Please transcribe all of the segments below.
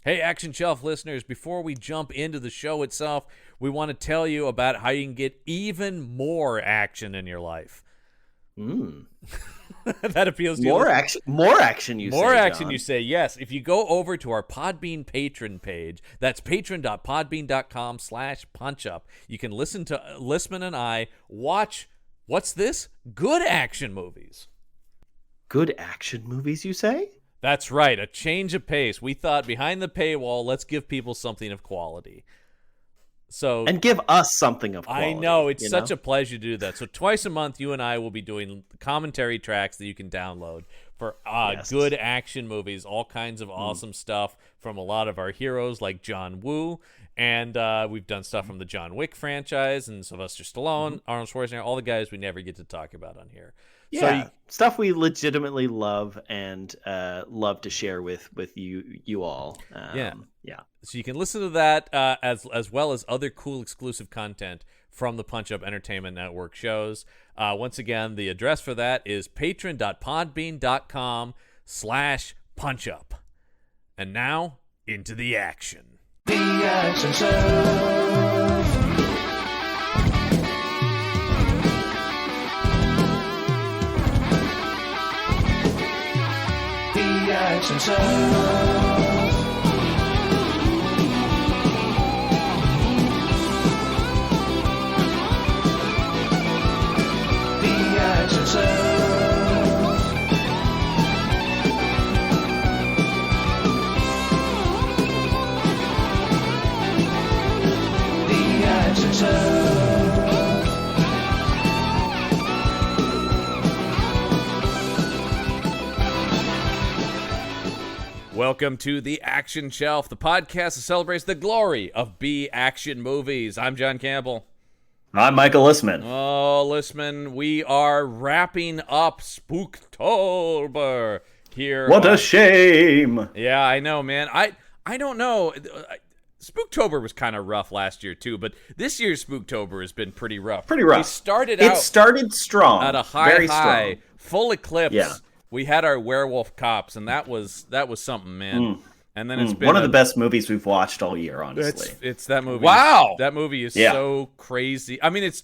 Hey, Action Shelf listeners, before we jump into the show itself, we want to tell you about how you can get even more action in your life. That appeals to you. More action. More action, you say, More action, John. you say, yes. If you go over to our Podbean patron page, that's patron.podbean.com/punchup. You can listen to Listman and I watch, what's this? Good action movies. Good action movies, you say? That's right, a change of pace. We thought behind the paywall, let's give people something of quality. So And give us something of quality. I know, it's such a pleasure to do that. So twice a month, you and I will be doing commentary tracks that you can download for good action movies, all kinds of awesome stuff from a lot of our heroes like John Woo. And we've done stuff from the John Wick franchise and Sylvester Stallone, Arnold Schwarzenegger, all the guys we never get to talk about on here. Yeah, stuff we legitimately love and love to share with you all. Yeah. So you can listen to that as well as other cool exclusive content from the Punch Up Entertainment Network shows. Once again, the address for that is patron.podbean.com/punchup. And now, into the action. The Action Show. Action Show. The Action Show. The Action Show. Welcome to the Action Shelf, the podcast that celebrates the glory of B action movies. I'm John Campbell. I'm Michael Listman. Oh, Listman, we are wrapping up Spooktober here. What a shame. Yeah, I know, man. I don't know. Spooktober was kind of rough last year, too, but this year's Spooktober has been pretty rough. It started strong. At a high, full eclipse. Yeah. We had our werewolf cops, and that was something, man. And then it's been one of the best movies we've watched all year, honestly. It's that movie. Wow, that movie is so crazy. I mean, it's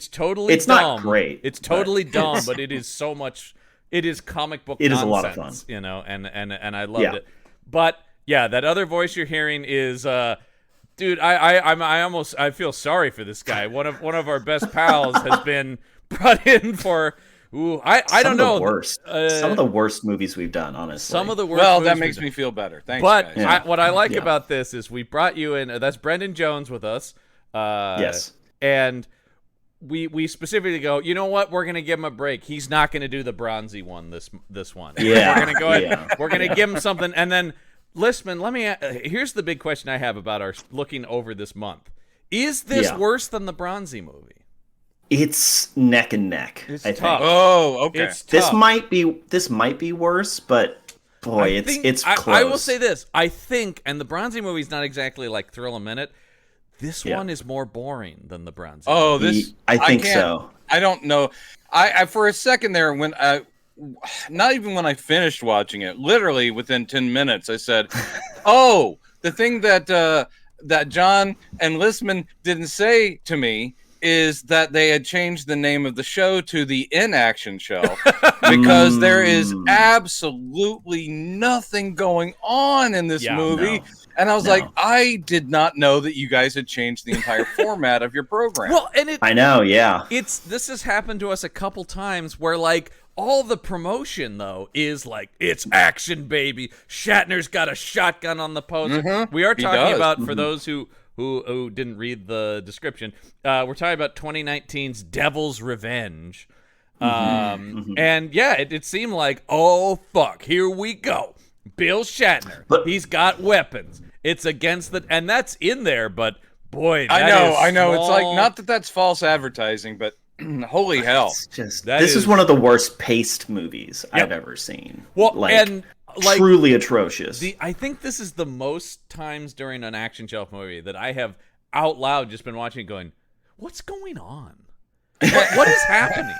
totally. It's dumb. not great. It's totally dumb, but it is so much. It is comic book. It nonsense, is a lot of fun, you know, and I loved it. But yeah, that other voice you're hearing is, dude. I feel sorry for this guy. One of our best pals has been brought in for. Ooh, I don't know. Some of the worst movies we've done, honestly. Some of the worst. Well, that makes me feel better. Thanks, but guys. What I like about this is we brought you in. That's Brendan Jones with us. Yes. And we specifically go, you know what? We're gonna give him a break. He's not gonna do the bronzy one this one. Yeah. We're gonna go ahead. Yeah. We're gonna give him something. And then, Listman, here's the big question I have about our looking over this month. Is this worse than the bronzy movie? It's neck and neck. It's I tough. think. Oh, okay. It's tough. This might be worse, but boy, it's close. I will say this. I think, and the bronzy movie's not exactly like Thrill a Minute. This one is more boring than the bronzy. Oh, movie. I think so. I don't know. I for a second there when not even when I finished watching it, literally within 10 minutes, I said, "Oh, the thing that that John and Listman didn't say to me is that they had changed the name of the show to the Inaction Show because there is absolutely nothing going on in this movie." No. And I was like, I did not know that you guys had changed the entire format of your program. Well, and I know, yeah. This has happened to us a couple times where like all the promotion though is like it's action, baby. Shatner's got a shotgun on the poster. Mm-hmm. We are talking about for those who didn't read the description. We're talking about 2019's Devil's Revenge. And yeah, it seemed like, oh fuck, here we go. Bill Shatner. He's got weapons. It's against and that's in there, but boy, I know. It's like, not that that's false advertising, but holy hell. This is one of the worst paced movies I've ever seen. Well, and like, truly atrocious. I think this is the most times during an Action Shelf movie that I have out loud just been watching it going, what's going on? What is happening?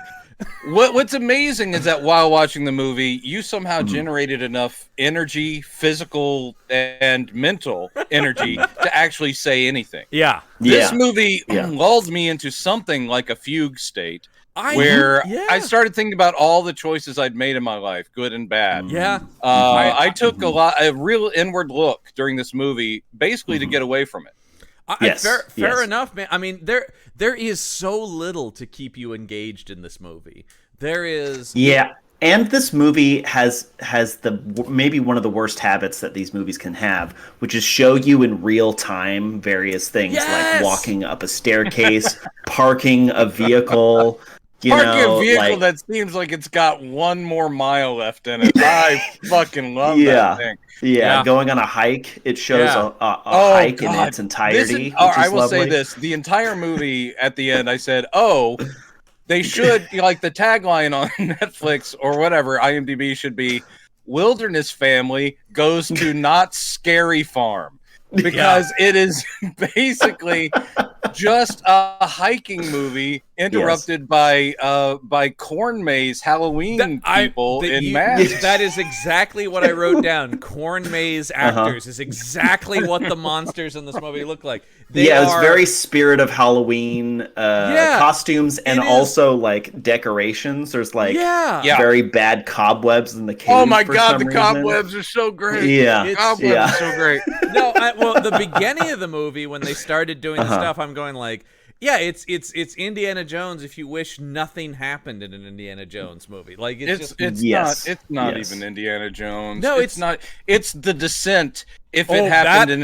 What's amazing is that while watching the movie, you somehow generated enough energy, physical and mental energy to actually say anything. Yeah. This movie lulled me into something like a fugue state where I started thinking about all the choices I'd made in my life, good and bad. Yeah. I took a real inward look during this movie, basically to get away from it. Fair enough, man. I mean, there is so little to keep you engaged in this movie. There is. Yeah. And this movie has the maybe one of the worst habits that these movies can have, which is show you in real time various things like walking up a staircase, parking a vehicle. Parking a vehicle that seems like it's got one more mile left in it. I fucking love that thing. Yeah, going on a hike. It shows a hike in its entirety. I will say this: the entire movie at the end, I said, "Oh, they should like the tagline on Netflix or whatever. IMDb should be Wilderness Family Goes to Not Scary Farm." Because it is basically just a hiking movie interrupted by corn maze Halloween people in masks. That is exactly what I wrote down. Corn maze actors is exactly what the monsters in this movie look like. It's very Spirit of Halloween costumes and also like decorations. There's like very bad cobwebs in the cave. Oh my god, the cobwebs are so great. Yeah, cobwebs are so great. No, well, the beginning of the movie when they started doing the stuff, I'm going like, it's Indiana Jones. If you wish nothing happened in an Indiana Jones movie, like it's not even Indiana Jones. No, it's not. It's The Descent. If it happened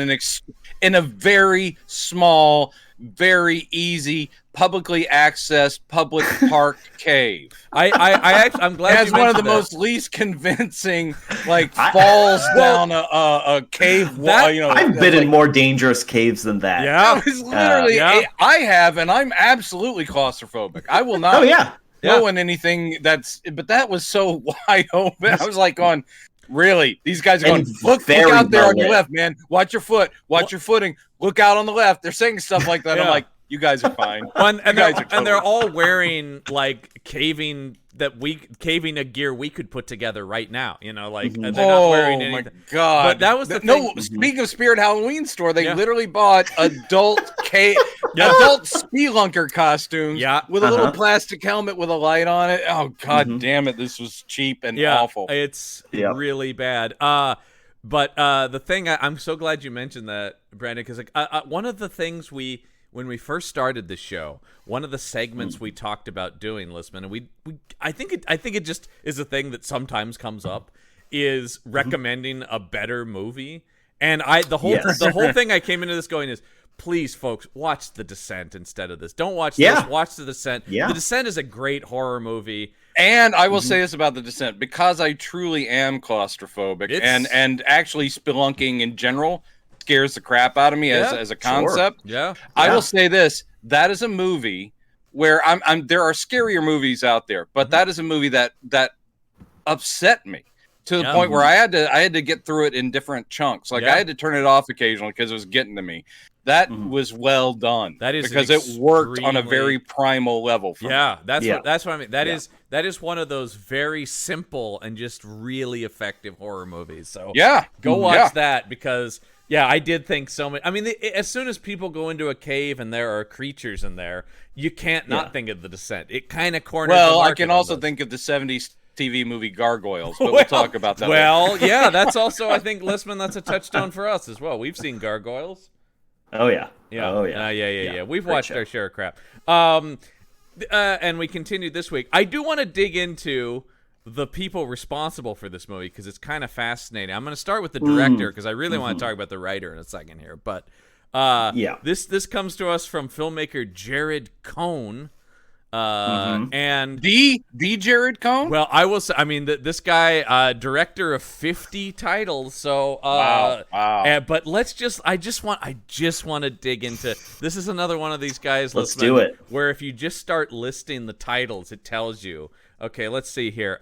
in a very small, very easy, publicly accessed, public park cave. I'm glad it has one of the most least convincing, like falls down a cave wall. I've been in more dangerous caves than that. Yeah, it was literally. I have, and I'm absolutely claustrophobic. I will not. Go in anything but that was so wide open. I was like on. Really? These guys are going, look out there on your left, man. Watch your foot. Watch your footing. Look out on the left. They're saying stuff like that. I'm like, you guys are fine. And they're all wearing like caving a gear we could put together right now. They're not wearing anything. Oh my god! But that was the thing. No, speaking of Spirit Halloween store, they literally bought adult adult spelunker costumes with a little plastic helmet with a light on it. Oh god damn it! This was cheap and awful. It's really bad. But the thing I'm so glad you mentioned that, Brandon, because one of the things when we first started the show, one of the segments we talked about doing, Listman, and I think it just is a thing that sometimes comes up, is recommending a better movie. And the whole thing I came into this going is, please, folks, watch The Descent instead of this. Don't watch this. Watch The Descent. Yeah. The Descent is a great horror movie. And I will say this about The Descent, because I truly am claustrophobic and actually spelunking in general scares the crap out of me as a concept. Sure. Yeah. I will say this, that is a movie where there are scarier movies out there, but that is a movie that upset me to the point where I had to get through it in different chunks. Like I had to turn it off occasionally because it was getting to me. That was well done. That is because it worked on a very primal level for me. That's what I mean. That is one of those very simple and just really effective horror movies. So go watch that, because I did think so much. I mean, as soon as people go into a cave and there are creatures in there, you can't not think of The Descent. It kind of corners. Well, I can also think of the 70s TV movie Gargoyles, but we'll talk about that later. That's also, I think, Listman, that's a touchdown for us as well. We've seen Gargoyles. Oh yeah. We've watched our share of crap. And we continued this week. I do want to dig into the people responsible for this movie, because it's kind of fascinating. I'm going to start with the director, because I really want to talk about the writer in a second here. But this comes to us from filmmaker Jared Cohn. And the Jared Cohn. Well, I will say, I mean, this guy, director of 50 titles. So, wow. But I just want to dig into. This is another one of these guys. Let's do it. Where if you just start listing the titles, it tells you. Okay, let's see here.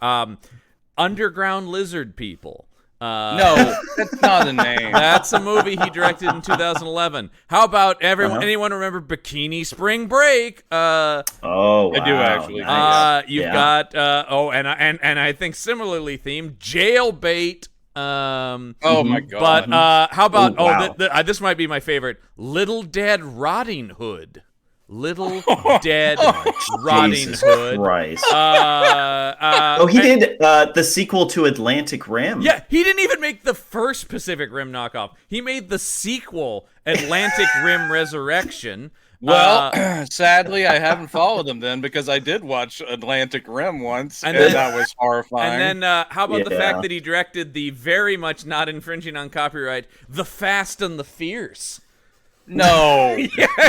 Underground Lizard People. No, that's not a name. That's a movie he directed in 2011. How about anyone remember Bikini Spring Break? Oh, wow. I do actually. You've got and I think similarly themed Jailbait. Oh my god! But how about wow. this might be my favorite, Little Dead Rotting Hood. Little Dead Rotting Jesus Hood. Christ. He and- did the sequel to Atlantic Rim. Yeah, he didn't even make the first Pacific Rim knockoff. He made the sequel, Atlantic Rim Resurrection. Well, sadly, I haven't followed him then because I did watch Atlantic Rim once, and then- that was horrifying. And then how about the Yeah. fact that he directed the very much not infringing on copyright, The Fast and the Fierce? no,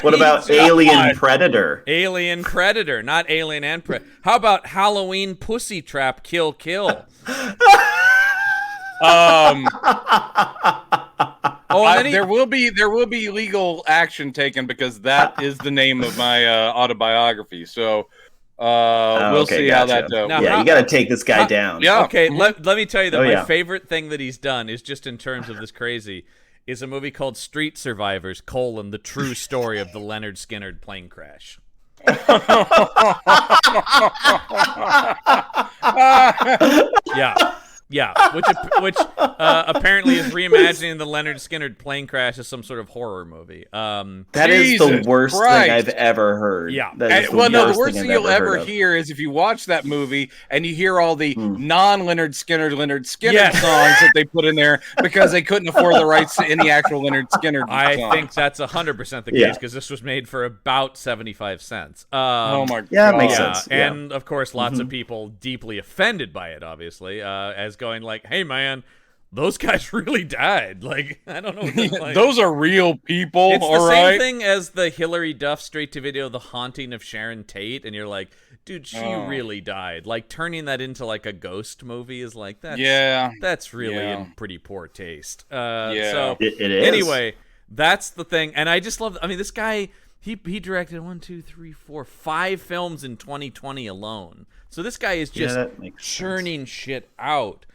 What about Alien Predator? Alien Predator, not Alien and Predator. How about Halloween Pussy Trap Kill Kill? And then he- there will be legal action taken because that is the name of my autobiography. So we'll okay, see how gotcha. that goes. Now, Yeah, how- you got to take this guy down. Yeah. Okay, let me tell you that Oh, my yeah. favorite thing that he's done is just in terms of this crazy is a movie called Street Survivors: the true story of the Leonard Skinner plane crash. Yeah, which apparently is reimagining the Leonard Skinner plane crash as some sort of horror movie. That is the Jesus worst Christ. thing I've ever heard. Yeah. That is The worst I've thing you'll ever heard of. hear is if you watch that movie and you hear all the non-Leonard Skinner Yeah. songs that they put in there because they couldn't afford the rights to any actual Leonard Skinner I songs. think that's 100% the Yeah. case because this was made for about 75 cents. Oh my god! Yeah, it makes Yeah, sense. Yeah. and of course, lots of people deeply offended by it. Obviously, as going like, "Hey, man, those guys really died." Like, I don't know. What that's like. Those are real people, It's the all same right? thing as the Hillary Duff straight-to-video, The Haunting of Sharon Tate, and you're like, dude, she really died. Like, turning that into like a ghost movie is like that. Yeah. That's really Yeah. in pretty poor taste. Yeah. So It is. anyway, that's the thing, and I just love. I mean, this guy. He directed 5 films in 2020 alone. So this guy is just that makes churning shit out.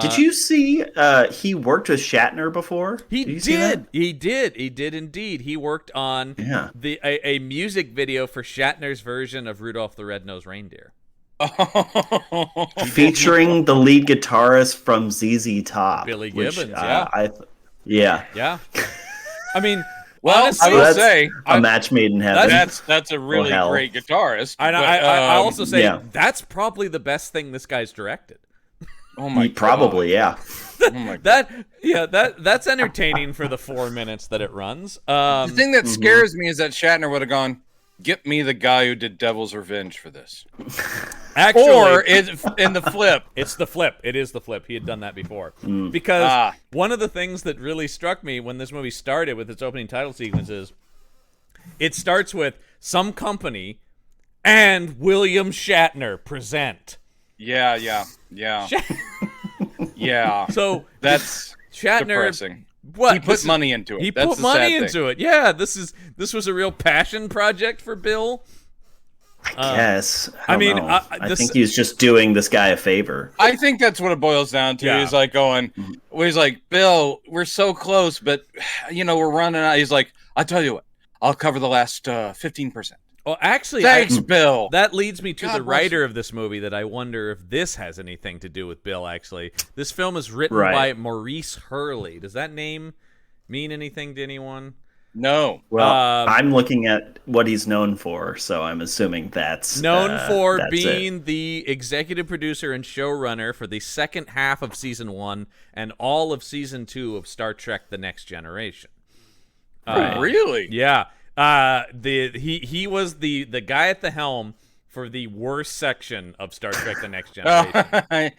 Did you see he worked with Shatner before? He Did you see that? did. He did indeed. He worked on Yeah. a music video for Shatner's version of Rudolph the Red-Nosed Reindeer. Featuring the lead guitarist from ZZ Top. Billy which, Gibbons, yeah. Yeah. I mean, Well, honestly, I will That's say a match made in heaven. that's a really hell. great guitarist. and but, I also say yeah. that's probably the best thing this guy's directed. oh my Probably, yeah. God. Oh my God. That's entertaining for the 4 minutes that it runs. The thing that scares me is that Shatner would have gone, "Get me the guy who did Devil's Revenge for this," Actually, or in the flip. it's the flip. It is the flip. He had done that before. Because Ah. one of the things that really struck me when this movie started with its opening title sequence is it starts with some company and William Shatner present. Yeah. Yeah. So That's Shatner depressing. what He put money into it. He That's put the money sad into it. Yeah, this was a real passion project for Bill. Yes. I mean, know. I this- think he's just doing this guy a favor. I think that's what it boils down to. Yeah. He's like going, he's like, "Bill, we're so close, but we're running out." He's like, "I'll tell you what, I'll cover the last 15%." Well, actually, Thanks, Bill. that leads me to God the bless writer of this movie that I wonder if this has anything to do with Bill, actually. This film is written Right. by Maurice Hurley. Does that name mean anything to anyone? No. Well, Um, I'm looking at what he's known for, so I'm assuming that's Known for that's being it. the executive producer and showrunner for the second half of Season 1 and all of Season 2 of Star Trek The Next Generation. Really? Yeah. He was the guy at the helm for the worst section of Star Trek The Next Generation.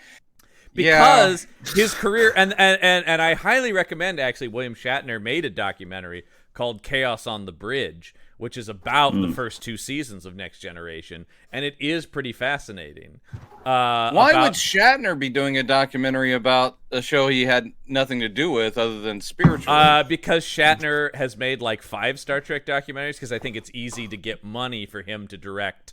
Because his career and I highly recommend actually William Shatner made a documentary called Chaos on the Bridge, which is about the first 2 seasons of Next Generation, and it is pretty fascinating. Why would Shatner be doing a documentary about a show he had nothing to do with other than spiritual? Because Shatner has made like 5 Star Trek documentaries, because I think it's easy to get money for him to direct,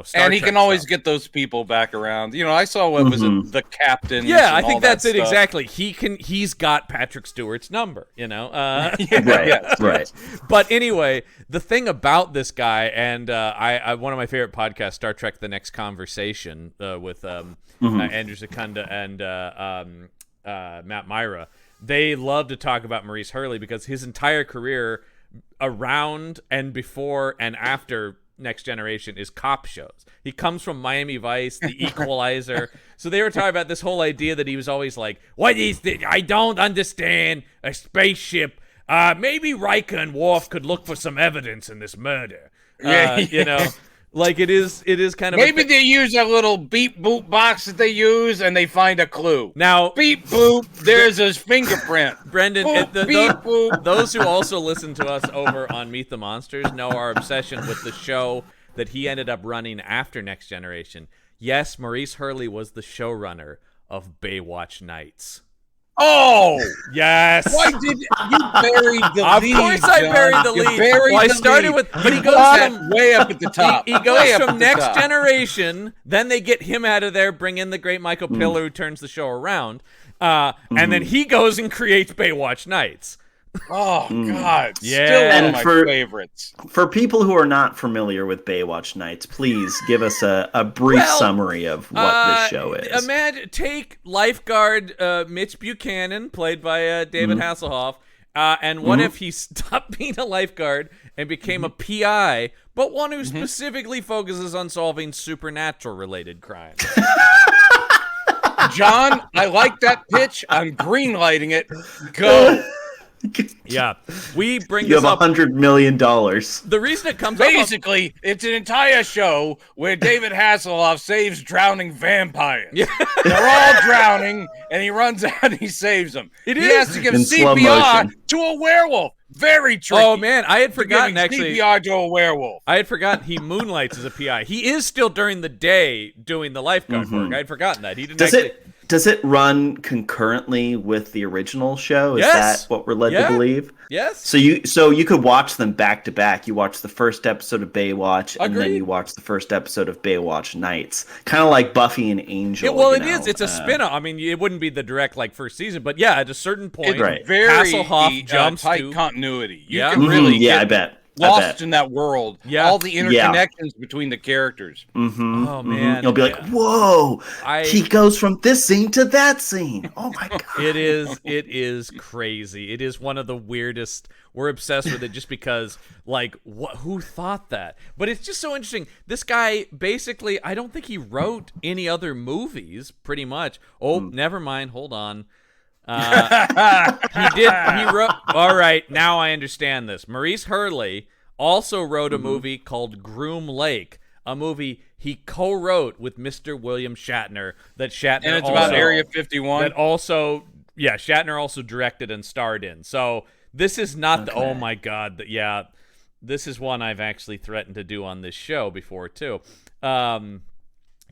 Star And he Trek can always stuff. get those people back around. I saw what was it, the captain. Yeah, I think that's it exactly. He's got Patrick Stewart's number, Right. But anyway, the thing about this guy, and I one of my favorite podcasts, Star Trek: The Next Conversation, with Andrew Secunda and Matt Myra, they love to talk about Maurice Hurley because his entire career around and before and after Next Generation is cop shows. He comes from Miami Vice, The Equalizer. So they were talking about this whole idea that he was always like, what is this? I don't understand a spaceship. Maybe Riker and Worf could look for some evidence in this murder. Like it is kind of Maybe they use a little beep boop box that they use and they find a clue. Now beep boop, there's his fingerprint. Brendan, Boop, beep boop. those who also listen to us over on Meet the Monsters know our obsession with the show that he ended up running after Next Generation. Yes, Maurice Hurley was the showrunner of Baywatch Nights. Oh! Yes. Why did you bury the lead? Of course I John. buried the You lead. buried Well, I the started lead. with, but he You goes got from it way up at the top. He goes Way up from at the Next top. Generation, then they get him out of there, bring in the great Michael Piller who turns the show around, and then he goes and creates Baywatch Nights. Oh God! Yeah. Still one And of my for- favorites. For people who are not familiar with Baywatch Nights, please give us a brief summary of what this show is. Imagine, take lifeguard Mitch Buchanan, played by David Hasselhoff, and what if he stopped being a lifeguard and became a PI, but one who specifically focuses on solving supernatural-related crimes? John, I like that pitch. I'm greenlighting it. Go. Yeah, we bring You this have up. $100 million. The reason it comes up, Basically, it's an entire show where David Hasselhoff saves drowning vampires. Yeah. They're all drowning, and he runs out and he saves them. It he is. has to give In slow CPR motion. to a werewolf. Very tricky. oh man, I had For forgotten giving actually. CPR to a werewolf. I had forgotten he moonlights as a PI. He is still during the day doing the lifeguard work. I had forgotten that. He didn't actually. Does it run concurrently with the original show? Is Yes. that what we're led Yeah. to believe? Yes. So you could watch them back to back. You watch the first episode of Baywatch, and then Agreed. you watch the first episode of Baywatch Nights. Kind of like Buffy and Angel. It is. It's a spin-off. I mean, it wouldn't be the direct first season, but yeah, at a certain point, Right. Very Hasselhoff jumps tight to. continuity. You Yeah. can really yeah, get I bet. lost in that world. Yeah. All the interconnections between the characters. Oh man, You'll be like, yeah. whoa! I- He goes from this scene to that scene. Oh my god! It is crazy. It is one of the weirdest. We're obsessed with it just because, like, who thought that? But it's just so interesting. This guy, basically, I don't think he wrote any other movies, pretty much. Oh, never mind. Hold on. He wrote. All right, now I understand this. Maurice Hurley also wrote a movie called Groom Lake, a movie he co-wrote with Mr. William Shatner. That Shatner And it's also, about Area 51. That also, yeah, Shatner also directed and starred in. So this is not the. Oh my God, this is one I've actually threatened to do on this show before too.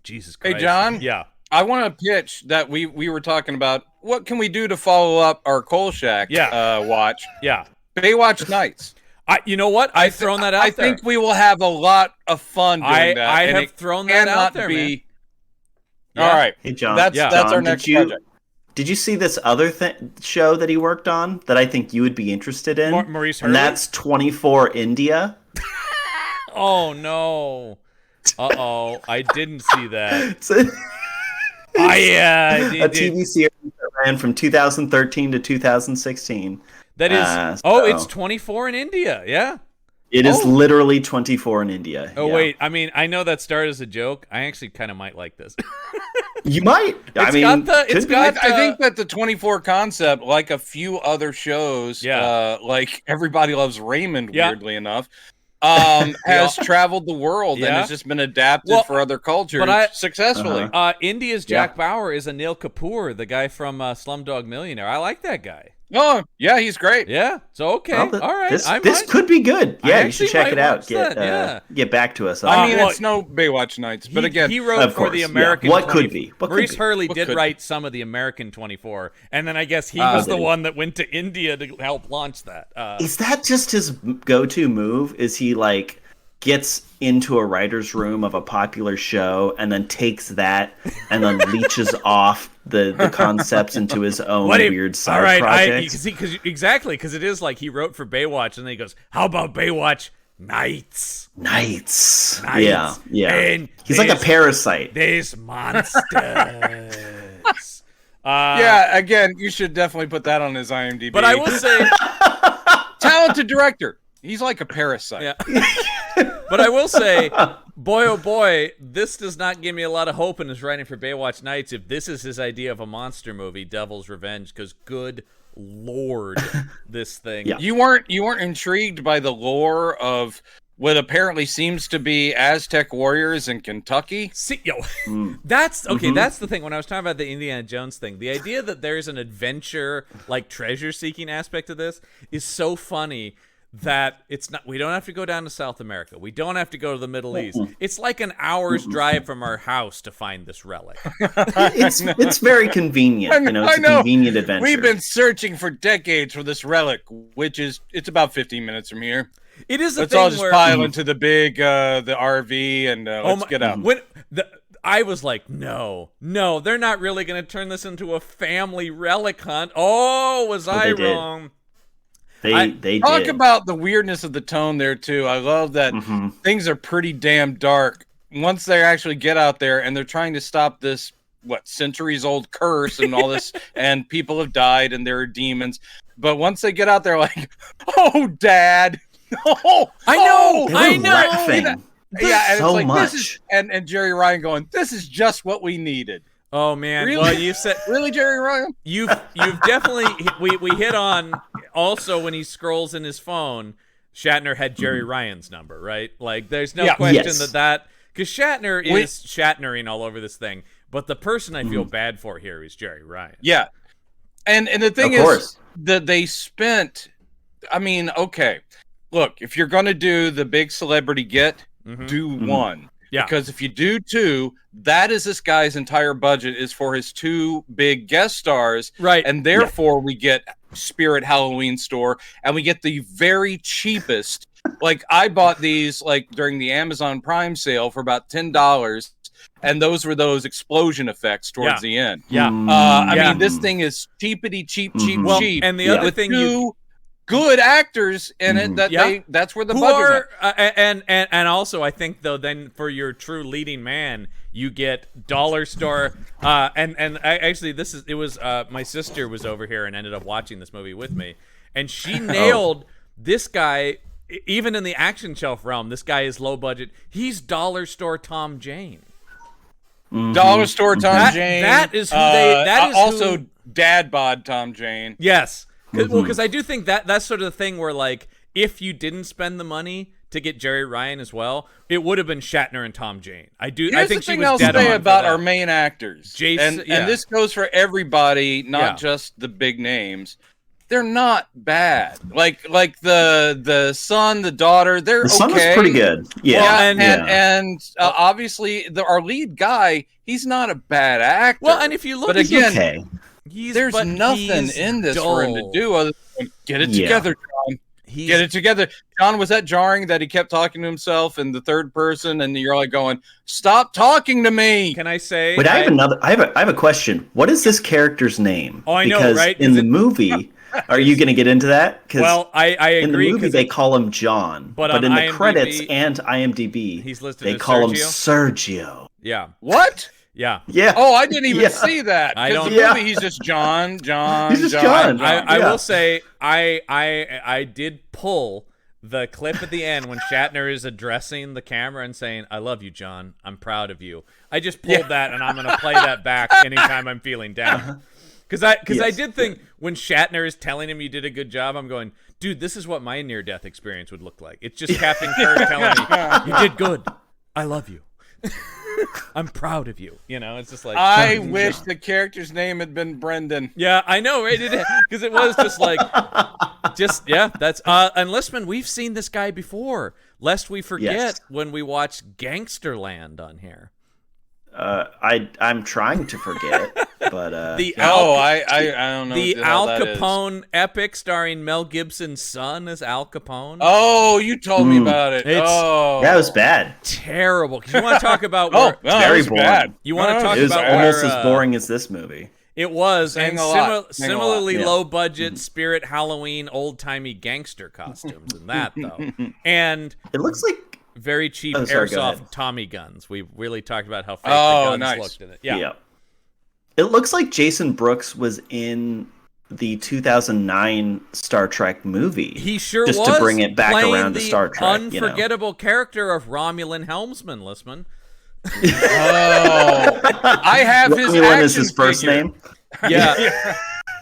Jesus Christ. Hey, John? Yeah. I want to pitch that we were talking about what can we do to follow up our Kolchak watch. Yeah. Baywatch Nights. You know what? I've thrown that out I there. think we will have a lot of fun doing that. I and have it thrown that out cannot there, be... man. Yeah. All right. Hey John. That's John, our next project. Did you see this other show that he worked on that I think you would be interested in? Maurice Hurley? And that's 24 India. Oh no. Uh-oh. I didn't see that. It's a I TV series that ran from 2013 to 2016. That is it's 24 in India. Yeah. It is literally 24 in India. Oh yeah. wait, I mean, I know that started as a joke. I actually kind of might like this. You might. I mean, I think that the 24 concept, like a few other shows, like Everybody Loves Raymond, weirdly enough, has traveled the world and has just been adapted for other cultures successfully. India's Jack Bauer is Anil Kapoor, the guy from Slumdog Millionaire. I like that guy. Oh, yeah, he's great. Yeah. So okay, all right. This could be good. Yeah, you should check it out. Get back to us. I mean, it's no Baywatch Nights, but again, he wrote for the American. What could be? Maurice Hurley did write some of the American 24, and then I guess he was the one that went to India to help launch that. Is that just his go-to move? Is he like gets into a writer's room of a popular show and then takes that and then leeches off the concepts into his own weird side projects. Because it is like he wrote for Baywatch, and then he goes, "How about Baywatch Nights?" Nights. Yeah. And he's like a parasite. There's monsters. Yeah, again, you should definitely put that on his IMDb. But I will say, talented director. He's like a parasite. Yeah. But I will say, boy, oh boy, this does not give me a lot of hope in his writing for Baywatch Nights if this is his idea of a monster movie, Devil's Revenge, because good Lord, this thing. Yeah. You weren't intrigued by the lore of what apparently seems to be Aztec warriors in Kentucky? That's okay. That's the thing. When I was talking about the Indiana Jones thing, the idea that there's an adventure, like treasure-seeking aspect of this is so funny that it's not. We don't have to go down to South America. We don't have to go to the Middle East. It's like an hour's drive from our house to find this relic. It's very convenient. It's a convenient adventure. We've been searching for decades for this relic, it's about 15 minutes from here. It is. Let's all just pile into the big the RV and let's get out. I was like, no, they're not really going to turn this into a family relic hunt. Oh, was I wrong? They talk did. About the weirdness of the tone there too. I love that things are pretty damn dark once they actually get out there and they're trying to stop this centuries old curse and all this, and people have died and there are demons. But once they get out there, like, oh, Dad. Oh, I know. Yeah, and so it's like much. This is, and Jerry Ryan going, this is just what we needed. Oh man! Really? Well, you said really, Jerry Ryan. You've definitely we hit on also when he scrolls in his phone. Shatner had Jerry Ryan's number, right? Like, there's no question that because Shatner is Shatnering all over this thing. But the person I feel bad for here is Jerry Ryan. Yeah, and the thing is that they spent. I mean, okay. Look, if you're going to do the big celebrity get, do one. Yeah. Because if you do two, that is this guy's entire budget is for his two big guest stars. Right. And therefore we get Spirit Halloween Store and we get the very cheapest. Like, I bought these like during the Amazon Prime sale for about $10. And those were those explosion effects towards the end. Yeah. I mean, this thing is cheapity cheap. And the other thing good actors in it that's where the budget and also I think though then for your true leading man you get dollar store and actually my sister was over here and ended up watching this movie with me and she nailed this guy. Even in the action shelf realm, this guy is low budget. He's dollar store Tom Jane. Dollar store Tom Jane. That is who that is also dad bod Tom Jane. Yes. Because I do think that's sort of the thing where, like, if you didn't spend the money to get Jerry Ryan as well, it would have been Shatner and Tom Jane. I think she was dead on. I'll say about our main actors, Jason, and this goes for everybody, not just the big names. They're not bad. Like the son, the daughter, they're okay. The son was pretty good. Yeah, and obviously our lead guy, he's not a bad actor. Well, and if you look, but again. Okay. There's nothing in this for him to do other than get it together, John. Get it together. John, was that jarring that he kept talking to himself in the third person and you're like going, stop talking to me? Can I say? Wait, I have a question. What is this character's name? Oh, I know, right? In the movie, are you going to get into that? Well, I agree. In the movie, they call him John, but in the credits and IMDb, he's listed. They call him Sergio. Yeah. What? Yeah. Oh, I didn't even see that. I don't. The movie, he's just John. He's just John. I will say, I did pull the clip at the end when Shatner is addressing the camera and saying, "I love you, John. I'm proud of you." I just pulled that, and I'm going to play that back anytime I'm feeling down. Because I did think when Shatner is telling him you did a good job, I'm going, dude, this is what my near-death experience would look like. It's just Captain Kirk telling me, you did good. I love you. I'm proud of you. It's just like I wish the character's name had been Brendan. Yeah, I know, right? Because it was just like, that's and Listman, we've seen this guy before. Lest we forget when we watch Gangsterland on here. I'm trying to forget. But the I don't know the what the hell Al that is. Capone epic starring Mel Gibson's son as Al Capone. Oh, you told me about it. It's- that was bad. Terrible. 'Cause you want to talk about Oh, where no, very that was boring. bad. you want to talk It was about almost where, as boring as this movie. It was, Saying and a lot. Saying a lot. similarly Yeah. low budget Spirit Halloween old timey gangster costumes in that though, and It looks like very cheap Oh, sorry, go airsoft ahead. Tommy guns. We really talked about how fake Oh, the guns nice. looked in it. Yeah. It looks like Jason Brooks was in the 2009 Star Trek movie. He sure just was to bring it back playing around to the Star Trek. You know? unforgettable character of Romulan helmsman, Listman. Oh, I have his Romulan action is his first figure. name. Yeah,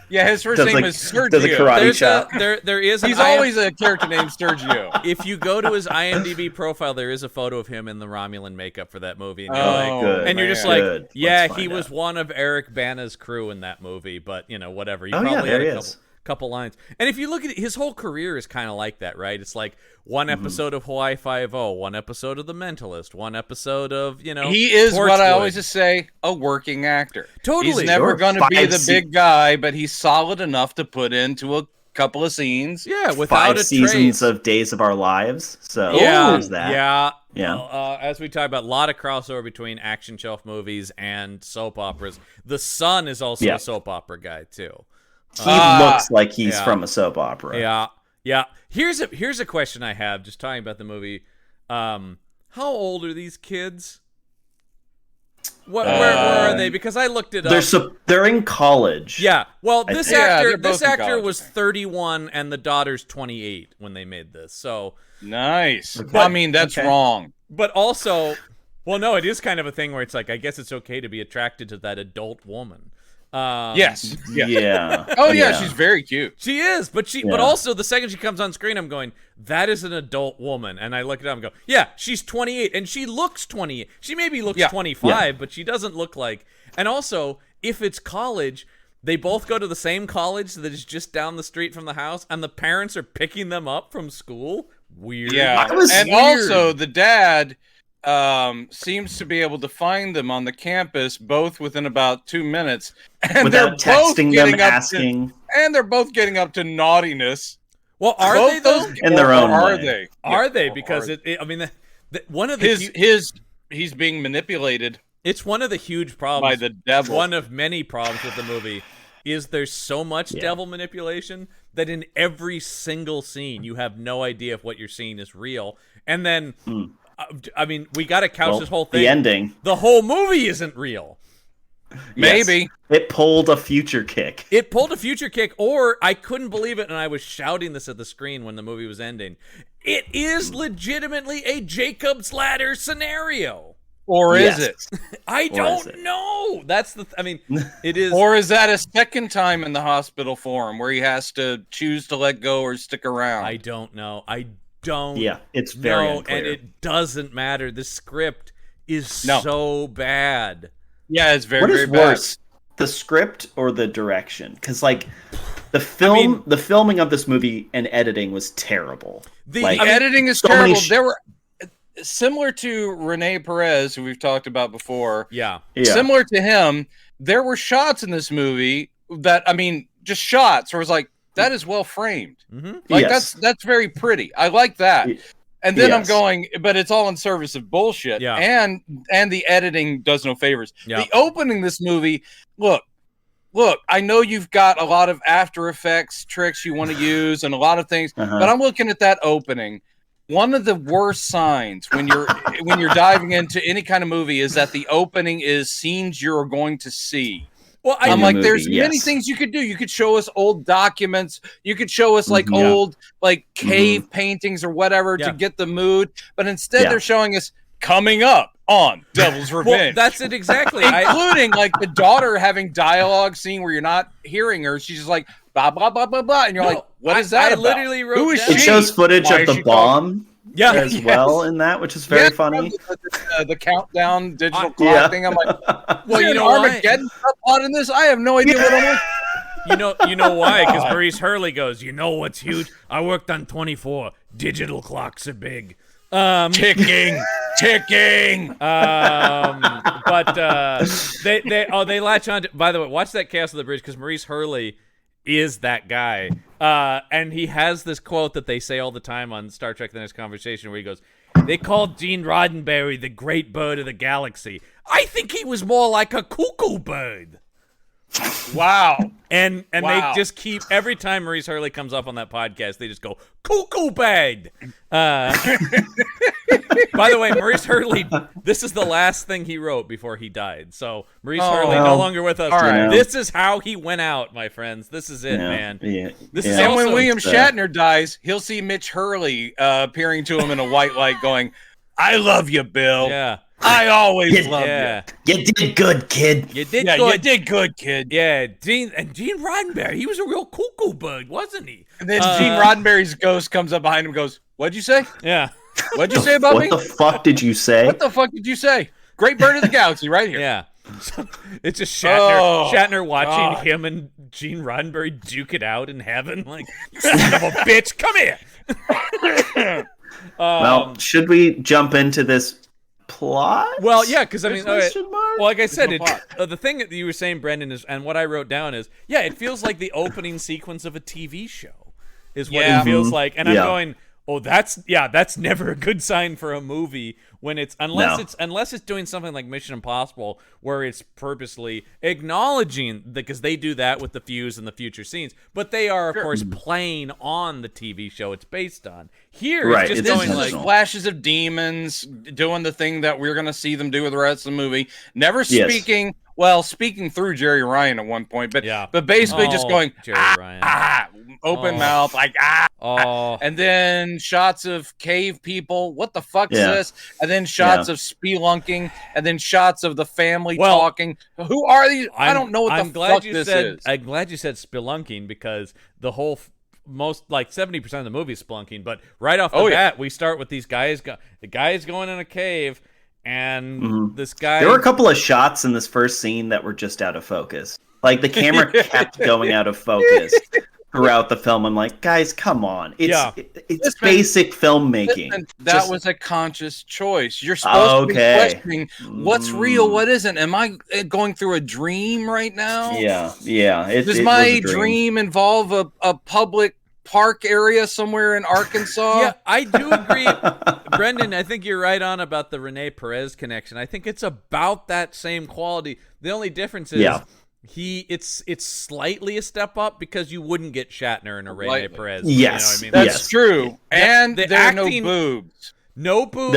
Yeah, his first Does name like- is Sergio. does a karate there's chop. there is. He's always a character named Sergio. If you go to his IMDb profile, there is a photo of him in the Romulan makeup for that movie, and you're like, Oh, good. and you're just man. like, Good. yeah, Let's he find was out. one of Eric Bana's crew in that movie, but whatever. He Oh, yeah, probably there had he a is. couple lines. And if you look at it, his whole career is kind of like that, right? It's like one Mm-hmm. episode of Hawaii Five-0, one episode of The Mentalist, one episode of He is what I Torchwood. always just say, a working actor. Totally. He's never Sure. going to be 5 the big guy, but he's solid enough to put into a couple of scenes. Yeah, without 5 a seasons trace. of Days of Our Lives. So Yeah, there's that. yeah. Yeah. Well, as we talked about, a lot of crossover between action shelf movies and soap operas. The Son is also Yeah. a soap opera guy too. He looks like he's yeah. from a soap opera. Yeah, yeah. Here's a question I have. Just talking about the movie. How old are these kids? Where are they? Because I looked it up. They're in college. Yeah. Well, I this think- Yeah, actor they're both in college, was I think. 31 and the daughter's 28 when they made this. So, Nice. Okay. I mean, that's Okay. wrong. but also, well, no, it is kind of a thing where it's like I guess it's okay to be attracted to that adult woman. Yes. Yeah. Yeah. Oh, yeah, she's very cute. She is, but but Yeah. also the second she comes on screen, I'm going, that is an adult woman, and I look at her and go, yeah, she's 28, and she looks 28. She maybe looks Yeah. 25, but she doesn't look like. And also, if it's college, they both go to the same college that is just down the street from the house, and the parents are picking them up from school. Weird. Yeah. I was And weird. also, the dad seems to be able to find them on the campus both within about 2 minutes. And Without they're both texting getting them, up asking. and they're both getting up to naughtiness. Well, are Both they though? those- In their or own are way. they? Are Yeah, they? or Because are I mean, one of the he's being manipulated it's one of the huge by problems. the devil. One of many problems with the movie is there's so much devil manipulation that in every single scene you have no idea if what you're seeing is real. And then, I mean, we got to couch Well, this whole thing. the ending. The whole movie isn't real. Maybe. Yes. It pulled a future kick. It pulled a future kick, or I couldn't believe it, and I was shouting this at the screen when the movie was ending. It is legitimately a Jacob's Ladder scenario. Or Yes. is it? I Or is don't it? know. That's the. I mean, it is. Or is that a second time in the hospital for him where he has to choose to let go or stick around? I don't know. I don't. Yeah, it's very know, unclear. and it doesn't matter. The script is No. so bad. Yeah, it's very, What very is bad. worse, the script or the direction? Because like the film, the filming of this movie and editing was terrible. The Like, I mean, Editing is so many terrible. There were similar to Rene Perez, who we've talked about before. yeah. Yeah. Similar to him, there were shots in this movie that I mean, just shots where it was like that is well framed. Mm-hmm. Like Yes. that's very pretty. I like that. Y- And then I'm yes. going, but it's all in service of bullshit. Yeah. And the editing does no favors. Yeah. The opening this movie, look, I know you've got a lot of After Effects tricks you want to use and a lot of things, Uh-huh. but I'm looking at that opening. One of the worst signs when you're diving into any kind of movie is that the opening is scenes you're going to see. Well, I'm the like, movie, there's many yes. things you could do. You could show us old documents. You could show us like Mhm. Yeah. old like cave paintings or whatever Yeah. to get the mood. But instead, Yeah. they're showing us coming up on Devil's well, Revenge. that's it exactly. Including like the daughter having dialogue scene where you're not hearing her. She's just like blah blah blah blah blah, and you're No, like, what is that? I about? literally wrote Who is down- It she? shows footage Why of is the she talking? bomb yeah. as Yes. well in that, which is very Yeah, funny. The countdown digital clock Yeah. thing. I'm like, Well, well, you you know know, why? Armageddon plot in this. I have no idea what I'm looking. You know why? Because Maurice Hurley goes, you know what's huge? I worked on 24. Digital clocks are big. Ticking. ticking. But they latch on to, by the way, watch that Chaos of the Bridge, because Maurice Hurley is that guy. And he has this quote that they say all the time on Star Trek The Next Conversation, where he goes, "They called Gene Roddenberry the great bird of the galaxy. I think he was more like a cuckoo bird." Wow. And Wow. they just keep, every time Maurice Hurley comes up on that podcast, they just go, "Cuckoo bird." By the way, Maurice Hurley, this is the last thing he wrote before he died. So Maurice Hurley, no longer with us. All right. This is how he went out, my friends. This is it, man. Yeah. This is And also, when William Shatner dies, he'll see Mitch Hurley appearing to him in a white light going, "I love you, Bill. yeah, I always love yeah, You did good, kid. you did you. good. You did good, kid." Yeah, Gene Roddenberry, he was a real cuckoo bird, wasn't he? And then Gene Roddenberry's ghost comes up behind him and goes, "What'd you say? Yeah, What'd you say about me? What the fuck did you say? What the fuck did you say? Great bird of the galaxy right here." yeah. It's just Shatner Oh, watching God. him and Gene Roddenberry duke it out in heaven. Like, son of a bitch, come here. Well, should we jump into this plot? Well, yeah, because I mean, okay, Question mark? well, like I said, no the thing that you were saying, Brendan, is, and what I wrote down is, yeah, it feels like the opening sequence of a TV show, is what Yeah. it feels like, and I'm Yeah. going, oh, that's never a good sign for a movie when it's unless it's doing something like Mission Impossible, where it's purposely acknowledging because they do that with the fuse and the future scenes, but they are of course playing on the TV show it's based on. Here, Right, it's just it's going This like, is flashes of demons doing the thing that we're going to see them do with the rest of the movie. Never Yes. speaking through Jerry Ryan at one point, but Yeah. but basically just Oh, going Jerry Ryan. open Oh. mouth like oh, and then shots of cave people. What the fuck is Yeah. this? And then shots Yeah. of spelunking, and then shots of the family Well, talking. Who are these? I don't know what I'm the glad fuck you this said, is. I'm glad you said spelunking, because the whole most like 70% of the movie is spelunking, but right off the bat we start with these guys the guy's going in a cave, and this guy, There were a couple of shots in this first scene that were just out of focus. Like the camera kept going out of focus throughout the film. I'm like, guys, come on. It's Listen, basic filmmaking. Listen, that Just- was a conscious choice. You're supposed to be questioning what's real, what isn't. Am I going through a dream right now? Yeah. Does my dream involve a public park area somewhere in Arkansas? yeah, I do agree. Brendan, I think you're right on about the Rene Perez connection. I think it's about that same quality. The only difference is it's slightly a step up, because you wouldn't get Shatner and a Rene Slightly. Perez. Yes. You know what I mean? That's Yes. true. And the there are no acting- boobs. No boobs.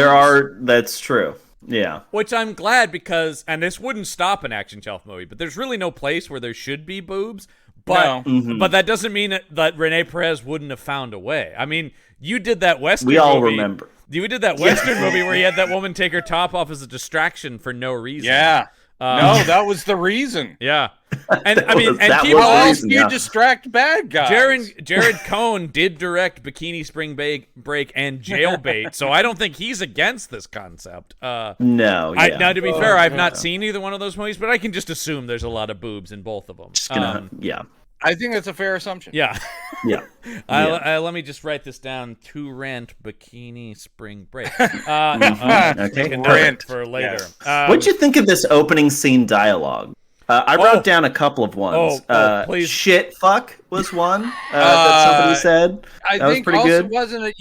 That's true. Yeah. Which I'm glad, because, and this wouldn't stop an action shelf movie, but there's really no place where there should be boobs. But but that doesn't mean that Rene Perez wouldn't have found a way. I mean, you did that Western We all movie. remember. You did that Western movie where you had that woman take her top off as a distraction for no reason. Yeah. No, that was the reason. Yeah. And I mean, and that keep was How the on, else reason, do you yeah. distract bad guys? Jared Cohn did direct Bikini Spring Break and Jailbait, so I don't think he's against this concept. No. Now, to be fair, I've not seen either one of those movies, but I can just assume there's a lot of boobs in both of them. Just gonna, I think that's a fair assumption. Yeah. yeah. Let me just write this down. To rent Bikini Spring Break. Okay. Can Perfect. for later. Yes. What'd you think of this opening scene dialogue? I wrote down a couple of ones. Please. Shit, fuck was one that somebody said. I That was think pretty also good. wasn't it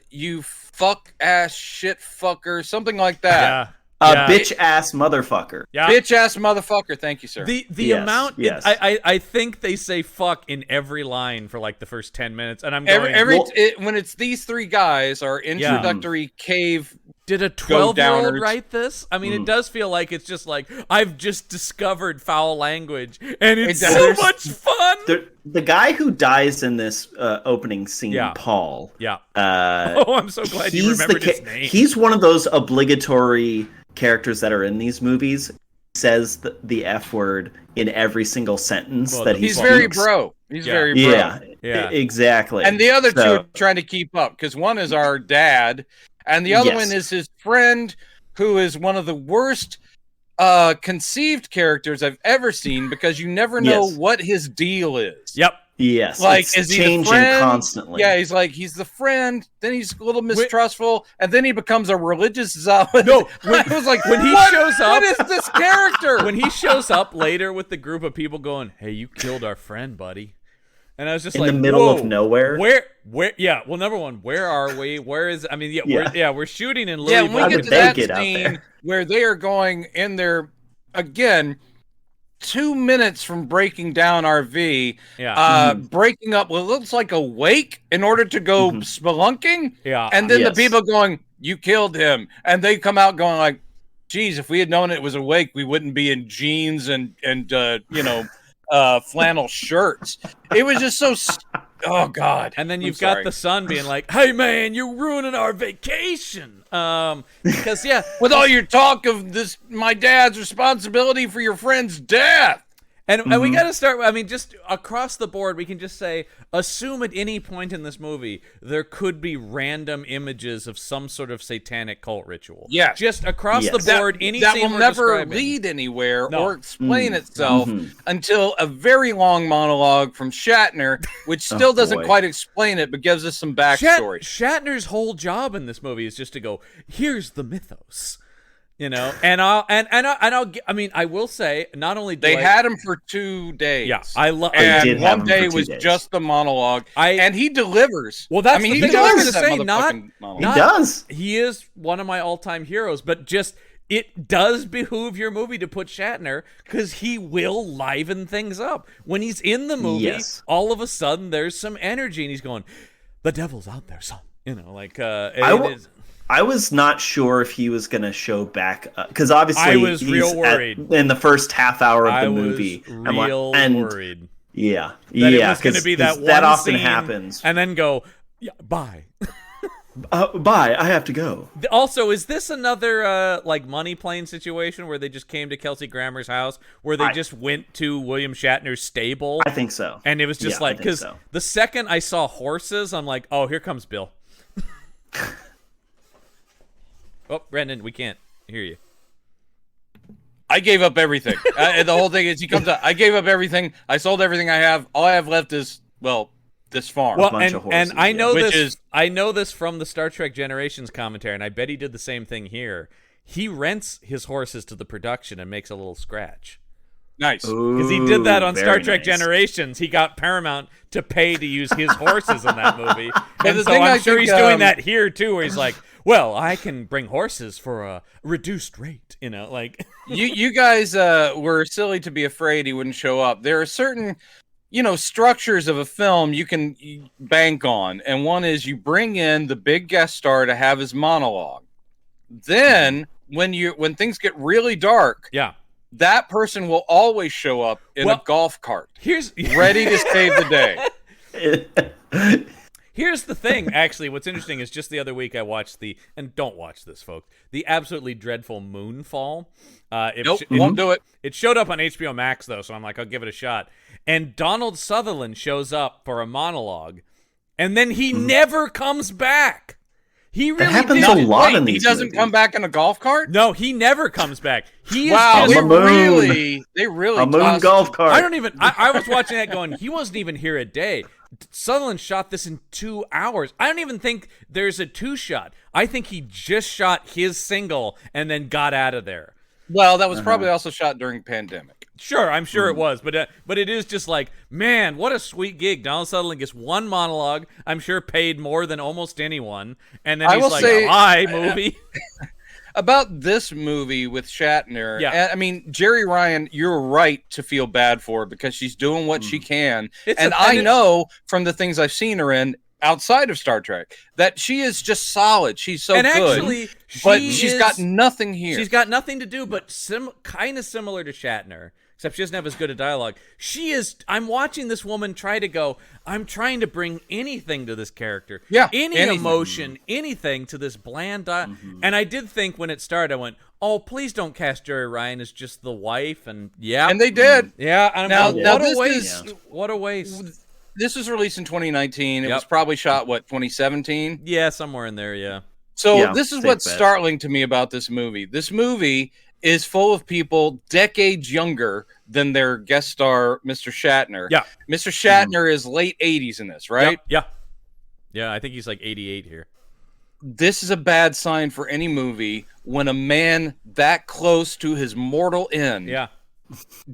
you fuck ass shit fucker, something like that. Yeah. Bitch ass motherfucker. Yeah. Bitch ass motherfucker. Thank you, sir. The Yes, amount, yes. I think they say fuck in every line for like the first 10 minutes, and I'm going, Well- when it's these three guys, our introductory cave. did a 12-year-old downers. write this? I mean, it does feel like it's just like, I've just discovered foul language, and it's It so does. much fun. The guy who dies in this opening scene, Yeah. Paul. Yeah. Oh, I'm so glad you remembered his name. He's one of those obligatory characters that are in these movies. Says the F word in every single sentence Well, that he He's speaks. very bro. He's very bro. Yeah, exactly. And the other two So- are trying to keep up because one is our dad, and the other Yes. one is his friend, who is one of the worst conceived characters I've ever seen because you never know Yes. what his deal is. Yep. Yes, Like, it's is he the changing friend? constantly. Yeah, he's like, he's the friend. Then he's a little mistrustful, and then he becomes a religious zealot. No, I was like, when he what? shows up, what is this character? when he shows up later with the group of people going, "Hey, you killed our friend, buddy," and I was just In like, the middle of "Whoa, nowhere? Where? Yeah. Well, number one, where are we? Where is? I mean, we're shooting in yeah, Louisville. when we get would to they that get out scene there? where they are going in there again. 2 minutes from breaking down RV, Yeah. breaking up what looks like a wake in order to go spelunking, Yeah. and then Yes. the people going, "You killed him," and they come out going like, "Geez, if we had known it was a wake, we wouldn't be in jeans and flannel shirts." It was just so. Oh God! And then I'm you've got sorry. the son being like, "Hey, man, you're ruining our vacation." Because yeah, with all your talk of this, my dad's responsibility for your friend's death. And we got to start. I mean, just across the board, we can just say, assume at any point in this movie there could be random images of some sort of satanic cult ritual. Yeah. just across Yes. the board. Any that scene will we're never describing. lead anywhere No. or explain itself until a very long monologue from Shatner, which still doesn't boy. quite explain it, but gives us some backstory. Shatner's whole job in this movie is just to go, "Here's the mythos," I mean, I will say, not only do They I- had him for 2 days. Yeah, I love. And did have one him day for 2 was days. just the monologue, I- and he delivers. Well, that's I mean, the he thing I was delivers gonna that say, not- motherfucking monologue. He does. He is one of my all-time heroes, but just it does behoove your movie to put Shatner because he will liven things up. When he's in the movie, Yes. all of a sudden there's some energy, and he's going, "The devil's out there, son." I was not sure if he was going to show back because obviously I was he's real worried. in the first half hour of I the was movie. real and worried yeah, that it yeah, was going to be that 'cause one that often scene, happens. and then go, "Yeah, bye." Bye, I have to go. Also, is this another like money plane situation where they just came to Kelsey Grammer's house, where they just went to William Shatner's stable? I think so. And it was just Yeah, I like, think because so. the second I saw horses, I'm like, "Oh, here comes Bill." Oh, Brendan, we can't hear you. I gave up everything. The whole thing is, he comes out. I gave up everything. I sold everything I have. All I have left is, well, this farm. Well, bunch and, of horses, and I know yeah. this. Which is- I know this from the Star Trek Generations commentary, and I bet he did the same thing here. He rents his horses to the production and makes a little scratch. Nice. Because he did that on Ooh, Star very Trek nice. Generations. He got Paramount to pay to use his horses in that movie. And the so thing I'm I sure think, he's doing that here, too, where he's like, "Well, I can bring horses for a reduced rate," like... you guys were silly to be afraid he wouldn't show up. There are certain, structures of a film you can bank on, and one is you bring in the big guest star to have his monologue. Then when things get really dark, Yeah. that person will always show up in a golf cart, Here's... ready to save the day. Here's the thing, actually. What's interesting is just the other week I watched and don't watch this, folks, the absolutely dreadful Moonfall. Nope, won't do it. It showed up on HBO Max, though, so I'm like, I'll give it a shot. And Donald Sutherland shows up for a monologue, and then he never comes back. He really happens didn't. a lot Wait, in he these doesn't movies. come back in a golf cart? No, he never comes back. He is Wow, On they the moon. really A moon tossed- golf cart. I don't even. I was watching that going, he wasn't even here a day. Sutherland shot this in 2 hours. I don't even think there's a 2-shot. I think he just shot his single and then got out of there. Well, that was probably also shot during pandemic. Sure, I'm sure it was, but it is just like, man, what a sweet gig. Donald Sutherland gets one monologue. I'm sure paid more than almost anyone, and then I he's will like, say- "Hi, movie." About this movie with Shatner, Yeah. I mean, Jerry Ryan, you're right to feel bad for her because she's doing what she can. It's And I know from the things I've seen her in outside of Star Trek that she is just solid. She's so And good. actually, but she's got nothing here. She's got nothing to do, but kind of similar to Shatner, except she doesn't have as good a dialogue. She is. I'm watching this woman try to go. I'm trying to bring anything to this character. Yeah, any anything. emotion, anything to this bland. And I did think when it started, I went, "Oh, please don't cast Jerry Ryan as just the wife." And yeah, and they did. yeah. And Now- what now a this waste! is- What a waste! This was released in 2019. It Yep. was probably shot, 2017? Yeah, somewhere in there. Yeah. So Yeah, this is safe what's bet. startling to me about this movie. This movie is full of people decades younger than their guest star, Mr. Shatner. Yeah. Mr. Shatner is late 80s in this, right? Yeah, I think he's like 88 here. This is a bad sign for any movie when a man that close to his mortal end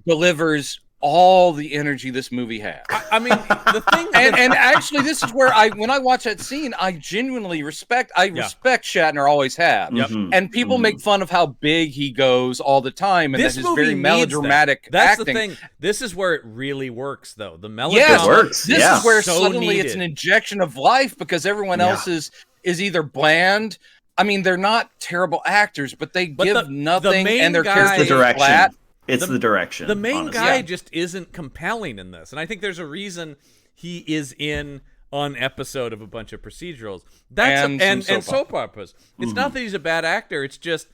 delivers all the energy this movie has. I mean, the thing, and actually, this is where when I watch that scene, I genuinely respect Shatner, always have. Yep. And people make fun of how big he goes all the time, and this that his movie very needs melodramatic That's acting. the thing. This is where it really works, though. The melodrama Yes, works. This Yeah. is where So suddenly needed. it's an injection of life because everyone else is either bland. I mean, they're not terrible actors, but they But give the nothing, main and their guy- characters It's the are direction. flat. It's the direction. The main honestly. guy just isn't compelling in this, and I think there's a reason he is in an episode of a bunch of procedurals. And soap operas. It's not that he's a bad actor. It's just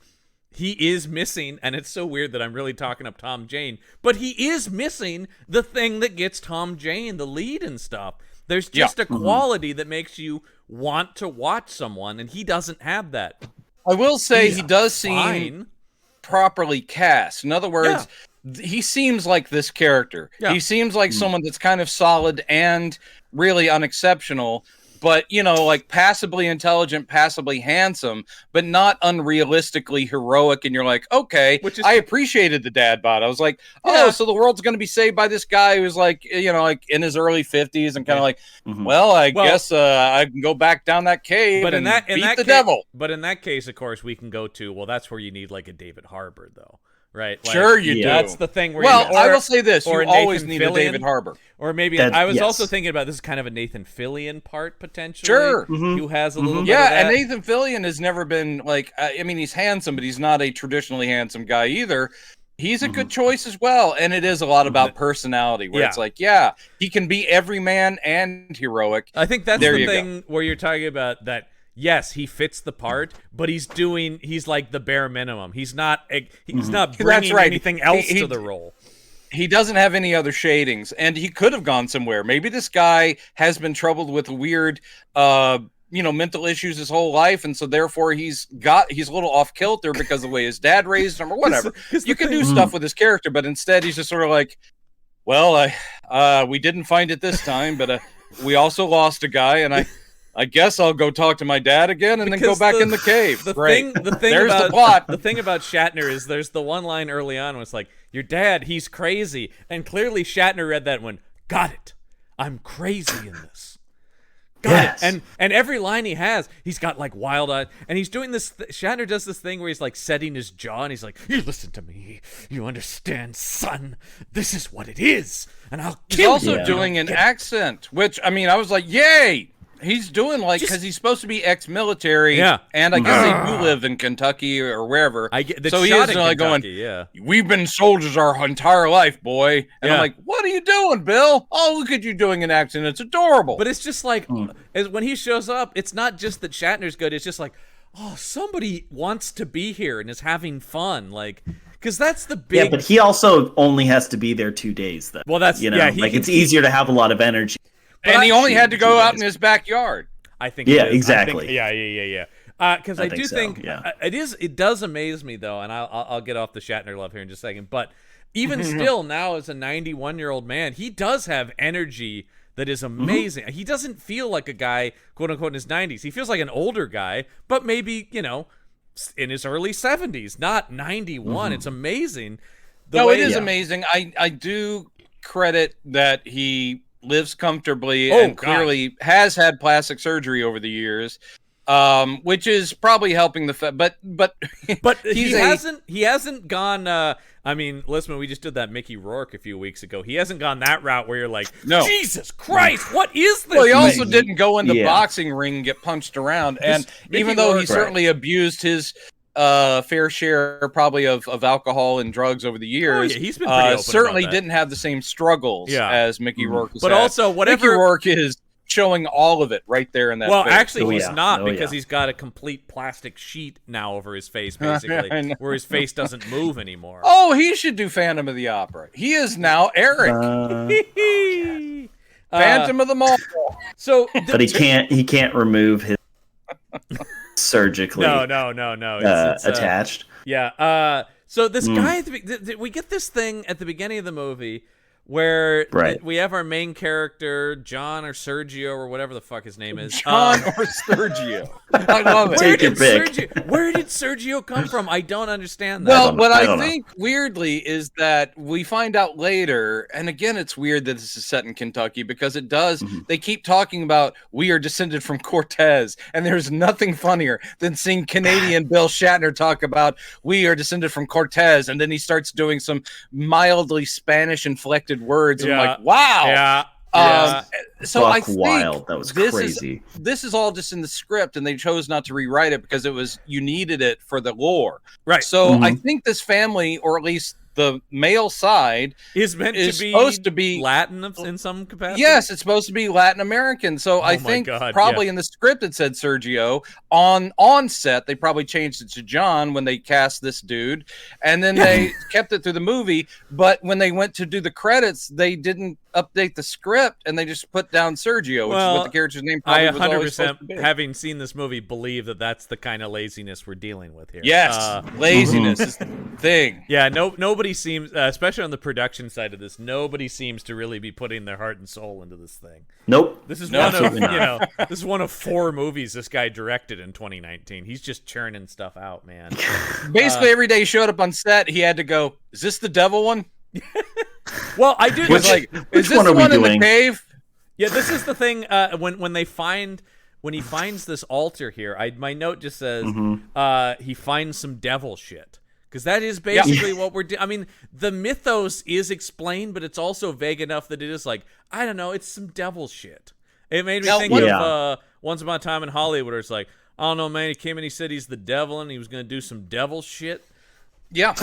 he is missing, and it's so weird that I'm really talking up Tom Jane, but he is missing the thing that gets Tom Jane the lead and stuff. There's just a quality that makes you want to watch someone, and he doesn't have that. I will say he does Fine. seem properly cast. In other words, he seems like this character. Yeah. He seems like someone that's kind of solid and really unexceptional, but like passably intelligent, passably handsome, but not unrealistically heroic. And you're like, okay, I appreciated the dad bod. I was like, so the world's going to be saved by this guy who's like, like in his early 50s and kind of like, well, I guess I can go back down that cave and beat the devil. But in that case, of course, we can go to, well, that's where you need like a David Harbour, though. Right? Like, Sure you do. That's the thing where I will say this, you or always Nathan need Fillion, a David Harbour. Or maybe I was also thinking about this is kind of a Nathan Fillion part potentially. Sure. Who has a little bit of that. And Nathan Fillion has never been like, I mean, he's handsome, but he's not a traditionally handsome guy either. He's a good choice as well. And it is a lot about personality where it's like, he can be everyman and heroic. I think that's the thing where you're talking about that. Yes, he fits the part, but he's like the bare minimum. He's not bringing anything else to the role. He doesn't have any other shadings, and he could have gone somewhere. Maybe this guy has been troubled with weird, mental issues his whole life, and so therefore he's a little off kilter because of the way his dad raised him or whatever. You can do stuff with his character, but instead he's just sort of like, well, we didn't find it this time, but we also lost a guy, and I guess I'll go talk to my dad again and then go back in the cave. The thing There's about the plot. The thing about Shatner is there's the one line early on where it's like, your dad, he's crazy. And clearly Shatner read that and went, got it. I'm crazy in this. Got it. And every line he has, he's got like wild eyes. And he's doing this, Shatner does this thing where he's like setting his jaw and he's like, you listen to me. You understand, son. This is what it is. And I'll kill you. He's also doing an accent, which, I mean, I was like, yay! He's doing because he's supposed to be ex-military, and I guess they do live in Kentucky or wherever. So he is like going, we've been soldiers our entire life, boy. And I'm like, what are you doing, Bill? Oh, look at you doing an accent. It's adorable. But it's just like, when he shows up, it's not just that Shatner's good. It's just like, oh, somebody wants to be here and is having fun. Like, because that's the big... Yeah, but he also only has to be there 2 days, then. Well, that's... it's easier to have a lot of energy. And he only had to go out in his backyard. I think. Yeah, it is. exactly. Yeah. Because I do think it does amaze me though, and I'll get off the Shatner love here in just a second. But even still, now as a 91-year-old man, he does have energy that is amazing. He doesn't feel like a guy, quote unquote, in his 90s. He feels like an older guy, but maybe in his early 70s, not 91. It's amazing. It is amazing. I do credit that he lives comfortably and clearly has had plastic surgery over the years, which is probably helping the but he hasn't gone I mean, listen, we just did that Mickey Rourke a few weeks ago. He hasn't gone that route where you're like, Jesus Christ, what is this? Well, he also didn't go in the boxing ring and get punched around, and even though he certainly abused his fair share probably of alcohol and drugs over the years. He's been pretty open certainly about that. Didn't have the same struggles as Mickey Rourke has but had. Also, whatever Mickey Rourke is showing all of it right there in that face. Actually, he's not because he's got a complete plastic sheet now over his face, basically, where his face doesn't move anymore. Oh, he should do Phantom of the Opera. He is now Eric. Phantom of the Mall. So, but he can't remove his surgically. No. It's attached. Yeah. So this guy, we get this thing at the beginning of the movie where we have our main character, John or Sergio or whatever the fuck his name is. John or Sergio. I love it. Where did Sergio come from? I don't understand that. Well, what I think weirdly is that we find out later, and again, it's weird that this is set in Kentucky because it does. They keep talking about we are descended from Cortez, and there's nothing funnier than seeing Canadian Bill Shatner talk about we are descended from Cortez, and then he starts doing some mildly Spanish inflected words. And I'm like, wow. Yeah. So I think wild. That was crazy. This is all just in the script, and they chose not to rewrite it because you needed it for the lore. Right. So I think this family, or at least the male side, is supposed to be Latin in some capacity. Yes, it's supposed to be Latin American. So I think probably in the script it said Sergio. On set, they probably changed it to John when they cast this dude, and then they kept it through the movie. But when they went to do the credits, they didn't update the script, and they just put down Sergio, which is what the character's name probably was always supposed to be. Having seen this movie, believe that that's the kind of laziness we're dealing with here. Yes, laziness is the thing. Yeah, nobody seems, especially on the production side of this, nobody seems to really be putting their heart and soul into this thing. Nope. This is this is one of 4 movies this guy directed in 2019. He's just churning stuff out, man. Basically, every day he showed up on set, he had to go, "Is this the devil one?" Well, I do. Is this one in the cave? Yeah, this is the thing. When he finds this altar here, my note just says he finds some devil shit. Because that is basically what we're doing. I mean, the mythos is explained, but it's also vague enough that it is like, I don't know, it's some devil shit. It made me think of Once Upon a Time in Hollywood, where it's like, I don't know, man, he came and he said he's the devil and he was going to do some devil shit. Yeah.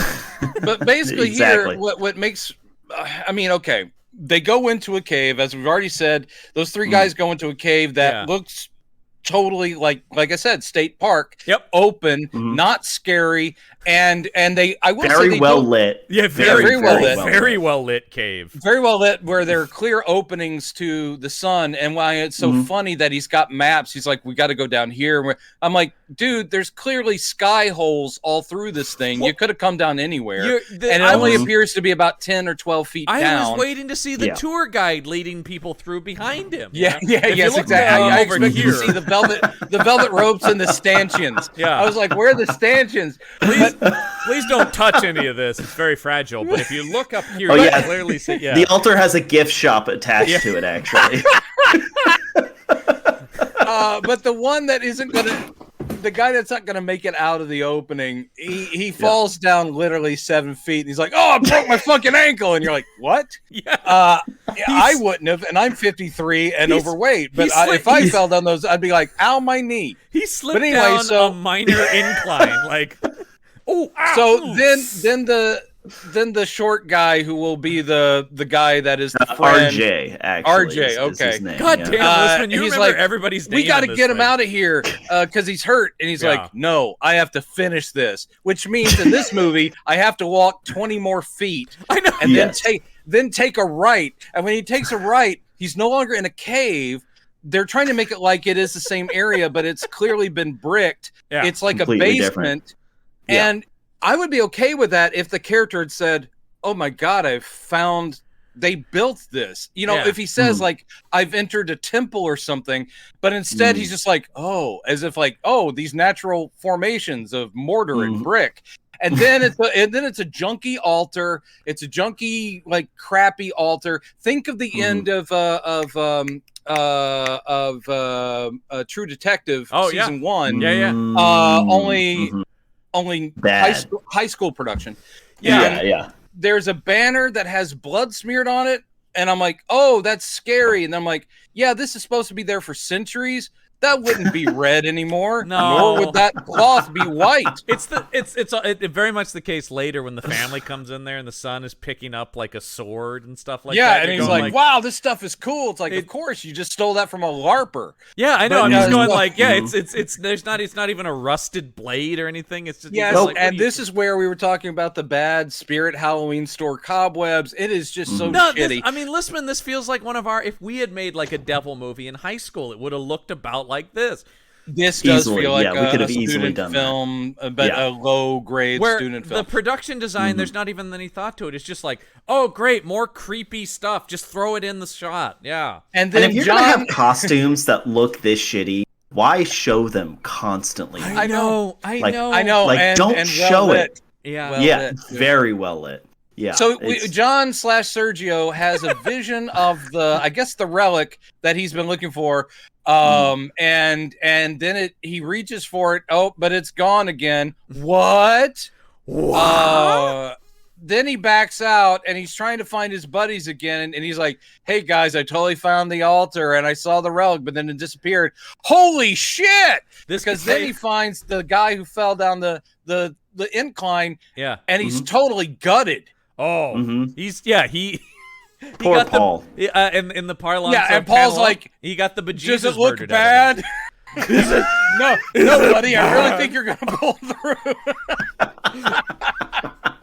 But basically here, what makes, I mean, okay, they go into a cave, as we've already said, those 3 guys go into a cave that looks totally like I said, state park, open, not scary, and I will say very well lit. Yeah, very well lit. Very well lit cave. Very well lit, where there are clear openings to the sun, and why it's so funny that he's got maps. He's like, we got to go down here. I'm like, dude, there's clearly sky holes all through this thing. You could have come down anywhere, and it only appears to be about 10 or 12 feet down. I was waiting to see the tour guide leading people through behind him. Yes, exactly. I expected to see the velvet ropes and the stanchions. I was like, where are the stanchions? Please don't touch any of this. It's very fragile. But if you look up here, you can clearly see. Yeah. The altar has a gift shop attached to it, actually. But the one that isn't gonna, the guy that's not gonna make it out of the opening, he falls down literally 7 feet, and he's like, "Oh, I broke my fucking ankle," and you're like, "What?" I wouldn't have, and I'm 53 and overweight. But if I fell down those, I'd be like, "Ow, my knee." He slipped down a minor incline, like. Oh, so then the short guy who will be the guy that is the friend, RJ, actually. RJ, okay. Is his name, God damn, listen, you he's remember like, everybody's name. We got to get him out of here because he's hurt, and he's like, no, I have to finish this, which means in this movie I have to walk 20 more feet. I know, and then take a right, and when he takes a right, he's no longer in a cave. They're trying to make it like it is the same area, but it's clearly been bricked. Yeah. It's like a basement. And I would be okay with that if the character had said, "Oh my God, they built this." You know, if he says like, "I've entered a temple" or something, but instead he's just like, "Oh," as if like, "Oh, these natural formations of mortar and brick." And then it's a junky altar. It's a junky, like, crappy altar. Think of the end of True Detective season 1. Only high school production. There's a banner that has blood smeared on it, and I'm like, oh, that's scary. And I'm like, yeah, this is supposed to be there for centuries. That wouldn't be red anymore. No. Nor would that cloth be white. It's very much the case later when the family comes in there and the son is picking up like a sword and stuff like that. Yeah, and he's like, wow, this stuff is cool. It's like, of course, you just stole that from a LARPer. Yeah, I know. I'm just going like, it's not even a rusted blade or anything. It's just and this is where we were talking about the bad Spirit Halloween store cobwebs. It is just so shitty. Listen, this feels like one of our, if we had made like a devil movie in high school, it would have looked about like this. This does Easily, feel like yeah, we could have a easily student done that. film, but Yeah. a low-grade Where student the film. production design, there's not even any thought to it. It's just like, oh, great, more creepy stuff. Just throw it in the shot. Yeah. And And then if you're John, gonna have costumes that look this shitty, why show them constantly? I know. I know, and don't and show well-lit. it. Yeah. Well Yeah, lit. very well lit. Yeah. So it's- John / Sergio has a vision of I guess the relic that he's been looking for. And then he reaches for it. Oh, but it's gone again. What? Then he backs out and he's trying to find his buddies again. And he's like, hey guys, I totally found the altar and I saw the relic, but then it disappeared. Holy shit! Because then he finds the guy who fell down the incline. Yeah. And he's totally gutted. Oh, he Poor got Paul. In the parlance. Yeah, and of Paul's Cantaloupe, like, he got the bejesus does it look murdered out of him. bad? no, buddy. I really think you're gonna pull through.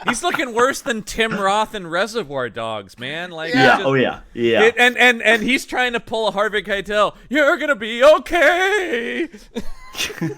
He's looking worse than Tim Roth in Reservoir Dogs, man. Like, Yeah. just- Oh yeah. Yeah. and he's trying to pull a Harvey Keitel. You're gonna be okay.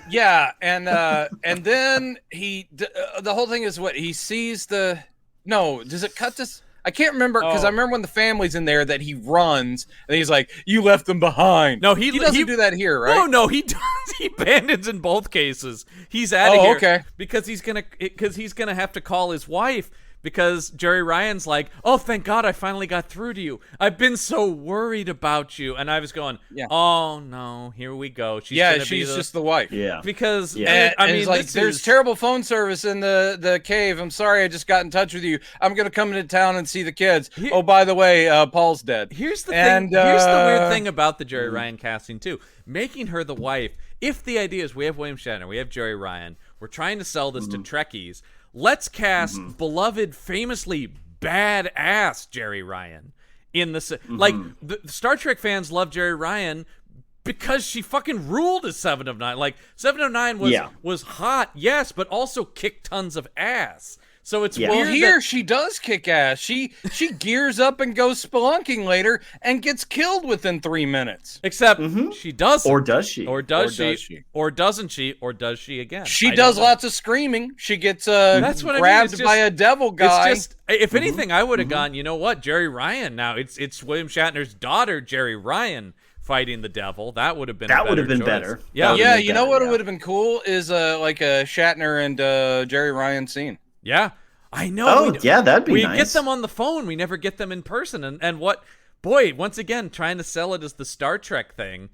Yeah, and then the whole thing is what he sees the. No, does it cut this? I can't remember because I remember when the family's in there that he runs and he's like, "You left them behind." No, he doesn't do that here, right? No, he does. He abandons in both cases. He's out of Oh, here okay. because he's gonna have to call his wife because Jerry Ryan's like, "Oh, thank God, I finally got through to you. I've been so worried about you." And I was going, Yeah. "Oh no, here we go." She's Just the wife. Yeah. because Yeah. I And mean, it's like, this there's is- terrible phone service in the cave. I'm sorry, I just got in touch with you. I'm gonna come into town and see the kids. Oh, by the way, Paul's dead. Here's the And, thing. Here's the weird thing about the Jerry Ryan casting too. Making her the wife. If the idea is we have William Shatner, we have Jerry Ryan, we're trying to sell this to Trekkies. Let's cast beloved, famously badass Jerry Ryan in the like. The Star Trek fans love Jerry Ryan because she fucking ruled as 7 of 9. Like 7 of 9 was hot, yes, but also kicked tons of ass. So it's Yeah. weird. Well, here that- she does kick ass. She gears up and goes spelunking later and gets killed within 3 minutes. except she doesn't. Or does she? Or does Or she? does she? Or doesn't she? Or does she again? She I does don't know. lots of screaming. She gets That's what I mean. grabbed It's by just- a devil guy. It's just, if anything, I would have gone, you know what, Jerry Ryan. Now it's William Shatner's daughter, Jerry Ryan, fighting the devil. That would have been That a would have better been choice. better. Yeah, That would yeah, have been you know better, what yeah. would have been cool is like a Shatner and Jerry Ryan scene. yeah. I know. Oh, yeah, that'd be we nice. get them on the phone. We never get them in person. And what, boy, once again, trying to sell it as the Star Trek thing.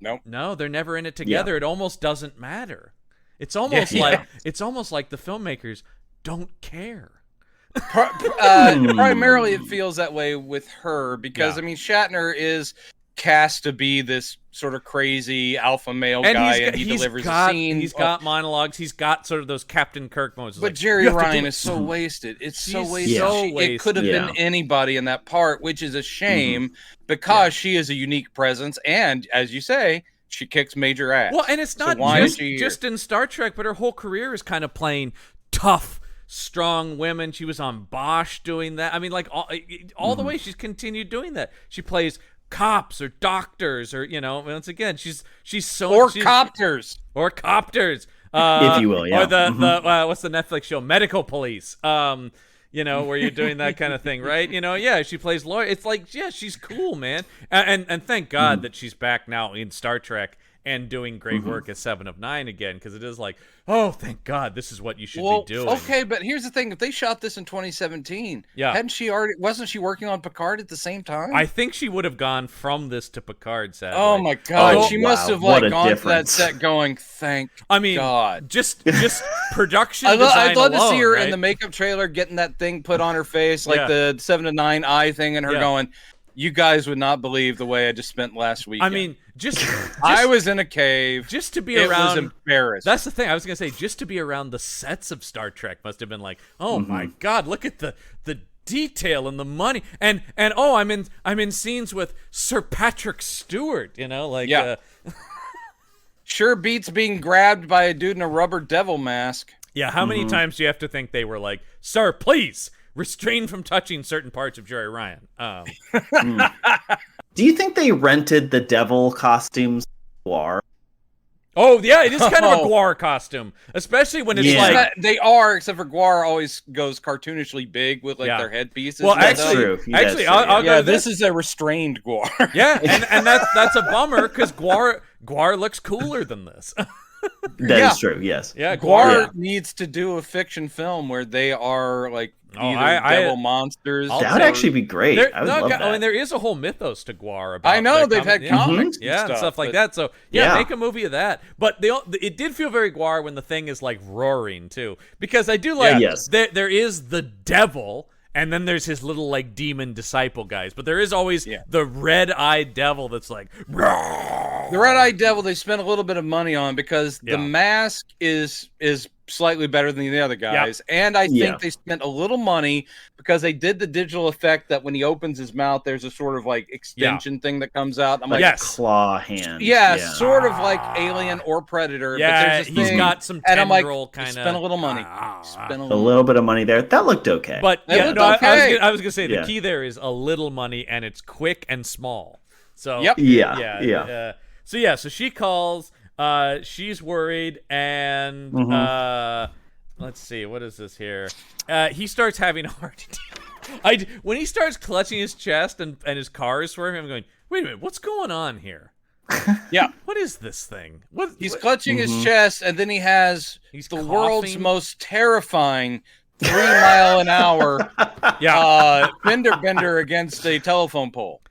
Nope. No, they're never in it together. Yeah. It almost doesn't matter. It's almost like the filmmakers don't care. Primarily, it feels that way with her because Yeah. I mean Shatner is cast to be this sort of crazy alpha male guy, and he delivers a scene. He's got monologues. He's got sort of those Captain Kirk moments. It's But like, Jerry "You have to do Ryan it." is so wasted. It's so She's wasted. so It wasted. could have Yeah. been anybody in that part, which is a shame because she is a unique presence, and as you say, she kicks major ass. Well, and it's So not why is she here? just in Star Trek, but her whole career is kind of playing tough, strong women. She was on Bosch doing that. I mean, like all the way she's continued doing that. She plays cops or doctors or once again she's so or she's, copters. or copters, If you will, yeah. or the what's the Netflix show, Medical Police, where you're doing that kind of thing, right? She plays lawyer. It's like, yeah, she's cool, man, and thank God that she's back now in Star Trek and doing great work as 7 of 9 again, because it is like, oh, thank God, this is what you should be doing. Okay, but here's the thing: if they shot this in 2017, wasn't she working on Picard at the same time? I think she would have gone from this to Picard, sadly. Oh my God, Oh, she must wow. have What like a gone to that difference. set going, "Thank I mean, God." just production I'd design love to see alone, her right? in the makeup trailer getting that thing put on her face, like Yeah. the 7 to 9 eye thing, and her Yeah. going, "You guys would not believe the way I just spent last week." I mean, just I was in a cave. just to be It was around. embarrassed. That's the thing. I was gonna say, just to be around the sets of Star Trek must have been like, oh my God, look at the detail and the money, and oh, I'm in scenes with Sir Patrick Stewart. Yeah. Sure beats being grabbed by a dude in a rubber devil mask. Yeah. How many times do you have to think they were like, sir, please restrain from touching certain parts of Jerry Ryan? Do you think they rented the devil costumes? Oh yeah, it is kind of a Gwar costume, especially when it's Yeah. like. They are, except for Guar always goes cartoonishly big with like Yeah. their headpieces. Well, and That's stuff. true. That's Actually, true, I'll go Yeah, to this this. is a restrained Guar. Yeah, and that's a bummer because Gwar looks cooler than this. That Yeah. is true. Yes. Yeah, Guar Yeah. needs to do a fiction film where they are like Oh, either I- devil monsters. I'll That would take- actually be great. There, I would no, love I mean, that. there is a whole mythos to Gwar about. I know the they've had yeah. comics, Yeah, and stuff like but- that. So yeah, Yeah. make a movie of that. But it did feel very Gwar when the thing is like roaring too, because I do like Yes. there is the devil. And then there's his little like demon disciple guys, but there is always Yeah. the red-eyed devil that's like, The Red-Eyed Devil they spent a little bit of money on because Yeah. the mask is slightly better than the other guys, and I think Yeah. they spent a little money because they did the digital effect that when he opens his mouth, there's a sort of like extension thing that comes out. I'm like, Yes. Claw hand. yeah, sort of like Alien or Predator. yeah, but there's this he's thing, got some and I'm like, tendril kind of. spent a little money. Spent a A little. little bit of money there. That looked okay. But It yeah, looked no, okay. I was gonna say the Yeah. key there is a little money and it's quick and small. So Yep. Yeah. So she calls. She's worried, and let's see, what is this here? He starts having a heart attack. When he starts clutching his chest and his car is swerving, I'm going, wait a minute, what's going on here? Yeah. What is this thing? What He's clutching his chest, and then he has He's the world's coughing. most terrifying 3-mile-an-hour bender against a telephone pole.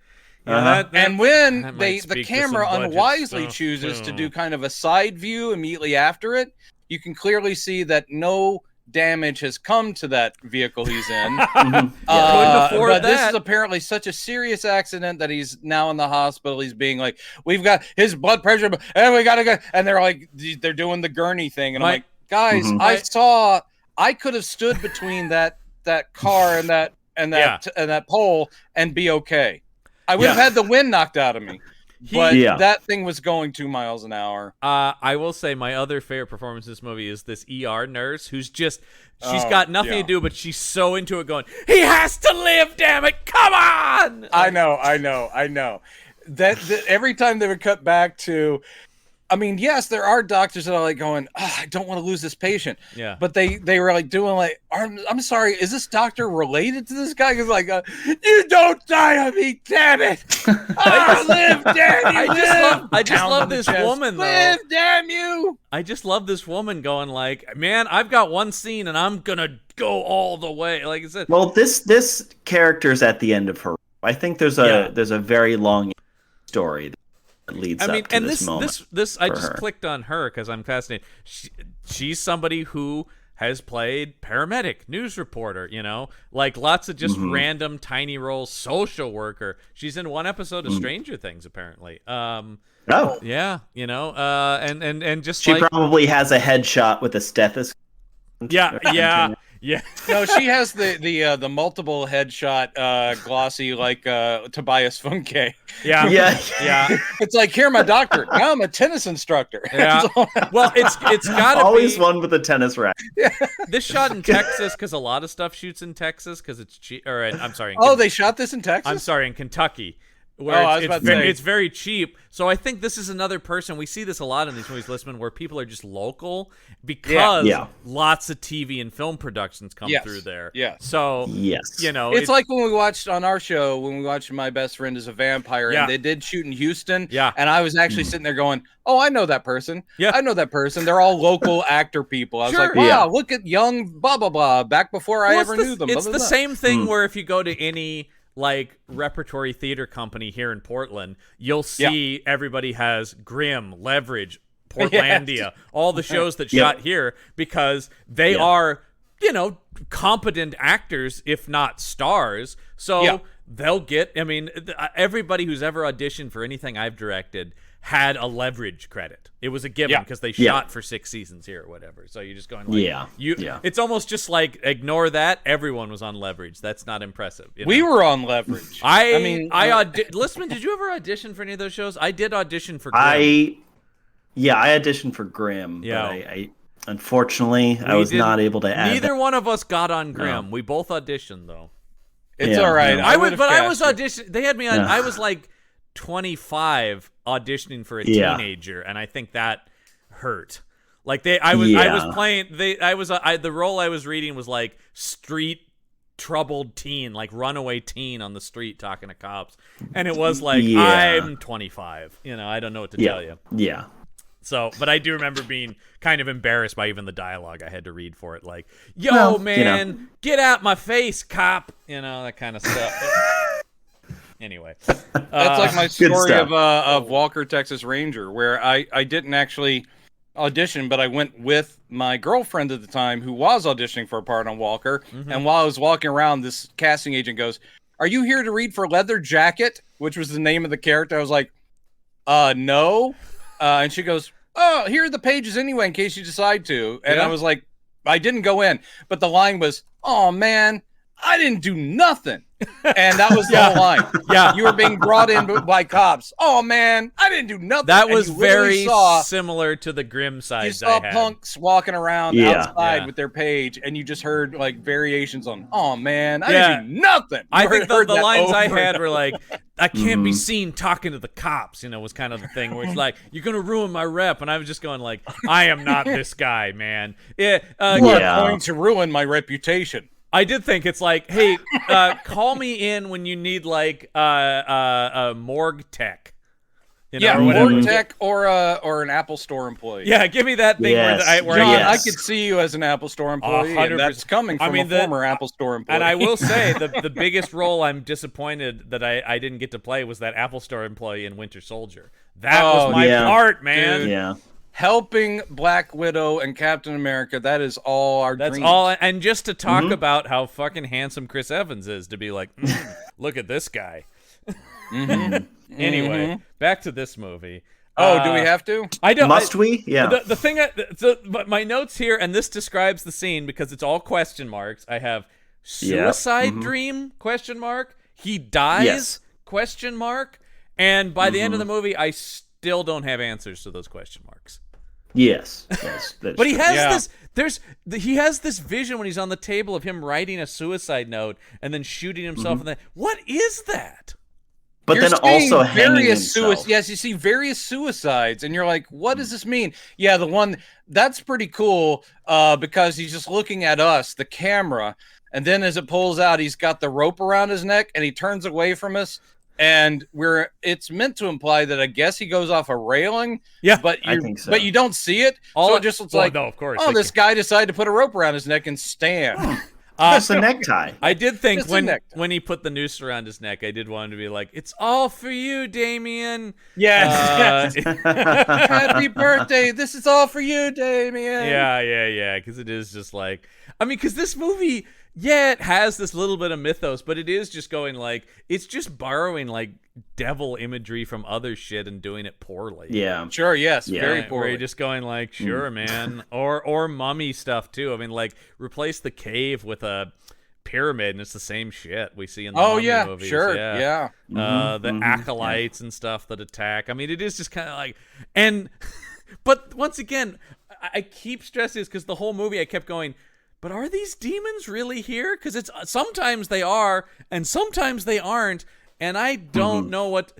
yeah, And when that might the speak to camera some budget unwisely stuff, chooses to too. do kind of a side view immediately after it, you can clearly see that no damage has come to that vehicle he's in. Couldn't afford But this that. is apparently such a serious accident that he's now in the hospital. He's being like, we've got his blood pressure, and we gotta go. And they're like, they're doing the gurney thing, and I'm My- like, guys, I could have stood between that car and that pole and be okay. I would have had the wind knocked out of me. But that thing was going 2 miles an hour. I will say my other favorite performance in this movie is this ER nurse who's just she's got nothing to do, but she's so into it, going, he has to live, damn it, come on. I know. That every time they would cut back to, I mean, yes, there are doctors that are like going, I don't want to lose this patient. Yeah. But they were like doing like, I'm sorry, is this doctor related to this guy? Because like, you don't die on me, damn it! Live, damn you! I just love this woman, though. Live, damn you! I just love this woman going like, man, I've got one scene and I'm gonna go all the way. Like I said, Well, this character's at the end of her. I think there's a very long story that leads up to and this moment. This I for just her. clicked on her because I'm fascinated. She's somebody who has played paramedic, news reporter, like lots of just random tiny roles, social worker. She's in one episode of Stranger Things, apparently. Oh, Yeah, and just she like, probably has a headshot with a stethoscope. yeah. No, she has the multiple headshot glossy like Tobias Funke. Yeah. Yeah. It's like, here, my doctor. Now I'm a tennis instructor. Yeah. Well, it's gotta Always be one with a tennis racket. this shot in Texas because a lot of stuff shoots in Texas because it's cheap. Or I'm sorry. They shot this in Texas? I'm sorry, in Kentucky. Where I was about to say. it's very cheap. So I think this is another person. We see this a lot in these movies, Listman, where people are just local because lots of TV and film productions come through there. Yeah. So, Yes. It's like when we watched on our show, when we watched My Best Friend is a Vampire, and they did shoot in Houston. Yeah. And I was actually sitting there going, oh, I know that person. Yeah. I know that person. They're all local actor people. I was like, wow, look at young blah, blah, blah, back before I ever knew them. It's blah, the blah, same thing where if you go to any like repertory theater company here in Portland, you'll see everybody has Grimm, Leverage, Portlandia, all the shows that shot here because they are, competent actors, if not stars. So they'll get, everybody who's ever auditioned for anything I've directed had a Leverage credit. It was a given because they shot for 6 seasons here or whatever. So you're just going like, it's almost just like, ignore that. Everyone was on Leverage. That's not impressive. We were on Leverage. Listman, did you ever audition for any of those shows? I did audition for Grimm. I auditioned for Grimm, but I unfortunately I was not able to add Neither that. one of us got on Grimm. We both auditioned though. It's all right. no. I was auditioning. They had me on. I was like 25 auditioning for a teenager, and I think that hurt. Like I was playing. The role I was reading was like street troubled teen, like runaway teen on the street talking to cops, and it was like I'm 25. I don't know what to tell you. Yeah. So, but I do remember being kind of embarrassed by even the dialogue I had to read for it. Like, yo, man, get out my face, cop. That kind of stuff. Anyway. That's like my story of Walker, Texas Ranger, where I didn't actually audition, but I went with my girlfriend at the time who was auditioning for a part on Walker. Mm-hmm. And while I was walking around, this casting agent goes, "Are you here to read for Leather Jacket?" Which was the name of the character. I was like, no. And she goes, "Oh, here are the pages anyway, in case you decide to." And I was like, I didn't go in, but the line was, "Oh man, I didn't do nothing." And that was the whole line. Yeah. You were being brought in by cops. "Oh man, I didn't do nothing." That was very similar to the Grimm sides. You saw punks walking around outside with their page, and you just heard like variations on, "Oh man, I didn't do nothing." I think the lines I had were like, "I can't be seen talking to the cops," was kind of the thing where it's like, "You're going to ruin my rep." And I was just going like, I am not this guy, man. You are going to ruin my reputation. I did think it's like, hey, call me in when you need like a morgue tech. Morgue tech or an Apple Store employee. Yeah, give me that thing where I could see you as an Apple Store employee, and that's coming from a former Apple Store employee. And I will say the biggest role I'm disappointed that I didn't get to play was that Apple Store employee in Winter Soldier. That was my part, man. Dude. Yeah. Helping Black Widow and Captain America, that is all our dreams. That's all. And just to talk about how fucking handsome Chris Evans is, to be like, look at this guy. Anyway, back to this movie. Do we have to? I don't. Must we? Yeah. The thing, but my notes here, and this describes the scene because it's all question marks. I have suicide dream ? He dies ? And by the end of the movie, I still don't have answers to those question marks. Yes. But he has he has this vision when he's on the table of him writing a suicide note and then shooting himself in the. What is that? But then also hanging himself. Yes, you see various suicides, and you're like, what does this mean? Yeah, the one that's pretty cool because he's just looking at us, the camera, and then as it pulls out, he's got the rope around his neck, and he turns away from us. And it's meant to imply that I guess he goes off a railing. Yeah, but I think so. But you don't see it. So it just looks like, no, of course. This guy decided to put a rope around his neck and stand. That's a necktie. I did think when he put the noose around his neck, I did want him to be like, "It's all for you, Damien." Yes. Happy birthday. This is all for you, Damien. Yeah. Because it is just like, because this movie. Yeah, it has this little bit of mythos, but it is just going like, it's just borrowing like devil imagery from other shit and doing it poorly. Yeah. Sure, yes, very poorly. Where you're just going like, sure, man. Or mummy stuff too. Like replace the cave with a pyramid and it's the same shit we see in the mummy movies. Sure, yeah. The acolytes and stuff that attack. It is just kind of like, but once again, I keep stressing this because the whole movie I kept going, but are these demons really here? Because it's sometimes they are, and sometimes they aren't, and I don't know what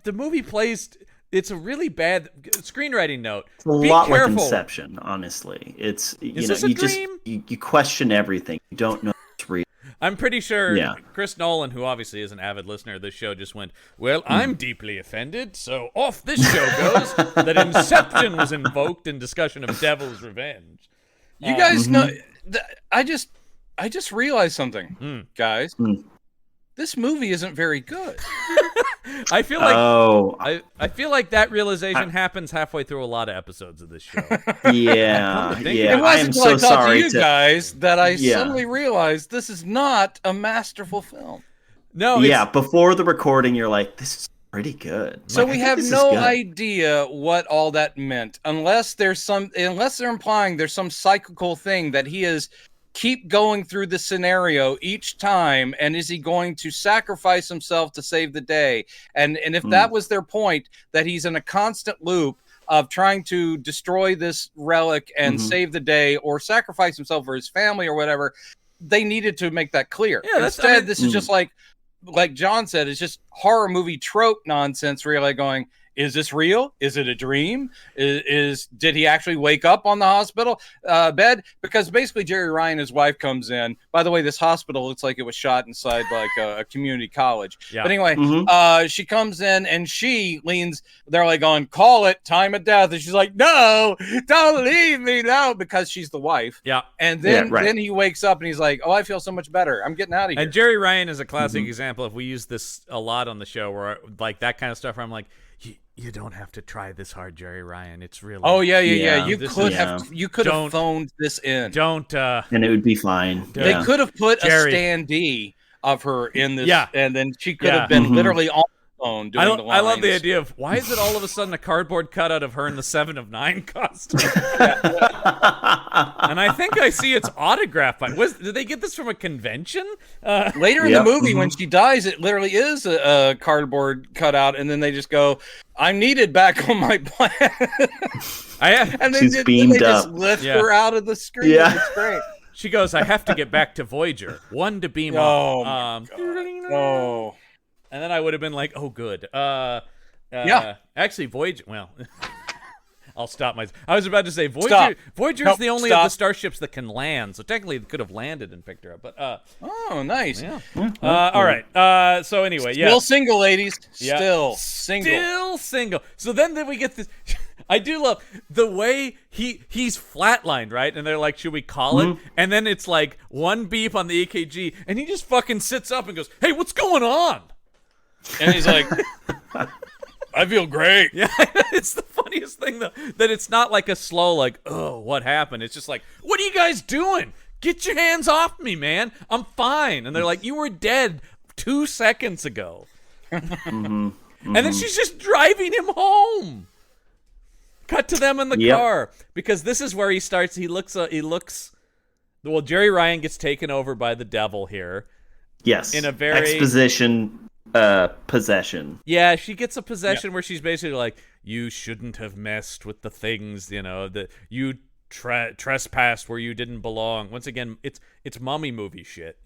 the movie plays. It's a really bad screenwriting note. It's a lot like Inception, honestly. It's you question everything. You don't know it's real. I'm pretty sure Chris Nolan, who obviously is an avid listener of this show, just went, well, I'm deeply offended, so off this show goes that Inception was invoked in discussion of Devil's Revenge. You guys know... I just realized something, guys. This movie isn't very good. I feel like I feel like that realization happens halfway through a lot of episodes of this show. Yeah. It wasn't until I talked to you guys that I suddenly realized this is not a masterful film. No. Before the recording, you're like, this is pretty good. So we have no idea what all that meant, unless they're implying there's some psychical thing that he is keep going through the scenario each time, and is he going to sacrifice himself to save the day? And if that was their point, that he's in a constant loop of trying to destroy this relic and save the day, or sacrifice himself for his family or whatever, they needed to make that clear. Yeah, instead, this is just like John said, it's just horror movie trope nonsense, really going, is this real? Is it a dream? Did he actually wake up on the hospital bed? Because basically Jerry Ryan, his wife, comes in. By the way, this hospital looks like it was shot inside like a community college. Yeah. But anyway, she comes in and she leans. They're like going, call it time of death, and she's like, no, don't leave me now, because she's the wife. Yeah. And then right. then he wakes up and he's like, oh, I feel so much better. I'm getting out of here. And Jerry Ryan is a classic example. If we use this a lot on the show, where like that kind of stuff, where I'm like, you don't have to try this hard, Jerry Ryan. It's really. Oh yeah. You This could is- have phoned this in. Don't. And it would be fine. They Yeah. could have put Jerry. a standee of her in this, Yeah. and then she could have been literally on the phone doing the lines. I love the idea of why is it all of a sudden a cardboard cutout of her in the 7 of 9 costume? And I think I see it's autographed by. Did they get this from a convention? Later in the movie, when she dies, it literally is a cardboard cutout, and then they just go, "I'm needed back on my planet," and She's they beamed just up. lift Yeah. her out of the screen. Yeah. It's great. She goes, "I have to get back to Voyager. One to beam Oh, up." Oh, And then I would have been like, "Oh, good." Yeah. Actually, Voyager. Well, I'll stop my. I was about to say Voyager. Stop. Voyager's Nope, the only of stop. the starships that can land, so technically it could have landed and picked her up. But oh, nice. yeah. All right. So anyway, yeah. Still single, ladies. Yeah. Still single. Still single. So then we get this. I do love the way he's flatlined, right? And they're like, "Should we call it?" And then it's like one beep on the EKG, and he just fucking sits up and goes, "Hey, what's going on?" And he's like, I feel great. Yeah, it's the funniest thing though, that it's not like a slow like, "Oh, what happened?" It's just like, "What are you guys doing? Get your hands off me, man. I'm fine." And they're like, "You were dead 2 seconds ago." And then she's just driving him home. Cut to them in the car, because this is where he starts. He looks. Well, Jerry Ryan gets taken over by the devil here. Yes. In a very exposition possession. Yeah, she gets a possession where she's basically like, "You shouldn't have messed with the things, that you trespassed where you didn't belong." Once again, it's mommy movie shit,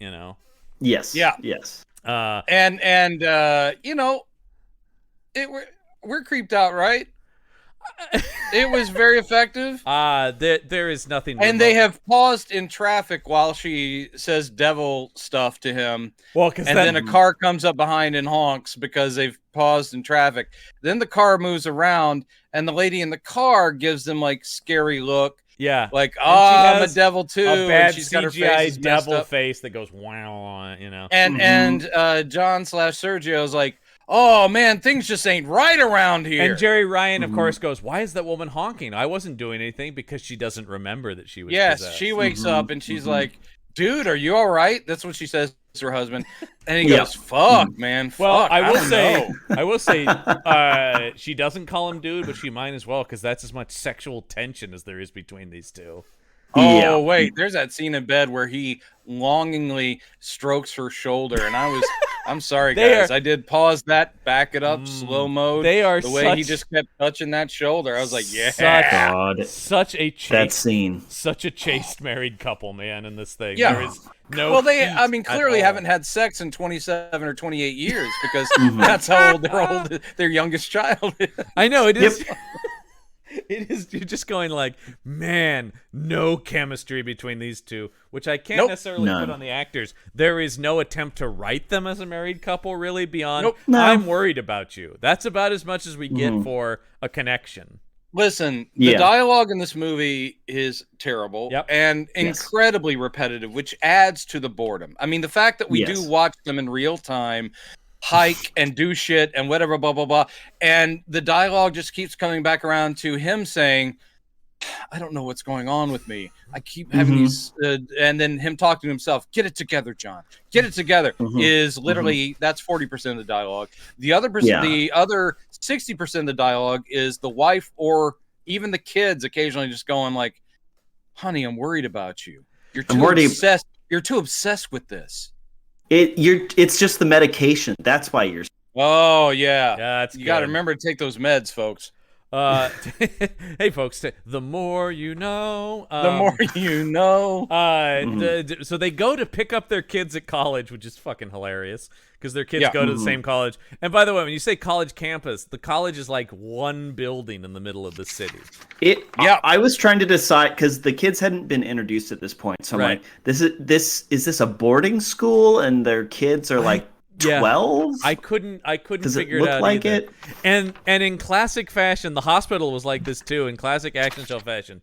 Yes. Yeah. Yes. And we're creeped out, right? It was very effective. There is nothing. And they have paused in traffic while she says devil stuff to him. Well, because then a car comes up behind and honks because they've paused in traffic. Then the car moves around, and the lady in the car gives them like scary look. Yeah, like, And I'm a devil too. A bad and she's got her CGI face messed devil up. face that goes wow, And John/Sergio's like, oh man, things just ain't right around here. And Jerry Ryan, of course, goes, "Why is that woman honking? I wasn't doing anything," because she doesn't remember that she was. Yes, possessed. she wakes up and she's like, dude, are you all right? That's what she says to her husband. And he goes, fuck, man. Well, Fuck, I don't will know. say, she doesn't call him dude, but she might as well, because that's as much sexual tension as there is between these two. Oh, Yeah. wait, there's that scene in bed where he longingly strokes her shoulder. And I'm sorry, guys. I did pause that, back it up, slow mode. They are the way he such- just kept touching that shoulder. I was like, yeah. God. Such a That chaste, scene. such a chaste married couple, man, in this thing. Yeah. There is no. Well, they, heat I mean, at clearly all. haven't had sex in 27 or 28 years because that's how old their youngest child is. I know it is. It is. You're just going like, man, no chemistry between these two, which I can't Nope. necessarily None. put on the actors. There is no attempt to write them as a married couple, really. Beyond, Nope. No. I'm worried about you. That's about as much as we get for a connection. Listen, the Yeah. dialogue in this movie is terrible Yep. and Yes. incredibly repetitive, which adds to the boredom. I mean, the fact that we Yes. do watch them in real time hike and do shit and whatever, blah, blah, blah. And the dialogue just keeps coming back around to him saying, I don't know what's going on with me. I keep having these, and then him talking to himself, get it together, John. Get it together is literally, that's 40% of the dialogue. The other Yeah. the other 60% of the dialogue is the wife or even the kids occasionally just going like, honey, I'm worried about you. You're too obsessed. You're too obsessed with this. It's just the medication. That's why you're. Oh yeah. Yeah, that's You got to good. remember to take those meds, folks. Hey, folks, the more you know. The more you know. So they go to pick up their kids at college, which is fucking hilarious because their kids Yeah. go to the same college. And by the way, when you say college campus, the college is like one building in the middle of the city. I was trying to decide because the kids hadn't been introduced at this point. So I'm Right. like, is this a boarding school and their kids are like 12? I couldn't Does it figure look it out like either. it? And in classic fashion, the hospital was like this too. In classic action show fashion,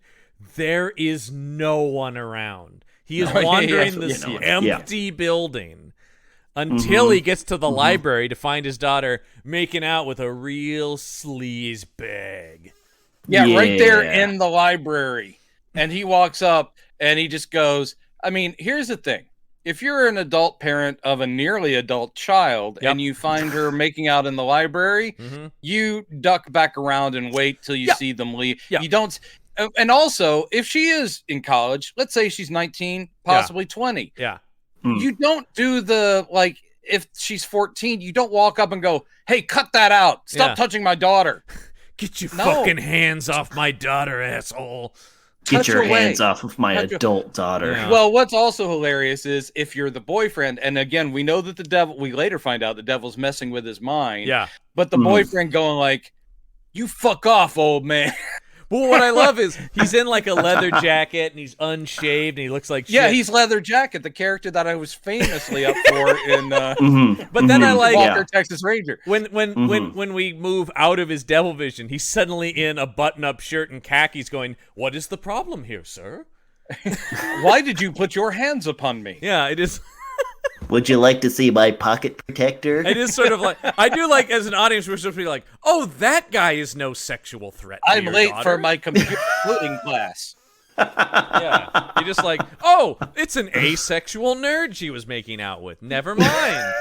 there is no one around. He is wandering this empty building until he gets to the library to find his daughter making out with a real sleaze bag. Yeah, right there in the library. And he walks up and he just goes, I mean, here's the thing. If you're an adult parent of a nearly adult child and you find her making out in the library, you duck back around and wait till you see them leave. You don't. And also, if she is in college, let's say she's 19, possibly 20. Yeah. You don't do the, like, if she's 14, you don't walk up and go, hey, cut that out. Stop touching my daughter. Get your fucking hands off my daughter, asshole. Get your hands off of my adult daughter. Yeah. Well, what's also hilarious is if you're the boyfriend, and again, we know that we later find out the devil's messing with his mind. Yeah. But the boyfriend going like, you fuck off, old man. Well, what I love is he's in like a leather jacket and he's unshaved and he looks like shit. Yeah, he's Leather Jacket, the character that I was famously up for in But then I like Walker, Texas Ranger. When we move out of his devil vision, he's suddenly in a button-up shirt and khakis going, what is the problem here, sir? Why did you put your hands upon me? Yeah, it is. Would you like to see my pocket protector? It is sort of like, I do like as an audience, we're supposed to be like, oh, that guy is no sexual threat to I'm your late daughter. for my computer coding class. Yeah, you're just like, oh, it's an asexual nerd she was making out with. Never mind.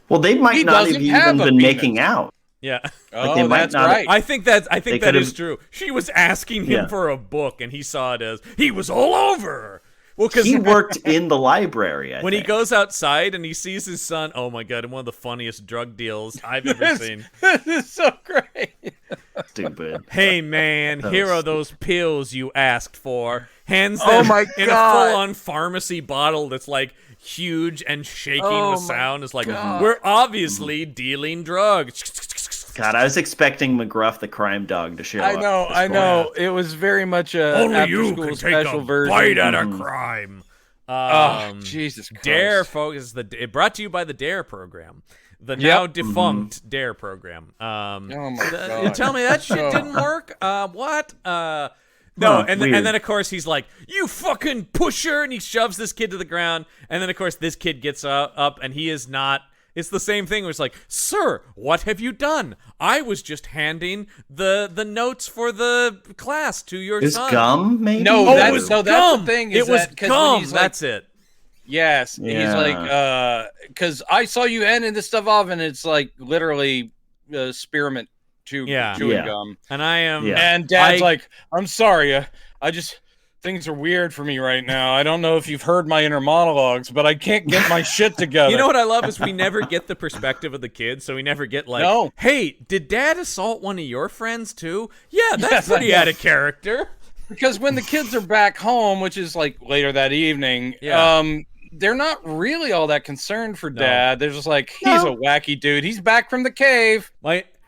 Well, they might He not have doesn't even have a been penis. making out. Yeah. Like, they Oh, might that's not have- right. I think that could've- is true. She was asking him Yeah. for a book, and he saw it as he was all over her. Well, because He worked in the library. I when think. he goes outside and he sees his son, oh my god, in one of the funniest drug deals I've ever seen. This is so great. Stupid. Hey man, That here was are those pills you asked for. Hands Oh them my in God. a full-on pharmacy bottle that's like huge and shaking Oh with my sound. It's like, God. we're obviously dealing drugs. God, I was expecting McGruff the crime dog to show up. I know. It was very much a Only after you school can take special a version. bite at a crime. Jesus Christ. Dare focus brought to you by the Dare program, the now defunct Dare program. Oh my You God. tell me that shit didn't work. What? No, and weird. then of course he's like, "You fucking pusher," and he shoves this kid to the ground. And then of course this kid gets up, and he is not. It's the same thing where it's like, "Sir, what have you done? I was just handing the notes for the class to your Is son." gum maybe? No, Oh, that's- it was no, that's gum. the thing is It was that 'cause when gum. he's like- That's it. Yes. Yeah. He's like, because I saw you handing this stuff off, and it's like literally spearmint chewing Yeah. gum. And I am. Yeah. And Dad's I- like, I'm sorry. I just, things are weird for me right now. I don't know if you've heard my inner monologues, but I can't get my shit together. You know what I love is we never get the perspective of the kids, so we never get like, No. hey, did Dad assault one of your friends too? Yeah, that's Yes, pretty I know. out of character. Because when the kids are back home, which is like later that evening, Yeah. they're not really all that concerned for Dad. They're just like, he's a wacky dude. He's back from the cave.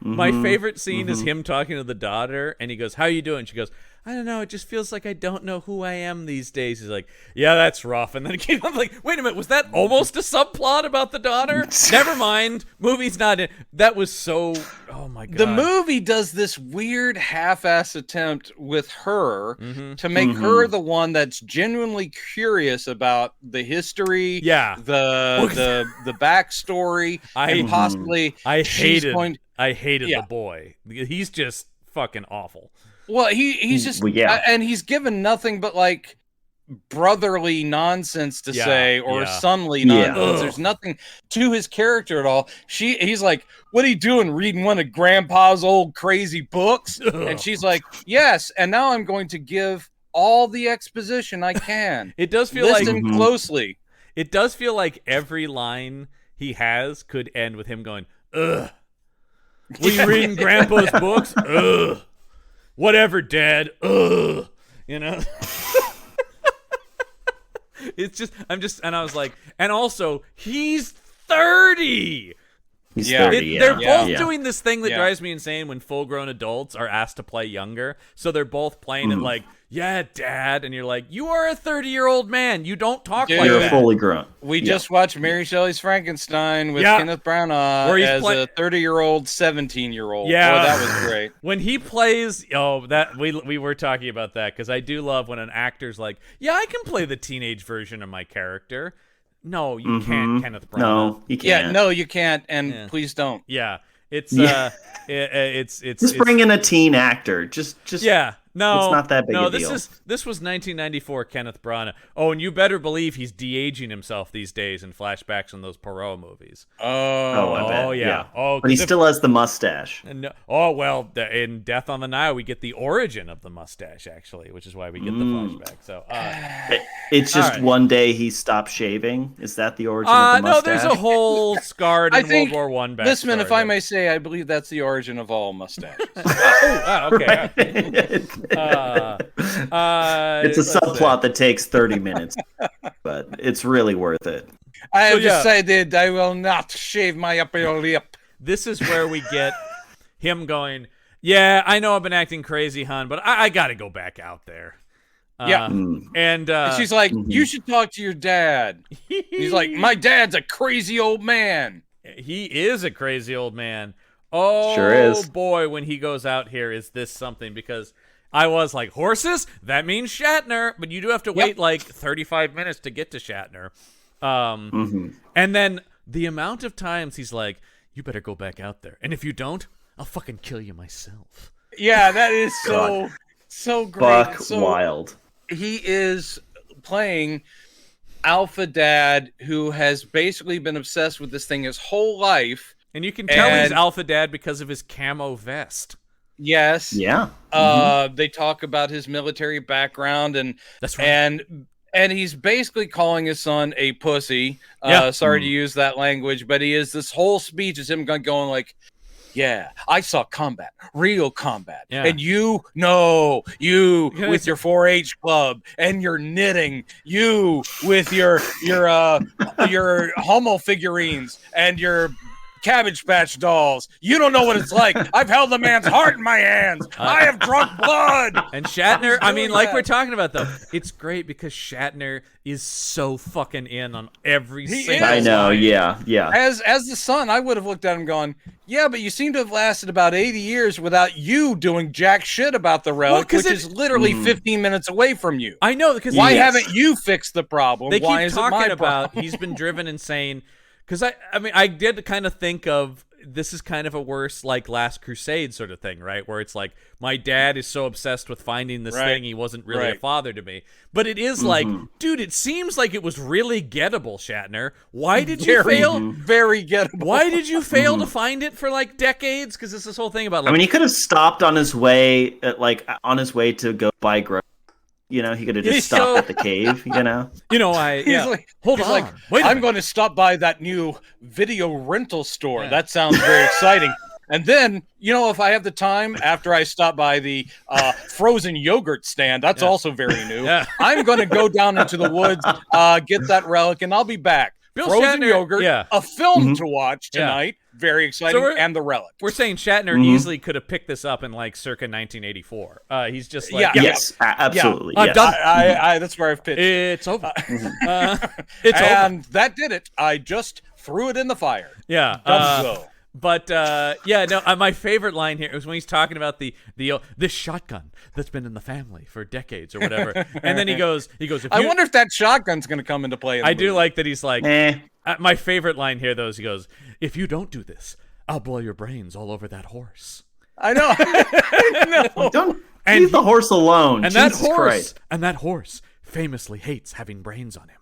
My favorite scene is him talking to the daughter, and he goes, "How you doing?" She goes, "I don't know. It just feels like I don't know who I am these days." He's like, "Yeah, that's rough." And then it came up like, "Wait a minute, was that almost a subplot about the daughter?" Never mind. Movie's not in. That was so. Oh my god. The movie does this weird half-ass attempt with her Mm-hmm. to make her the one that's genuinely curious about the history, Yeah. the backstory, and possibly I she's hated. going- I hated Yeah. the boy. He's just fucking awful. Well, he's just Well, yeah. and he's given nothing but like brotherly nonsense to Yeah, say or yeah. sonly Yeah. nonsense. Ugh. There's nothing to his character at all. He's like, "What are you doing? Reading one of Grandpa's old crazy books?" Ugh. And she's like, "Yes." And now I'm going to give all the exposition I can. It does feel like Listen closely. it does feel like every line he has could end with him going, "Ugh." Were you reading Grandpa's books? Ugh. Whatever, Dad. Ugh. You know? It's just, and I was like, and also, he's 30. He's 30, They're yeah. both Yeah. doing this thing that Yeah. drives me insane when full-grown adults are asked to play younger. So they're both playing it like, yeah, Dad. And you're like, you are a 30-year-old man. You don't talk Dude. like You're that. fully grown. We Yeah. just watched Mary Shelley's Frankenstein with Yeah. Kenneth Branagh Where he's as play- a 30-year-old, 17-year-old. Yeah. Boy, that was great. When he plays, that we were talking about that because I do love when an actor's like, yeah, I can play the teenage version of my character. No, you can't, Kenneth Branagh. No, you can't. Yeah, no, you can't, and Yeah. please don't. Yeah, it's Yeah. it's Just bring in a teen actor. Just yeah. No, It's not that big no, a this deal. this was 1994 Kenneth Branagh. Oh, and you better believe he's de-aging himself these days in flashbacks on those Poirot movies. Oh, I bet. Oh, yeah. Oh, but he 'cause if- still has the mustache. And oh well, in Death on the Nile, we get the origin of the mustache actually, which is why we get the flashback. So, It's just Alright. one day he stopped shaving. Is that the origin of the no, mustache? there's a whole scarred I in think, World War One backstory. Listman, if I may say, I believe that's the origin of all mustaches. okay. It's a let's see. subplot that takes 30 minutes, but it's really worth it. I have yeah. decided I will not shave my upper lip. This is where we get him going, yeah, I know I've been acting crazy, hon, but I got to go back out there. Yeah. And And she's like, you should talk to your dad. He's like, my dad's a crazy old man. he is a crazy old man. Oh, Sure is. boy, when he goes out here, is this something? Because I was like, horses? That means Shatner. But you do have to wait like 35 minutes to get to Shatner. And then the amount of times he's like, you better go back out there. And if you don't, I'll fucking kill you myself. Yeah, that is God. so great. Buck So wild. he is playing alpha dad who has basically been obsessed with this thing his whole life. And you can tell he's And- alpha dad because of his camo vest. Yes. Yeah. They talk about his military background and That's right. and he's basically calling his son a pussy. Yeah. Sorry to use that language, but he is this whole speech is him going like, yeah, I saw combat, real combat. Yeah. And you with it's- your 4-H club and your knitting, you with your homo figurines and your Cabbage Patch dolls. You don't know what it's like. I've held a man's heart in my hands. I have drunk blood. And Shatner, I mean, doing like that. we're talking about, though, it's great because Shatner is so fucking in on every He single is. I know. line. Yeah. As the son, I would have looked at him going, yeah, but you seem to have lasted about 80 years without you doing jack shit about the relic, 'cause which it- is literally 15 minutes away from you. I know, because Why Yes. haven't you fixed the problem? they Why keep is it my talking about problem? he's been driven insane. Because I mean, I did kind of think of this is kind of a worse like Last Crusade sort of thing, right? Where it's like my dad is so obsessed with finding this Right. thing he wasn't really a Right. father to me. But it is like, dude, it seems like it was really gettable, Shatner. Why did you fail? Very gettable. Why did you fail to find it for like decades? Because it's this whole thing about I like, mean, he could have stopped on his way, on his way to go buy groceries. You know, he could have just He's stopped so- at the cave. You know. He's like, hold he's on. like, Wait a I'm minute. going to stop by that new video rental store. Yeah. That sounds very exciting. And then, if I have the time after I stop by the frozen yogurt stand, that's also very new. Yeah. I'm going to go down into the woods, get that relic, and I'll be back. Bill Frozen Shatner- yogurt, yeah. a film to watch Yeah. tonight, very exciting, we're- and the relic. We're saying Shatner easily could have picked this up in like circa 1984. He's just like, Yeah. Yes. Absolutely. I'm yes. done. I that's where I've pitched. It's over. It's over. And that did it. I just threw it in the fire. Yeah. Done so. But my favorite line here is when he's talking about this shotgun that's been in the family for decades or whatever, and then he goes, if I you, wonder if that shotgun's going to come into play. In the I do movie. like that he's like, Eh. my favorite line here though is he goes, if you don't do this, I'll blow your brains all over that horse. I know. I know. Don't And leave the horse alone. And Jesus that horse famously hates having brains on him.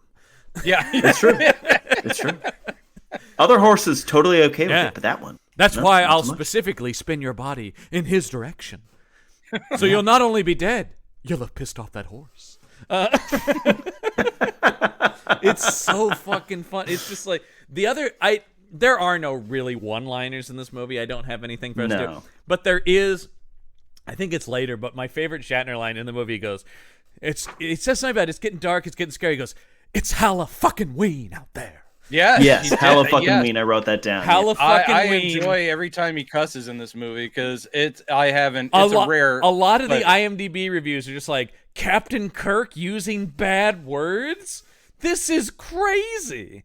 Yeah. That's true. It's true. Other horses totally okay with Yeah. it, but that one. That's No, why not I'll so much. specifically spin your body in his direction. So you'll not only be dead, you'll have pissed off that horse. It's so fucking fun. It's just like there are no really one-liners in this movie. I don't have anything for us to do. No. But there is, I think it's later, but my favorite Shatner line in the movie goes, it says something about it's getting dark, it's getting scary. He goes, it's hella fucking ween out there. Yeah. Yes, hella fucking yes. ween. I wrote that down. Hella fucking I ween. enjoy every time he cusses in this movie because it's a rare. A lot of the pleasure. IMDb reviews are just like, Captain Kirk using bad words? This is crazy.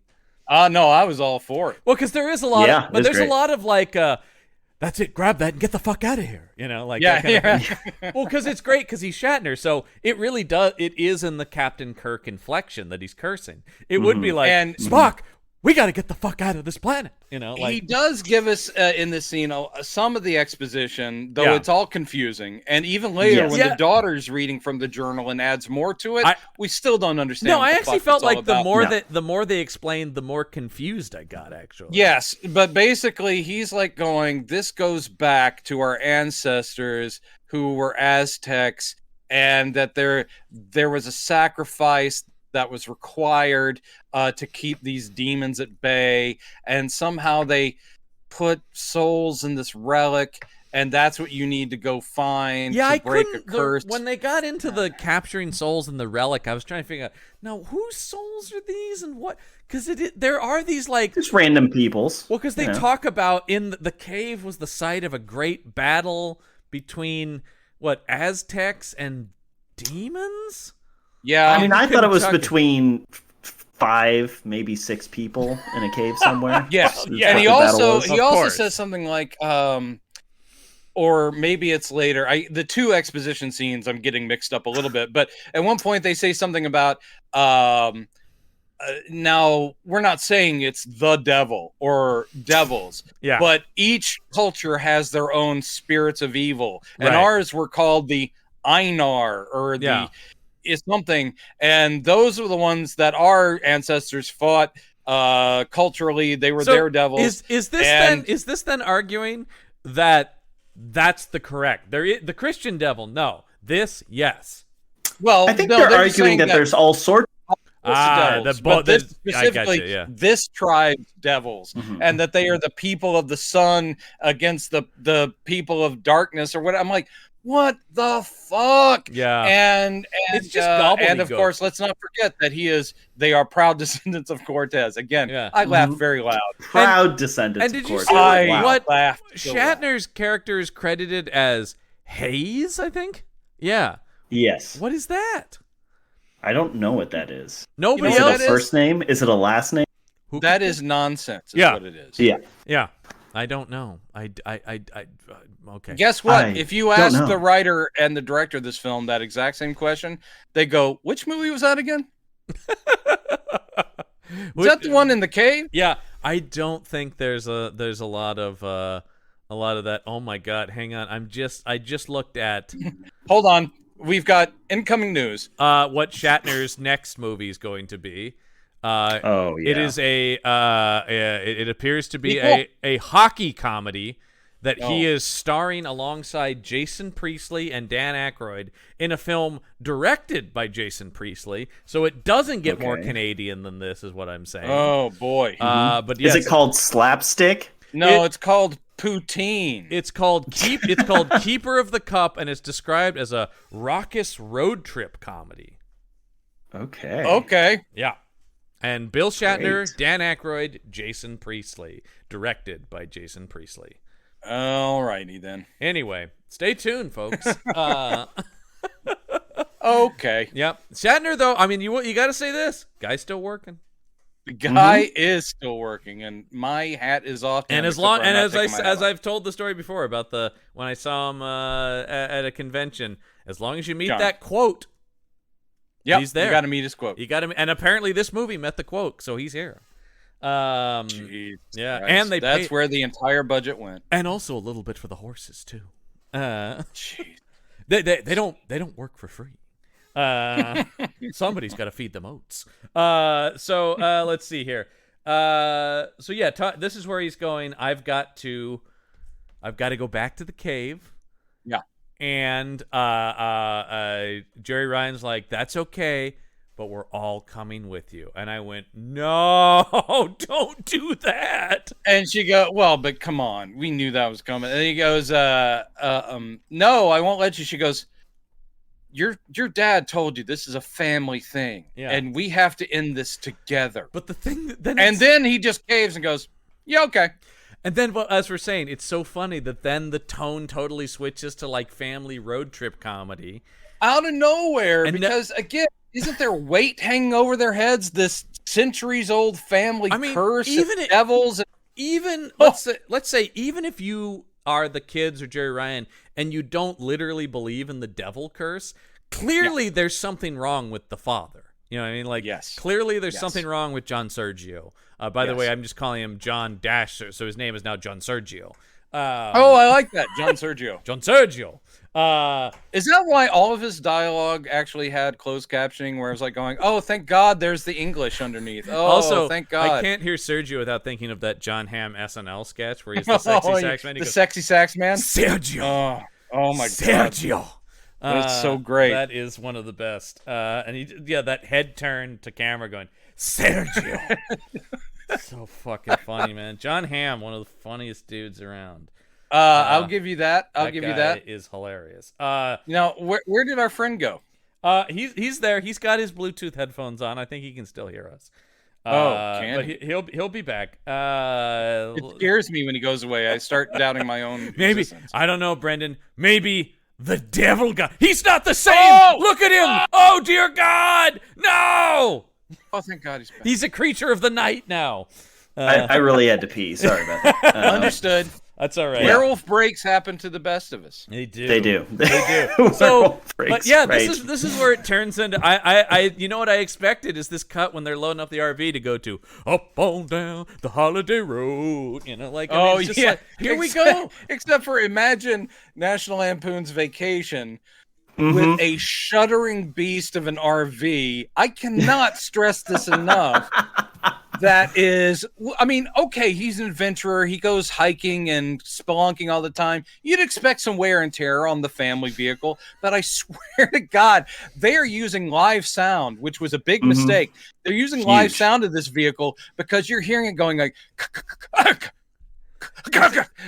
No, I was all for it. Well, because there is a lot, Yeah, but it's there's great. a lot of like, that's it, grab that and get the fuck out of here. You know, like Yeah, that kind of yeah. thing. Well, because it's great because he's Shatner, so it really does. It is in the Captain Kirk inflection that he's cursing. It would be like, And- Spock, we got to get the fuck out of this planet. You know, like He does give us in this scene some of the exposition, though Yeah. it's all confusing. And even later, Yes. when Yeah. the daughter's reading from the journal and adds more to it, we still don't understand. no, what I the actually fuck felt it's all like the about. more No. that the more they explained, the more confused I got. Actually, Yes, but basically, he's like going, this goes back to our ancestors who were Aztecs, and that there was a sacrifice that was required to keep these demons at bay, and somehow they put souls in this relic, and that's what you need to go find Yeah, to I break a couldn't. curse. When they got into the capturing souls in the relic, I was trying to figure out, now whose souls are these and what? Because there are these like, Just random peoples. well, because they you know. talk about in the cave was the site of a great battle between what Aztecs and demons. Yeah, I mean, I thought it was Kentucky. between 5, maybe 6 people in a cave somewhere. yes, That's and what he the battle also was. Of course. says something like, or maybe it's later. The two exposition scenes I'm getting mixed up a little bit, but at one point they say something about now we're not saying it's the devil or devils, Yeah, but each culture has their own spirits of evil, and Right. ours were called the Einar or Yeah. is something, and those are the ones that our ancestors fought. Culturally, they were so daredevils. Is this and- then? Is this then arguing that that's the correct? The Christian devil? No. This, yes. Well, I think no, they're they're just arguing saying that there's all sorts. devils, the but this I specifically, gotcha, yeah. this tribe's devils, Mhm. and that they are the people of the sun against the people of darkness, or what? I'm like, what the fuck? Yeah. And It's just and of gobbledygook. course, let's not forget that they are proud descendants of Cortez. Again, Yeah. I laughed Mhm. very loud. Proud descendants, and did of you course. see I Wow. what laughed so loud. Shatner's character is credited as Hayes, I think? Yeah. Yes. What is that? I don't know what that is. Nobody Is it else. a first name? Is it a last name? Who That could- is nonsense. Is Yeah. what it is. Yeah. Yeah. I don't know. Okay. Guess what? I If you don't ask know. the writer and the director of this film that exact same question, they go, "Which movie was that again? Was that the one in the cave?" Yeah, I don't think there's a lot of that. Oh my god, hang on. I just looked at Hold on, we've got incoming news. what Shatner's next movie is going to be. Oh, yeah. It is it appears to be Sequel? a hockey comedy that he Oh. is starring alongside Jason Priestley and Dan Aykroyd in a film directed by Jason Priestley. So it doesn't get more Okay. Canadian than this, is what I'm saying. Oh boy, But yes, Is it called Slapstick? no, it- it's called poutine. It's called Keeper of the Cup, and it's described as a raucous road trip comedy. Okay. Okay, Yeah. And Bill Shatner, Great. Dan Aykroyd, Jason Priestley, directed by Jason Priestley. all righty then. Anyway, stay tuned, folks. Okay, Yep. Shatner, though, I mean, you got to say this. Guy's still working. the guy is still working, and my hat is off. to And him, as except long for I'm and not as I taking my hat as off. I've told the story before about when I saw him at a convention, as long as you meet John. that quote, Yep, he's there. You got to meet his quote. you got him. And apparently, this movie met the quote, so he's here. Jesus yeah, Christ. and that's pay- where the entire budget went. and also a little bit for the horses too. Jeez. They don't work for free. Somebody's got to feed them oats. So let's see here. So yeah, this is where he's going. I've got to go back to the cave. Yeah. And Jerry Ryan's like, that's okay, but we're all coming with you. And I went, no, don't do that. And she go, well, but come on, we knew that was coming. And he goes, no, I won't let you. She goes, your dad told you this is a family thing, and we have to end this together. But the thing, then he just caves and goes, yeah, okay. And then, well, as we're saying, it's so funny that then the tone totally switches to like family road trip comedy out of nowhere. And because again, isn't there weight hanging over their heads? This centuries-old family curse, even devils. Let's say, even if you are the kids or Jerry Ryan and you don't literally believe in the devil curse, clearly there's something wrong with the father. You know what I mean? Like, clearly there's something wrong with John Sergio. By the way, I'm just calling him John Dash, so his name is now John Sergio. I like that, John Sergio. John Sergio. Is that why all of his dialogue actually had closed captioning, where it was like going, "Oh, thank God, there's the English underneath." Oh, also, thank God. I can't hear Sergio without thinking of that John Hamm SNL sketch where he's the sexy sax man. Sexy sax man, Sergio. Oh my God, Sergio. That's so great. That is one of the best. And that head turn to camera going, Sergio. So fucking funny, man. John Hamm, one of the funniest dudes around. I'll give you that. I'll give you that. Is hilarious. Now, where did our friend go? He's there. He's got his Bluetooth headphones on. I think he can still hear us. But he'll be back. It scares me when he goes away. I start doubting my own existence. I don't know, Brendan. Maybe the devil got. He's not the same. Look at him. Oh dear God, no. Oh, thank God he's back. He's a creature of the night now. I really had to pee. Sorry about that. Understood. That's all right. Werewolf breaks happen to the best of us. They do. They do. So, but yeah, this is where it turns into. I you know what I expected is this cut when they're loading up the RV to go to up on down the holiday road. You know, like it's just like, here we go. Except for imagine National Lampoon's Vacation. With a shuddering beast of an RV. I cannot stress this enough. That is, I mean, okay, he's an adventurer. He goes hiking and spelunking all the time. You'd expect some wear and tear on the family vehicle, but I swear to God, they are using live sound, which was a big mistake. They're using live sound of this vehicle because you're hearing it going like,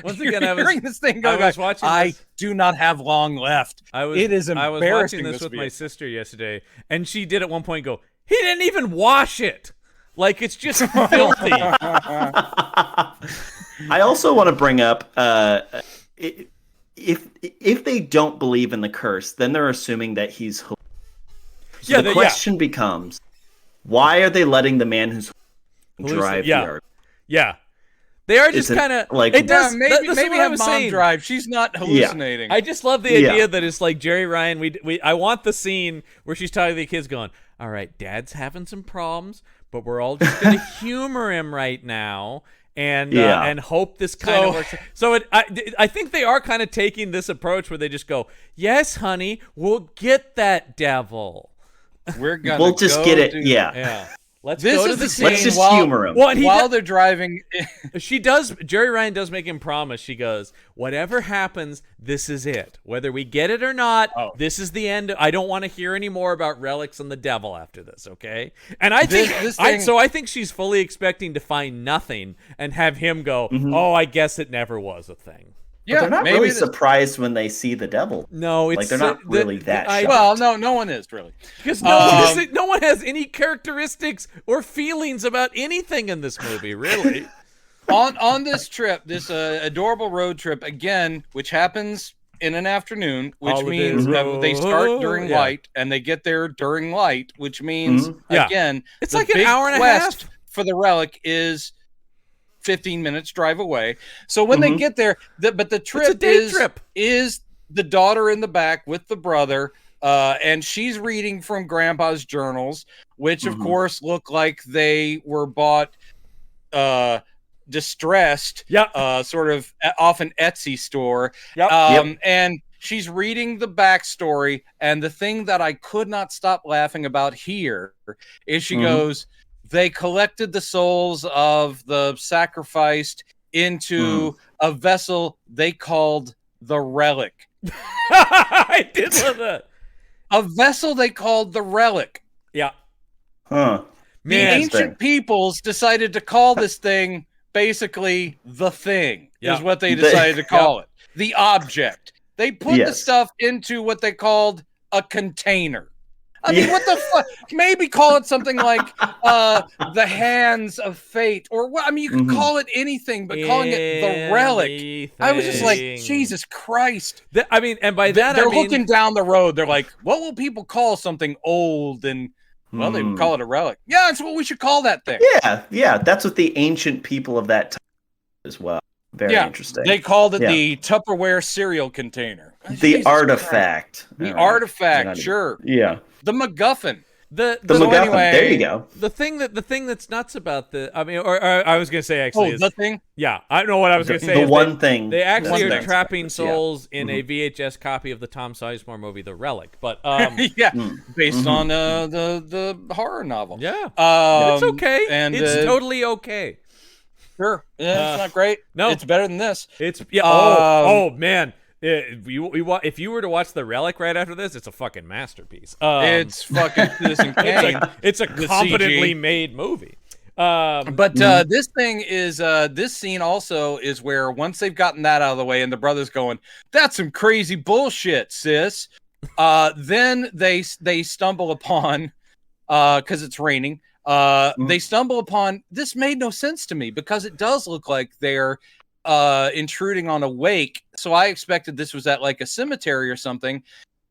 once again, hearing this thing going, I do not have long left. It is embarrassing. I was watching this with my sister yesterday, and she did at one point go, he didn't even wash it. Like, it's just filthy. I also want to bring up, if they don't believe in the curse, then they're assuming that he's. So the question becomes, why are they letting the man who's drive the RV? Yeah. They are just kind of like it does. Maybe have mom drive. She's not hallucinating. I just love the idea that it's like Jerry Ryan. I want the scene where she's talking to the kids, going, "All right, Dad's having some problems, but we're all just gonna humor him right now and hope this kind of works." So I think they are kind of taking this approach where they just go, "Yes, honey, we'll get that devil. We'll just get it." Yeah. Let's go to the scene. Let's just humor him. While they're driving. Jerry Ryan does make him promise. She goes, whatever happens, this is it. Whether we get it or not, this is the end. I don't want to hear any more about relics and the devil after this, okay? And I think I think she's fully expecting to find nothing and have him go, oh, I guess it never was a thing. Yeah, but they're not really surprised when they see the devil. No, it's like they're not really that shocked. Well, no one is really, because no one has any characteristics or feelings about anything in this movie, really. on this trip, this adorable road trip again, which happens in an afternoon, which means they start during light and they get there during light, which means again, it's like an hour and a half for the relic is 15 minutes drive away. So when they get there, but the trip is the daughter in the back with the brother, and she's reading from Grandpa's journals, which of course look like they were bought distressed, sort of off an Etsy store. And she's reading the backstory, and the thing that I could not stop laughing about here is she goes, they collected the souls of the sacrificed into a vessel they called the relic. I did love that. A vessel they called the relic. Yeah. Huh. The Man, ancient peoples decided to call this thing basically the thing, Yeah. is what they decided to call it. The object. They put the Yes. stuff into what they called a container. I mean, Yeah. what the fuck? Maybe call it something like the hands of fate, or what? I mean, you could call it anything, but calling it the relic, I was just like, Anything. Jesus Christ. I mean, and by that They're I mean, looking down the road. They're like, what will people call something old? And, well, they would call it a relic. Yeah, that's what we should call that thing. Yeah. That's what the ancient people of that time as well. Very interesting. They called it the Tupperware cereal container. The Jesus artifact. Christ. The All right. artifact, sure. Yeah. The MacGuffin. the MacGuffin. anyway- There you go. the thing that's nuts about or I was gonna say actually is the thing? yeah, I don't know what I was gonna say. The is one thing. they actually one are thing. trapping Yeah. souls in a VHS copy of the Tom Sizemore movie, The Relic. But Yeah, based on the horror novel. yeah, Um, it's okay. And It's totally okay. sure. Yeah, it's not great. no. It's better than this. It's yeah. Um, Oh man. If you were to watch The Relic right after this, it's a fucking masterpiece. It's fucking Citizen Kane. It's a The competently CG. made movie. But this thing is this scene also is where once they've gotten that out of the way and the brother's going, that's some crazy bullshit, sis. Then they stumble upon because it's raining. They stumble upon this made no sense to me because it does look like they're intruding on a wake. So I expected this was at like a cemetery or something.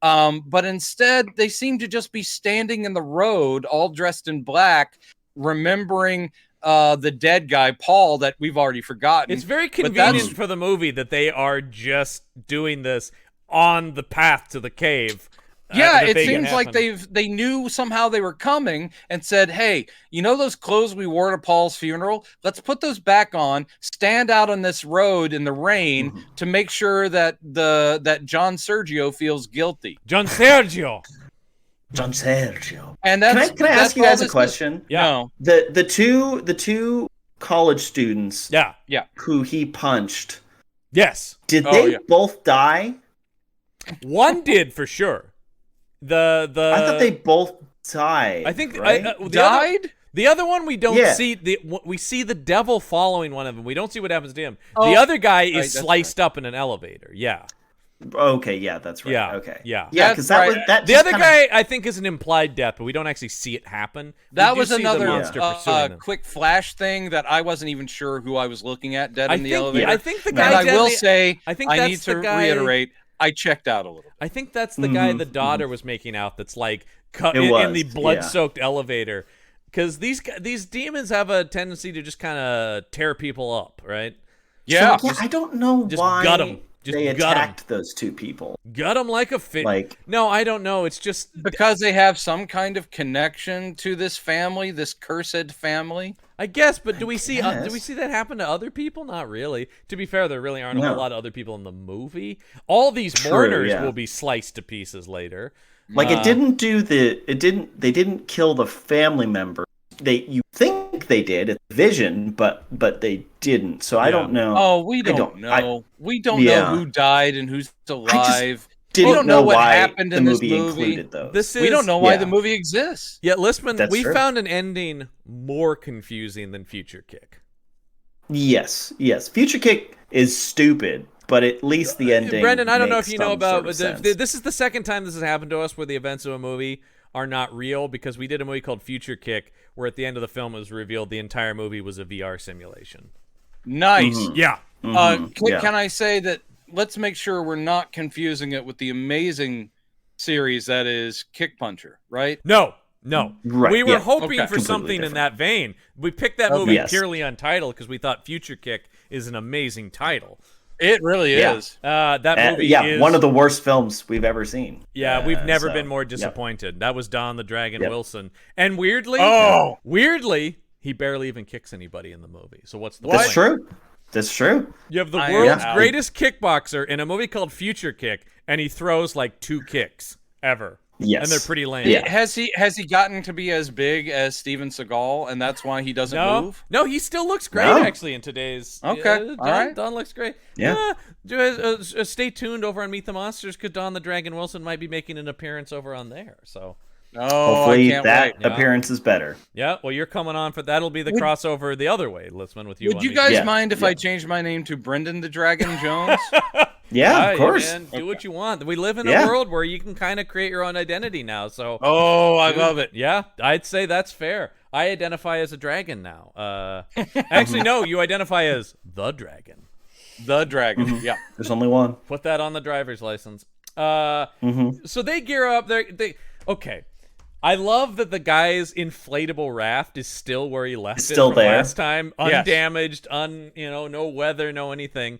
But instead they seem to just be standing in the road, all dressed in black, remembering the dead guy, Paul, that we've already forgotten. It's very that's- convenient for the movie that they are just doing this on the path to the cave. Yeah, that it they seems like happen. they knew somehow they were coming and said, "Hey, you know those clothes we wore to Paul's funeral? Let's put those back on. Stand out on this road in the rain to make sure that that John Sergio feels guilty." John Sergio. John Sergio. And that's Can I ask you all guys a this is. question? Yeah. No. The two college students Yeah. who he punched, Yes. did Oh, they yeah. both die? One did for sure. The I thought they both died. I think right? the other one we don't Yeah. see. We see the devil following one of them. We don't see what happens to him. Oh, the other guy right, is that's sliced up in an elevator. Yeah. Okay, yeah, that's right. Yeah, Okay. yeah. Yeah, because That's that was right. that. The just other kinda- guy, I think, is an implied death, but we don't actually see it happen. That We do was see the another monster pursuing them. quick flash thing that I wasn't even sure who I was looking at dead I in the think, elevator. I think the And guy. I will deadly- say, I think I that's need to the guy- reiterate, I checked out a little. I think that's the guy the daughter was making out. That's like cut It in was, the blood-soaked elevator. Because these demons have a tendency to just kind of tear people up, right? Yeah. So, I don't know just why gut 'em. Just they gut 'em. attacked those two people. Gut them like a fish. Like- no, I don't know. It's just Because they have some kind of connection to this family, this cursed family. I guess. But do we see guess. that happen to other people? Not really. To be fair, there really aren't a whole No. lot of other people in the movie. All these True, mourners yeah. will be sliced to pieces later. Like they didn't kill the family member. You think they did at the vision, but they didn't. So I don't know. Oh, we don't don't- know. We don't yeah. know who died and who's alive. Didn't we don't know what why happened the in this movie movie. included those. This is We don't know why yeah. the movie exists. Yeah, Listman, That's we true. found an ending more confusing than Future Kick. Yes. Future Kick is stupid, but at least the ending. Brendan, I don't know if makes you know some about sort of sense. this is the second time this has happened to us where the events of a movie are not real, because we did a movie called Future Kick where at the end of the film it was revealed the entire movie was a VR simulation. Nice. Yeah. Yeah. Can I say that? Let's make sure we're not confusing it with the amazing series that is Kick Puncher, right? No. Right, We were yeah. hoping Okay. for Completely something in different. that vein. We picked that movie Yes. purely on title because we thought Future Kick is an amazing title. It really Yeah. is. That movie yeah, is one of the worst films we've ever seen. Yeah, we've never so, been more yep. disappointed. That was Don the Dragon Yep. Wilson. And weirdly, Oh! he barely even kicks anybody in the movie. So what's the That's point? true. That's true. You have the I- world's yeah. greatest kickboxer in a movie called Future Kick, and he throws like 2 kicks ever. Yes. And they're pretty lame. Yeah. Has he gotten to be as big as Steven Seagal, and that's why he doesn't move? No, he still looks great No. actually in today's. Okay, Don, all right. Don looks great. Yeah. Stay tuned over on Meet the Monsters because Don the Dragon Wilson might be making an appearance over on there. So Oh, Hopefully I can't that wait. appearance is better. Yeah, well, you're coming on for that'll be the Would- crossover the other way, Litzman, with you. Would on you these- guys Yeah, mind if yeah. I changed my name to Brendan the Dragon Jones? Yeah, of course. Man, do what you want. We live in Yeah. a world where you can kind of create your own identity now. So, Oh, I love it. yeah, I'd say that's fair. I identify as a dragon now. Actually, no, you identify as the dragon. The Dragon. Yeah. There's only one. Put that on the driver's license. Mm-hmm. So they gear up. They okay. I love that the guy's inflatable raft is still where he left It's it still from there. last time, Yes. undamaged, no weather, no anything.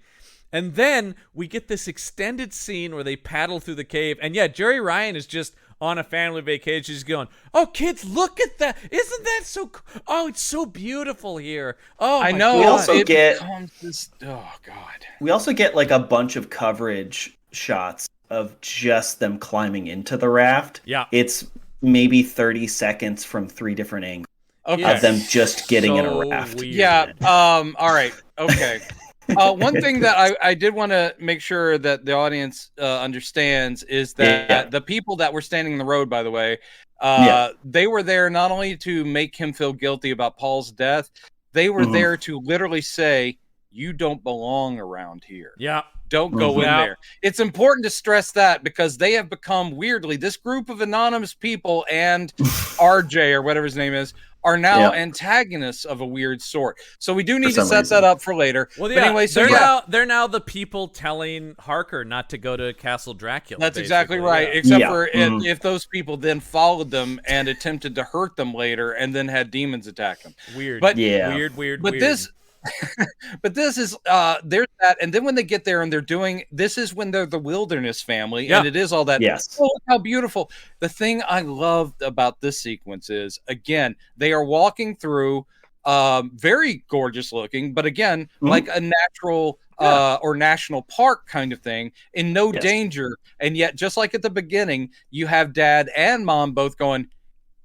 And then we get this extended scene where they paddle through the cave, and yeah, Jerry Ryan is just on a family vacation, just going, "Oh, kids, look at that! Isn't that so? Oh, it's so beautiful here. Oh, I my know. We God." also it get- becomes this. Oh God. We also get like a bunch of coverage shots of just them climbing into the raft. Yeah. It's maybe 30 seconds from 3 different angles Okay. of them just getting in a So raft. weird. Yeah. All right. Okay. One thing that I did want to make sure that the audience understands is that Yeah. the people that were standing in the road, by the way, Yeah. they were there not only to make him feel guilty about Paul's death, they were Mhm. there to literally say, "You don't belong around here. Yeah. Don't go in Yeah. there." It's important to stress that because they have become weirdly this group of anonymous people and RJ or whatever his name is are now Yeah. antagonists of a weird sort. So we do need to some set reason. that up for later. Well, But yeah, anyway, so they're now the people telling Harker not to go to Castle Dracula. that's exactly basically, right. yeah. Except Yeah. for Mhm. if those people then followed them and attempted to hurt them later and then had demons attack them. Weird. But- Yeah. weird. But this but this is there's that, and then when they get there and they're doing this is when they're the wilderness family, Yeah. and it is all that. Yes. Oh, look how beautiful. The thing I loved about this sequence is again, they are walking through very gorgeous looking, but again, Mhm. like a natural or national park kind of thing in no Yes. danger. And yet, just like at the beginning, you have dad and mom both going,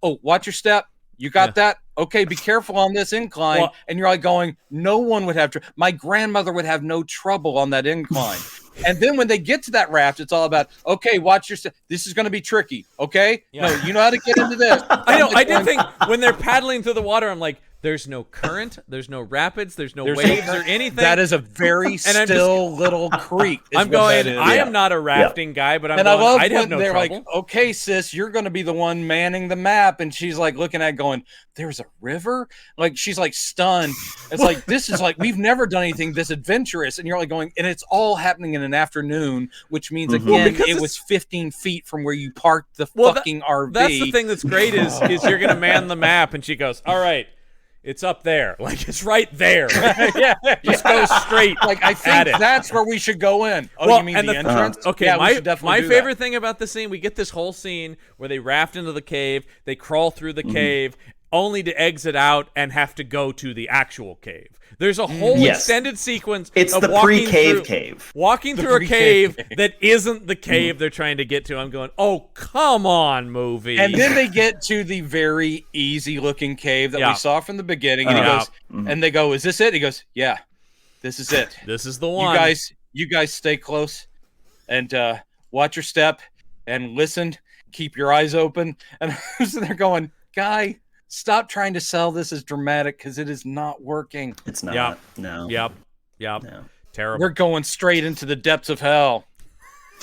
"Oh, watch your step. You got that? Okay, be careful on this incline." Well- and you're like going, no one would have my grandmother would have no trouble on that incline. And then when they get to that raft, it's all about, okay, watch your step. This is going to be tricky. Okay. Yeah. No, you know how to get into this. I know. I'm I like did going, think when they're paddling through the water, I'm like, there's no current, there's no rapids, there's no There's no waves or current. anything. that is a very And I'm still little creek. is I'm what going. that is. I Yeah. am not a rafting guy, but I'm And going. I love I'd when have no they're trouble. like, okay, sis, you're going to be the one manning the map. And she's like looking at it going, there's a river? Like, she's like stunned. It's like, this is like, we've never done anything this adventurous. And you're like going, and it's all happening in an afternoon, which means, Mhm. Well, again, because it it's- was 15 feet from where you parked the Well, fucking RV. That's the thing that's great is you're gonna man the map, and she goes, "All right, it's up there, like it's right there. yeah. Just go straight." Like, I at think it. that's where we should go in. Oh, Well, you mean and the the- entrance? Okay, yeah, we my should definitely do favorite thing about this scene, we get this whole scene where they raft into the cave, they crawl through Mm-hmm. the cave, only to exit out and have to go to the actual cave. There's a whole Yes. extended sequence. It's of the walking pre-cave through- cave. Walking through a pre-cave cave that isn't the cave they're trying to get to. I'm going, oh, come on, movie. And then they get to the very easy looking cave that Yeah. we saw from the beginning, and he Yeah. goes, and they go, "Is this it?" He goes, "Yeah, this is it. this is the You one. guys stay close and watch your step and listen. Keep your eyes open." And so they're going, "Guy, stop trying to sell this as dramatic because it is not working. It's not. Yeah. No. Yep. No. Terrible. We're going straight into the depths of hell."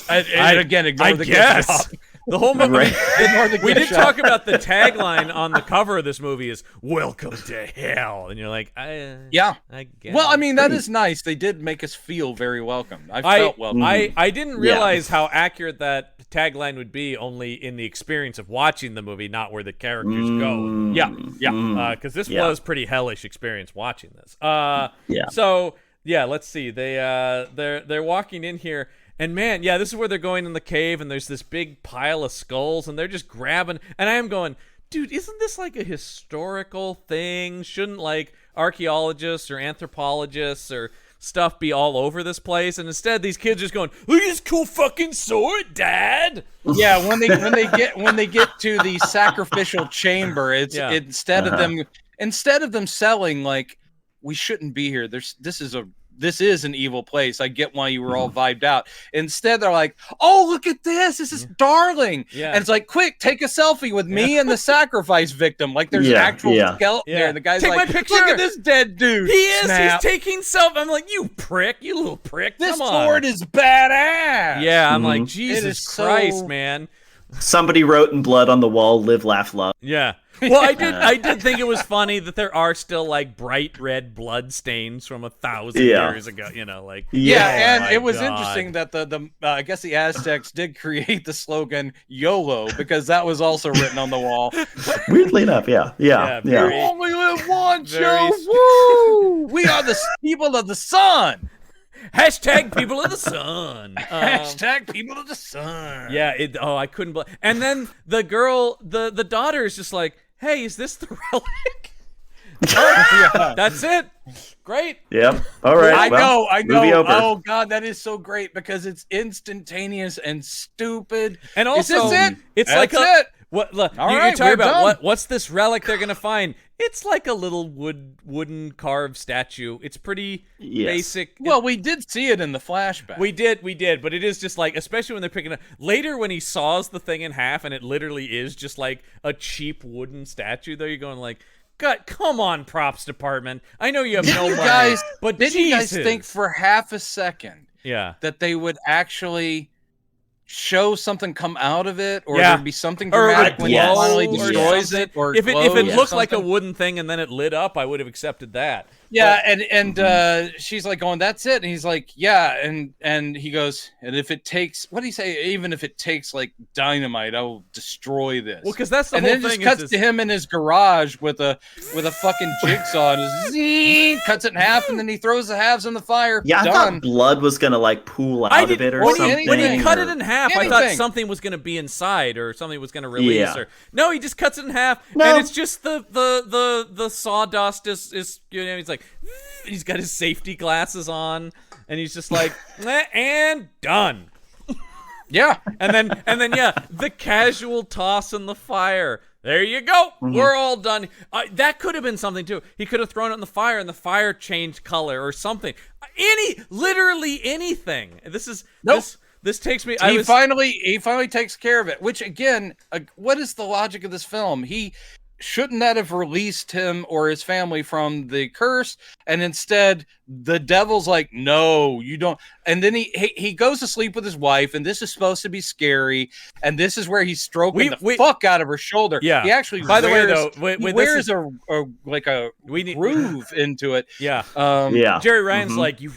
And again, ignore I the guess. gift shop. The whole movie. Right. Ignore the We gift did shop. talk about the tagline on the cover of this movie is "Welcome to Hell," and you're like, Yeah. I guess. Well, I mean, that Pretty- is nice. They did make us feel very welcome. I I felt welcome. I didn't Yeah. realize how accurate that tagline would be only in the experience of watching the movie, not where the characters go. Yeah. Because this Yeah. was pretty hellish experience watching this. Yeah. So yeah, let's see. They're walking in here, and man, yeah, this is where they're going in the cave, and there's this big pile of skulls, and they're just grabbing. And I am going, dude, isn't this like a historical thing? Shouldn't like archaeologists or anthropologists or stuff be all over this place? And instead, these kids just going, look at this cool fucking sword, Dad. Yeah, when they get to the sacrificial chamber, it's Yeah. instead of them selling like, we shouldn't be here. This is a this is an evil place. I get why you were all vibed out. Instead, they're like, oh, look at this. This is darling. Yeah. And it's like, quick, take a selfie with me and the sacrifice victim. Like there's an actual skeleton there. And the guy's Take like, my picture. look at this dead dude. He is. Snap. He's taking self. I'm like, you prick. You little prick. This Come on. sword is badass. Yeah, I'm Mhm. like, It Jesus is Christ, so- man. Somebody wrote in blood on the wall, "Live, laugh, love." Yeah. Well, I did think it was funny that there are still like bright red blood stains from 1,000 years ago. You know, like Yeah, Oh my and it was God. interesting that the I guess the Aztecs did create the slogan YOLO because that was also written on the wall. Weirdly enough, yeah. very- You only live once, Very yo! Woo! We are the people of the sun. Hashtag people of the sun. Hashtag people of the sun. Yeah. I couldn't. And then the girl, the daughter is just like, "Hey, is this the relic?" Yeah. That's it. Great. Yep. All right. I well, know. movie over. Oh god, that is so great because it's instantaneous and stupid. And also, is this it? it's That's like a it. what? Look, All you're right, talking we're about done. what's this relic they're gonna find? It's like a little wooden carved statue. It's pretty Yes. basic. Well, we did see it in the flashback. We did, but it is just like, especially when they're picking up later when he saws the thing in half and it literally is just like a cheap wooden statue. Though you're going like, God, come on, props department. I know you have no you money, guys, but did you guys Jesus. think for half a second Yeah. that they would actually show something come out of it, or Yeah. there'd be something Or it dramatic would when he glow finally or destroys something. it, or If it glows or looked like a something? wooden thing and then it lit up, I would have accepted that. Yeah, and she's like going, "That's it," and he's like, "Yeah," and he goes, "And if it takes, what do you say? Even if it takes like dynamite, I will destroy this." Well, because that's the and whole then it thing. just cuts is to him in his garage with a fucking jigsaw and just zing, cuts it in half, and then he throws the halves in the fire. Yeah, I Done. thought blood was gonna like pool I out did, of it or when something. he, when he cut or- it in half, I thought Anything. something was going to be inside or something was going to release. Yeah. Or no, he just cuts it in half, No. and it's just the sawdust is he's like, he's got his safety glasses on, and he's just like, and done. Yeah. And then yeah, the casual toss in the fire. There you go. Mm-hmm. We're all done. That could have been something too. He could have thrown it in the fire and the fire changed color or something. Literally anything. This is Nope. this takes me. He finally takes care of it. Which again, what is the logic of this film? He shouldn't that have released him or his family from the curse, and instead the devil's like, no, you don't. And then he goes to sleep with his wife, and this is supposed to be scary, and this is where he's stroking the fuck out of her shoulder. Yeah. He actually By the way, wears, though, wait, he this wears is- a We need groove into it. Yeah. Yeah. Jerry Ryan's Mhm. like, you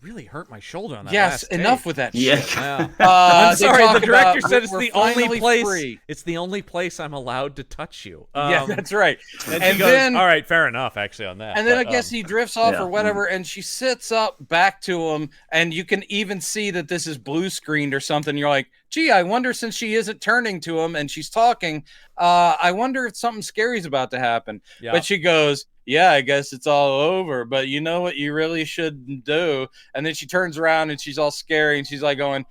really hurt my shoulder on that. Yes, last enough take." with that Yeah. shit. Yeah. They I'm sorry. talk The director about, said it's "We're the only finally place. free." It's the only place I'm allowed to touch you. Yeah, that's right. And, And she goes, then- all right, fair enough, actually, on that. And then but, I guess he drifts off yeah. or whatever, and she sits up back to him, and you can even see that this is blue screened or something. You're like, gee, I wonder, since she isn't turning to him and she's talking, I wonder if something scary's about to happen. Yeah. But she goes, yeah, I guess it's all over, but you know what you really shouldn't do? And then she turns around and she's all scary, and she's like going,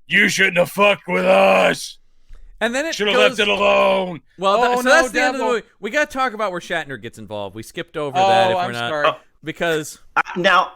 you shouldn't have fucked with us. And then it Should have goes, left it alone. Well, Oh, so no, that's the end of the devil. movie. We got to talk about where Shatner gets involved. We skipped over Oh, that if I'm we're not. sorry. Because Now,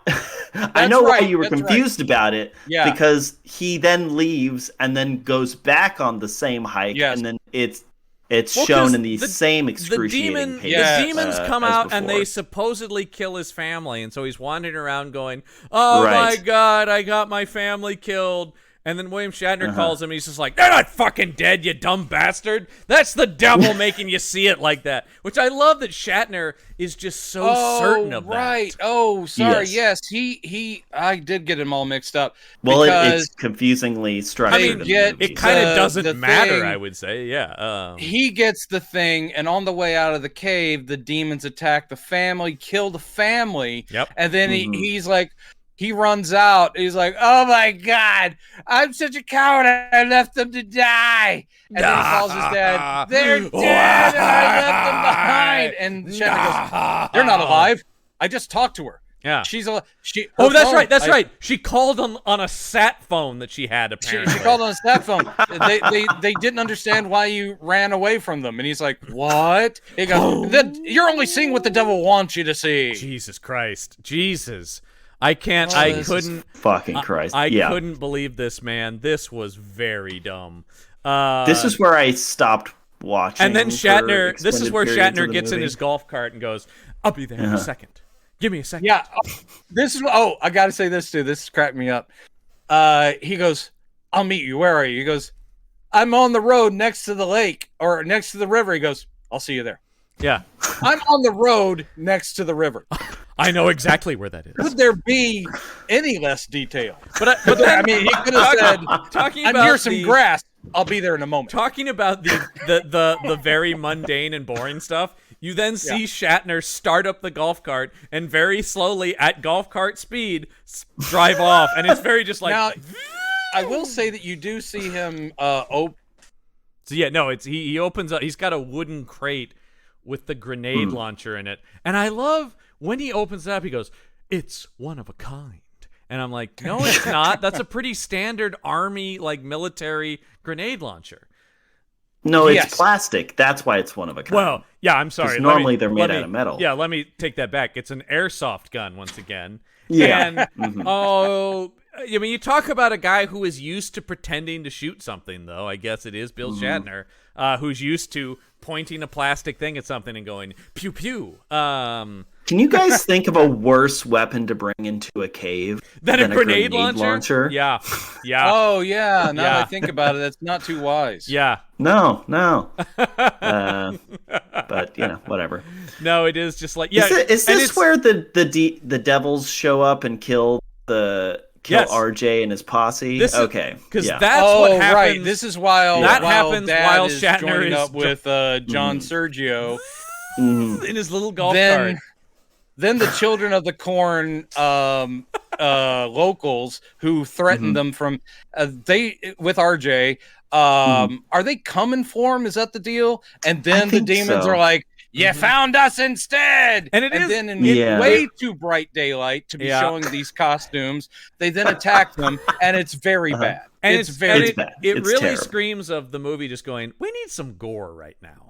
I know right, why you were that's right. confused about it. Yeah. Because he then leaves and then goes back on the same hike, Yes. and then it's Well, 'cause shown in the the- same the excruciating pace. Yes. the demons come as out and before. they supposedly kill his family, and so he's wandering around going, "Oh Right. my God, I got my family killed." And then William Shatner Uh-huh. calls him, and he's just like, "They're not fucking dead, you dumb bastard. That's the devil making you see it like that." Which I love that Shatner is just so certain of right. that. Oh, sorry. Yes. He. I did get him all mixed up. Well, because it's confusingly structured. I mean, in the get- movie. It kind of The- doesn't the matter, thing- I would say. Yeah. he gets the thing, and on the way out of the cave, the demons attack the family, kill the family, Yep. and then Mhm. he's like, he runs out. He's like, "Oh my God, I'm such a coward. I left them to die." And then he calls his dad. They're dead. And I left them behind. And Shatner goes, "You're not alive. I just talked to her. Yeah. She's a she." her Oh, that's phone- right. That's I- right. She called on a sat phone that she had. Apparently, She called on a sat phone. They didn't understand why you ran away from them, and he's like, "What?" He goes, "You're only seeing what the devil wants you to see." Jesus Christ, Jesus. I can't. Oh, I this couldn't. Fucking Christ. I yeah. couldn't believe this, man. This was very dumb. This is where I stopped watching. And then for Shatner. This is extended where periods of Shatner the gets in movie. his golf cart and goes, "I'll be there in a second. Give me a second." Yeah. This is. Oh, I got to say this too. This cracked me up. He goes, "I'll meet you. Where are you?" He goes, "I'm on the road next to the lake or next to the river." He goes, "I'll see you there." Yeah. I'm on the road next to the river. I know exactly where that is. Could there be any less detail? But I mean, he could have said, talking "I'm about near some grass. I'll be there in a moment." Talking about the very mundane and boring stuff, you then see Shatner start up the golf cart and very slowly at golf cart speed drive off, and it's very just like. Now, I will say that you do see him open. So yeah, no, it's he opens up. He's got a wooden crate with the grenade launcher in it, and I love when he opens it up. He goes, "It's one of a kind." And I'm like, no, it's not. That's a pretty standard army, like military grenade launcher. No, it's Yes. plastic. That's why it's one of a kind. Well, yeah, I'm sorry. 'Cause Let normally me- they're made let out me- of metal. Yeah, let me take that back. It's an airsoft gun once again. Yeah. And, oh, I mean, you talk about a guy who is used to pretending to shoot something, though. I guess it is Bill Shatner, who's used to pointing a plastic thing at something and going, pew, pew. Can you guys think of a worse weapon to bring into a cave Then than a grenade launcher? Yeah. Yeah. Oh yeah, now that Yeah. I think about it, that's not too wise. Yeah. No. But whatever. No, it is just like, yeah. Is and this it's- where the devils show up and kill Yes. RJ and his posse? This is- Okay, Because yeah. that's Oh what happens. right, this is while That while happens Dad while is Shatner joining is up with John Sergio. Mhm. in his little golf Then, cart. then the Children of the Corn locals who threaten them from they with RJ. Are they coming for him? Is that the deal? And then the think demons so. are like, "You found us instead!" And it is- then in Yeah. way too bright daylight to be Yeah. showing these costumes, they then attack them, and it's very bad. And it's very It's bad. It It's really terrible. screams of the movie just going, we need some gore right now.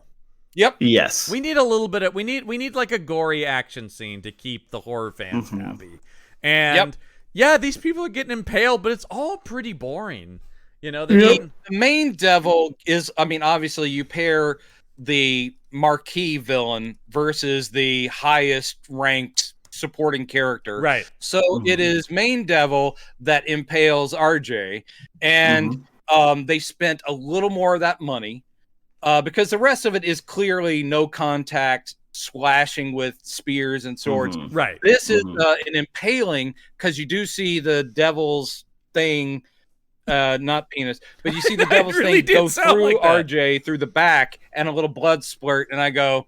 Yep. Yes. We need a little bit of we need like a gory action scene to keep the horror fans happy. And yeah, these people are getting impaled, but it's all pretty boring. You know, they're getting, The main devil is, I mean, obviously you pair the marquee villain versus the highest ranked supporting character. right. So it is main devil that impales RJ, and they spent a little more of that money because the rest of it is clearly no contact slashing with spears and swords. Right. This is an impaling because you do see the devil's thing, not penis, but you see the devil's really thing did go sound through like that. RJ through the back and a little blood splurt, and I go,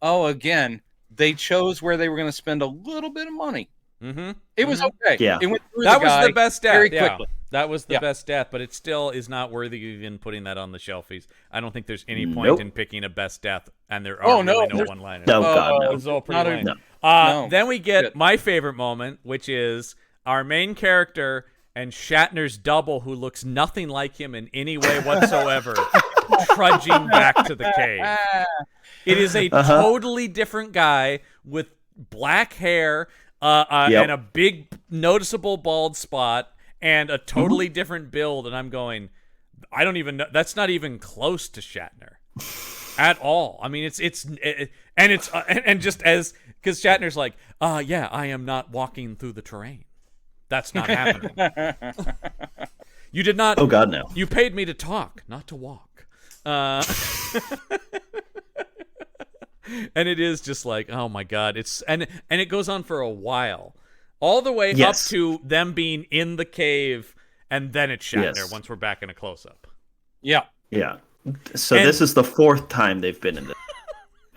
oh, again, they chose where they were going to spend a little bit of money. Mm-hmm. It was okay. Yeah. It went through That the was guy the best death. very Yeah. quickly. That was the Yeah. best death, but it still is not worthy of even putting that on the shelfies. I don't think there's any point Nope. in picking a best death, and there Oh, are no, really no there's- one-liners. No, God, no. It's all pretty Not a- lame. No. No. Then we get Good. my favorite moment, which is our main character and Shatner's double, who looks nothing like him in any way whatsoever, trudging back to the cave. It is a totally different guy with black hair and a big noticeable bald spot and a totally different build. And I'm going, I don't even know. That's not even close to Shatner at all. I mean, it's just as because Shatner's like, yeah, I am not walking through the terrain. That's not happening. You did not. Oh God, no. You paid me to talk, not to walk. And it is just like, oh my God, it's and it goes on for a while, all the way Yes. up to them being in the cave, and then it's Shatner Yes. once we're back in a close up. Yeah. Yeah. So And- this is the fourth time they've been in this.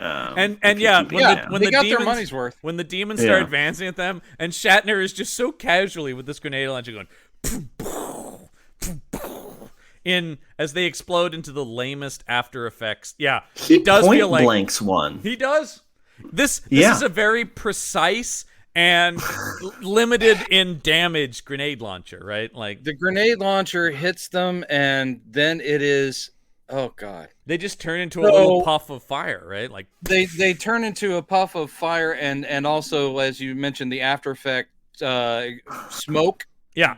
And if you yeah, keep when it the down. when They the got demons, their money's worth. when the demons start Yeah. advancing at them, and Shatner is just so casually with this grenade launcher going, in as they explode into the lamest After Effects. Yeah, he it does point feel like blanks one. he does. This Yeah. is a very precise and limited in damage grenade launcher, right? Like The grenade launcher hits them, and then it is, oh God. they just turn into a So- little puff of fire, right? Like They turn into a puff of fire, and also, as you mentioned, the after effect smoke Yeah.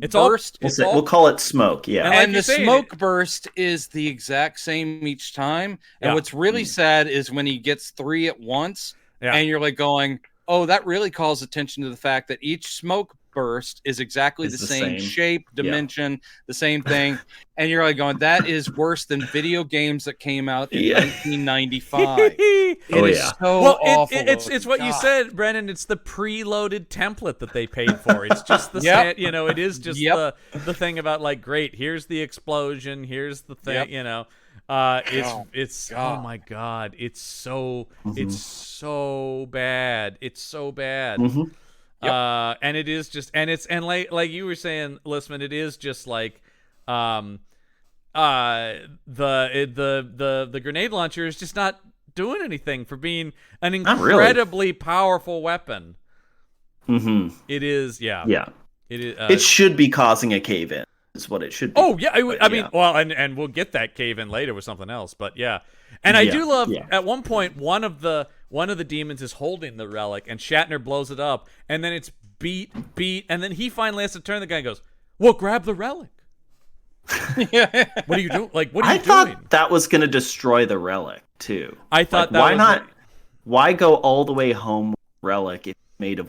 It's all- burst. We'll call it smoke. Yeah. And like And you're the saying, smoke burst is the exact same each time. And Yeah. what's really sad is when he gets 3 at once, Yeah. and you're like going, oh, that really calls attention to the fact that each smoke burst is exactly Is the the same same. shape, dimension, the same thing. And you're like going, that is worse than video games that came out in Yeah. 1995. It Oh, is yeah. so well, awful. it's what you God. said, Brennan. It's the preloaded template that they paid for. It's just the Yep. it is just Yep. the thing about like, great, here's the explosion, here's the thing, Yep. It's God. oh my god, it's so bad. It's so bad. Mhm. And it is just, and like you were saying, Listman, it is just like the grenade launcher is just not doing anything for being an Not really. incredibly powerful weapon. Mhm. It is, yeah. Yeah. It is. It should be causing a cave in. Is what it should be. Oh yeah, I mean, yeah. well, and we'll get that cave in later with something else, but yeah. And I Yeah, do love yeah. at one point one of the demons is holding the relic, and Shatner blows it up, and then it's beat, and then he finally has to turn the guy and goes, "Well, grab the relic." Yeah. What are you doing? Like, what are I you thought doing? that was going to destroy the relic too. I thought Like, that why was not? Why go all the way home with a relic if it's made of?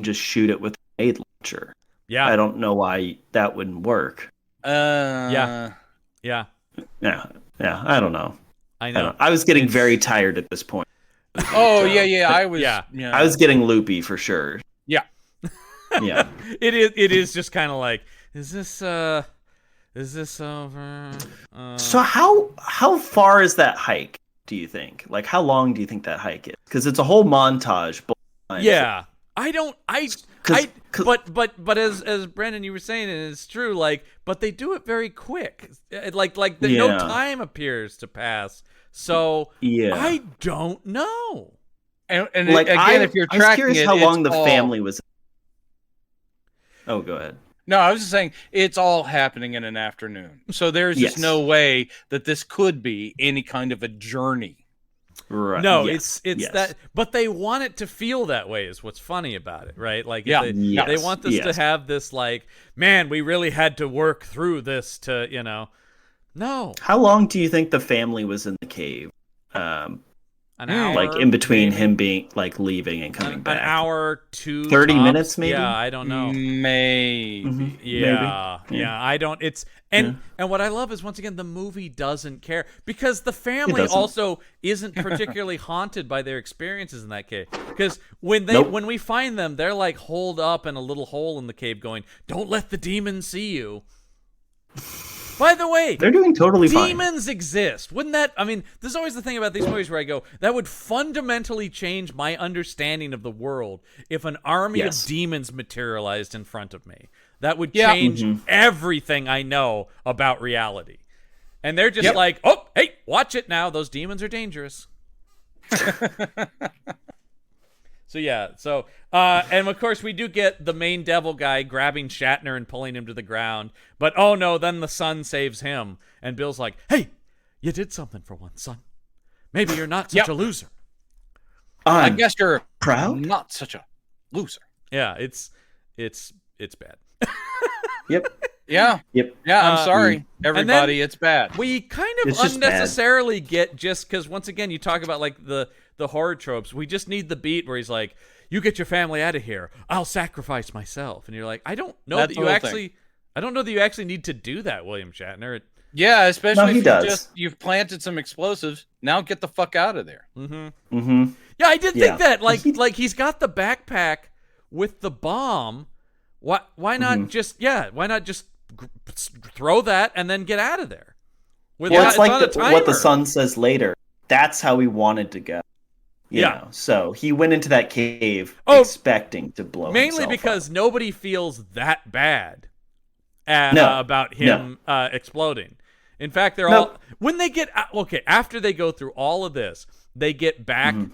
Just shoot it with a grenade launcher. Yeah, I don't know why that wouldn't work. Yeah. Yeah, I don't know. I know. I was getting very tired at this point. Oh, yeah. I was. Yeah. I was getting loopy for sure. Yeah. Yeah. It is just kind of like, is this over? So how far is that hike? Do you think? Like, how long do you think that hike is? Because it's a whole montage. Both times. Yeah, I don't. Cause- But as Brandon, you were saying, and it's true. Like, but they do it very quick. No Yeah. time appears to pass. So Yeah. I don't know. And Like, again, if you're I was tracking curious it, how long it's the all- family was. Oh, go ahead. No, I was just saying it's all happening in an afternoon. So there's just Yes. no way that this could be any kind of a journey. Right. No, yes, it's yes. that, but they want it to feel that way. Is what's funny about it, right? Like, Yeah. they Yes, want this to yes. have this, like, man, we really had to work through this to, no, How long do you think the family was in the cave? an hour, Like in between maybe? him being like leaving and coming an back. hour, 2 30 tops? minutes, maybe? Yeah, I don't know. Maybe. Mhm. Yeah, Maybe. yeah. I don't. It's and what I love is, once again, the movie doesn't care because the family doesn't. also isn't particularly haunted by their experiences in that cave. Because when Nope. we find them, they're like holed up in a little hole in the cave, going, "Don't let the demons see you." By the way, They're doing totally fine. demons exist. Wouldn't that? I mean, there's always the thing about these movies where I go, that would fundamentally change my understanding of the world if an army Yes. of demons materialized in front of me. That would Yeah. change everything I know about reality. And they're just like, oh, hey, watch it now. Those demons are dangerous. So yeah, and of course we do get the main devil guy grabbing Shatner and pulling him to the ground. But oh no, then the son saves him, and Bill's like, "Hey, you did something for once, son. Maybe you're not such a loser." I I'm guess you're proud. not such a loser. Yeah, it's bad. Yep. Yeah. Yep. Yeah, I'm sorry, everybody. It's bad. We kind of It's just unnecessarily get, just because once again you talk about like the horror tropes. We just need the beat where he's like, "You get your family out of here. I'll sacrifice myself," and you're like, I don't know That's that the you whole actually. I don't know that you actually need to do that, William Shatner. Yeah, especially No, he if does. you've planted some explosives. Now get the fuck out of there. Mm-hmm. Yeah, I did Yeah. think that. Like he's got the backpack with the bomb. Why not just throw that and then get out of there? Well, it's like on a what the timer. son says later. That's how he wanted to go. You Yeah. know? So he went into that cave Oh, expecting to blow Mainly himself because up. nobody feels that bad No, about him exploding. In fact, they're No. all when they get after they go through all of this, they get back. Mm-hmm.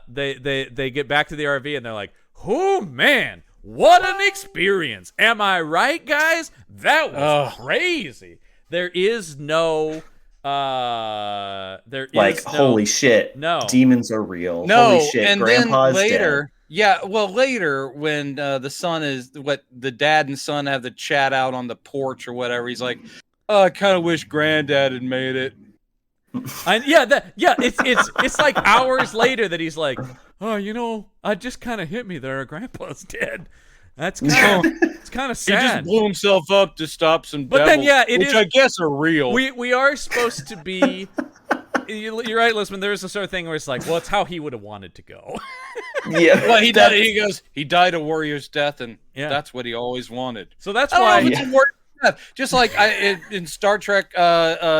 They get back to the RV and they're like, "Oh man, what an experience! Am I right, guys? That was crazy." There is no. Like, no, holy shit. no. Demons are real. No, Holy shit. and Grandpa's then later, Yeah, well, later when the dad and son have the chat out on the porch or whatever, he's like, "Oh, I kind of wish Granddad had made it." It's like hours later that he's like, "Oh, I just kind of hit me there. Grandpa's dead. That's kind of it's kind of He just sad." blew himself up to stop some But devils, then, which I guess are real. We are supposed to be. You're right, Lisman. There's a sort of thing where it's like, well, it's how he would have wanted to go. Yeah. Well, he died. He goes. He died a warrior's death, and Yeah. that's what he always wanted. So that's I don't why. know if it's a warrior's death. Just like in Star Trek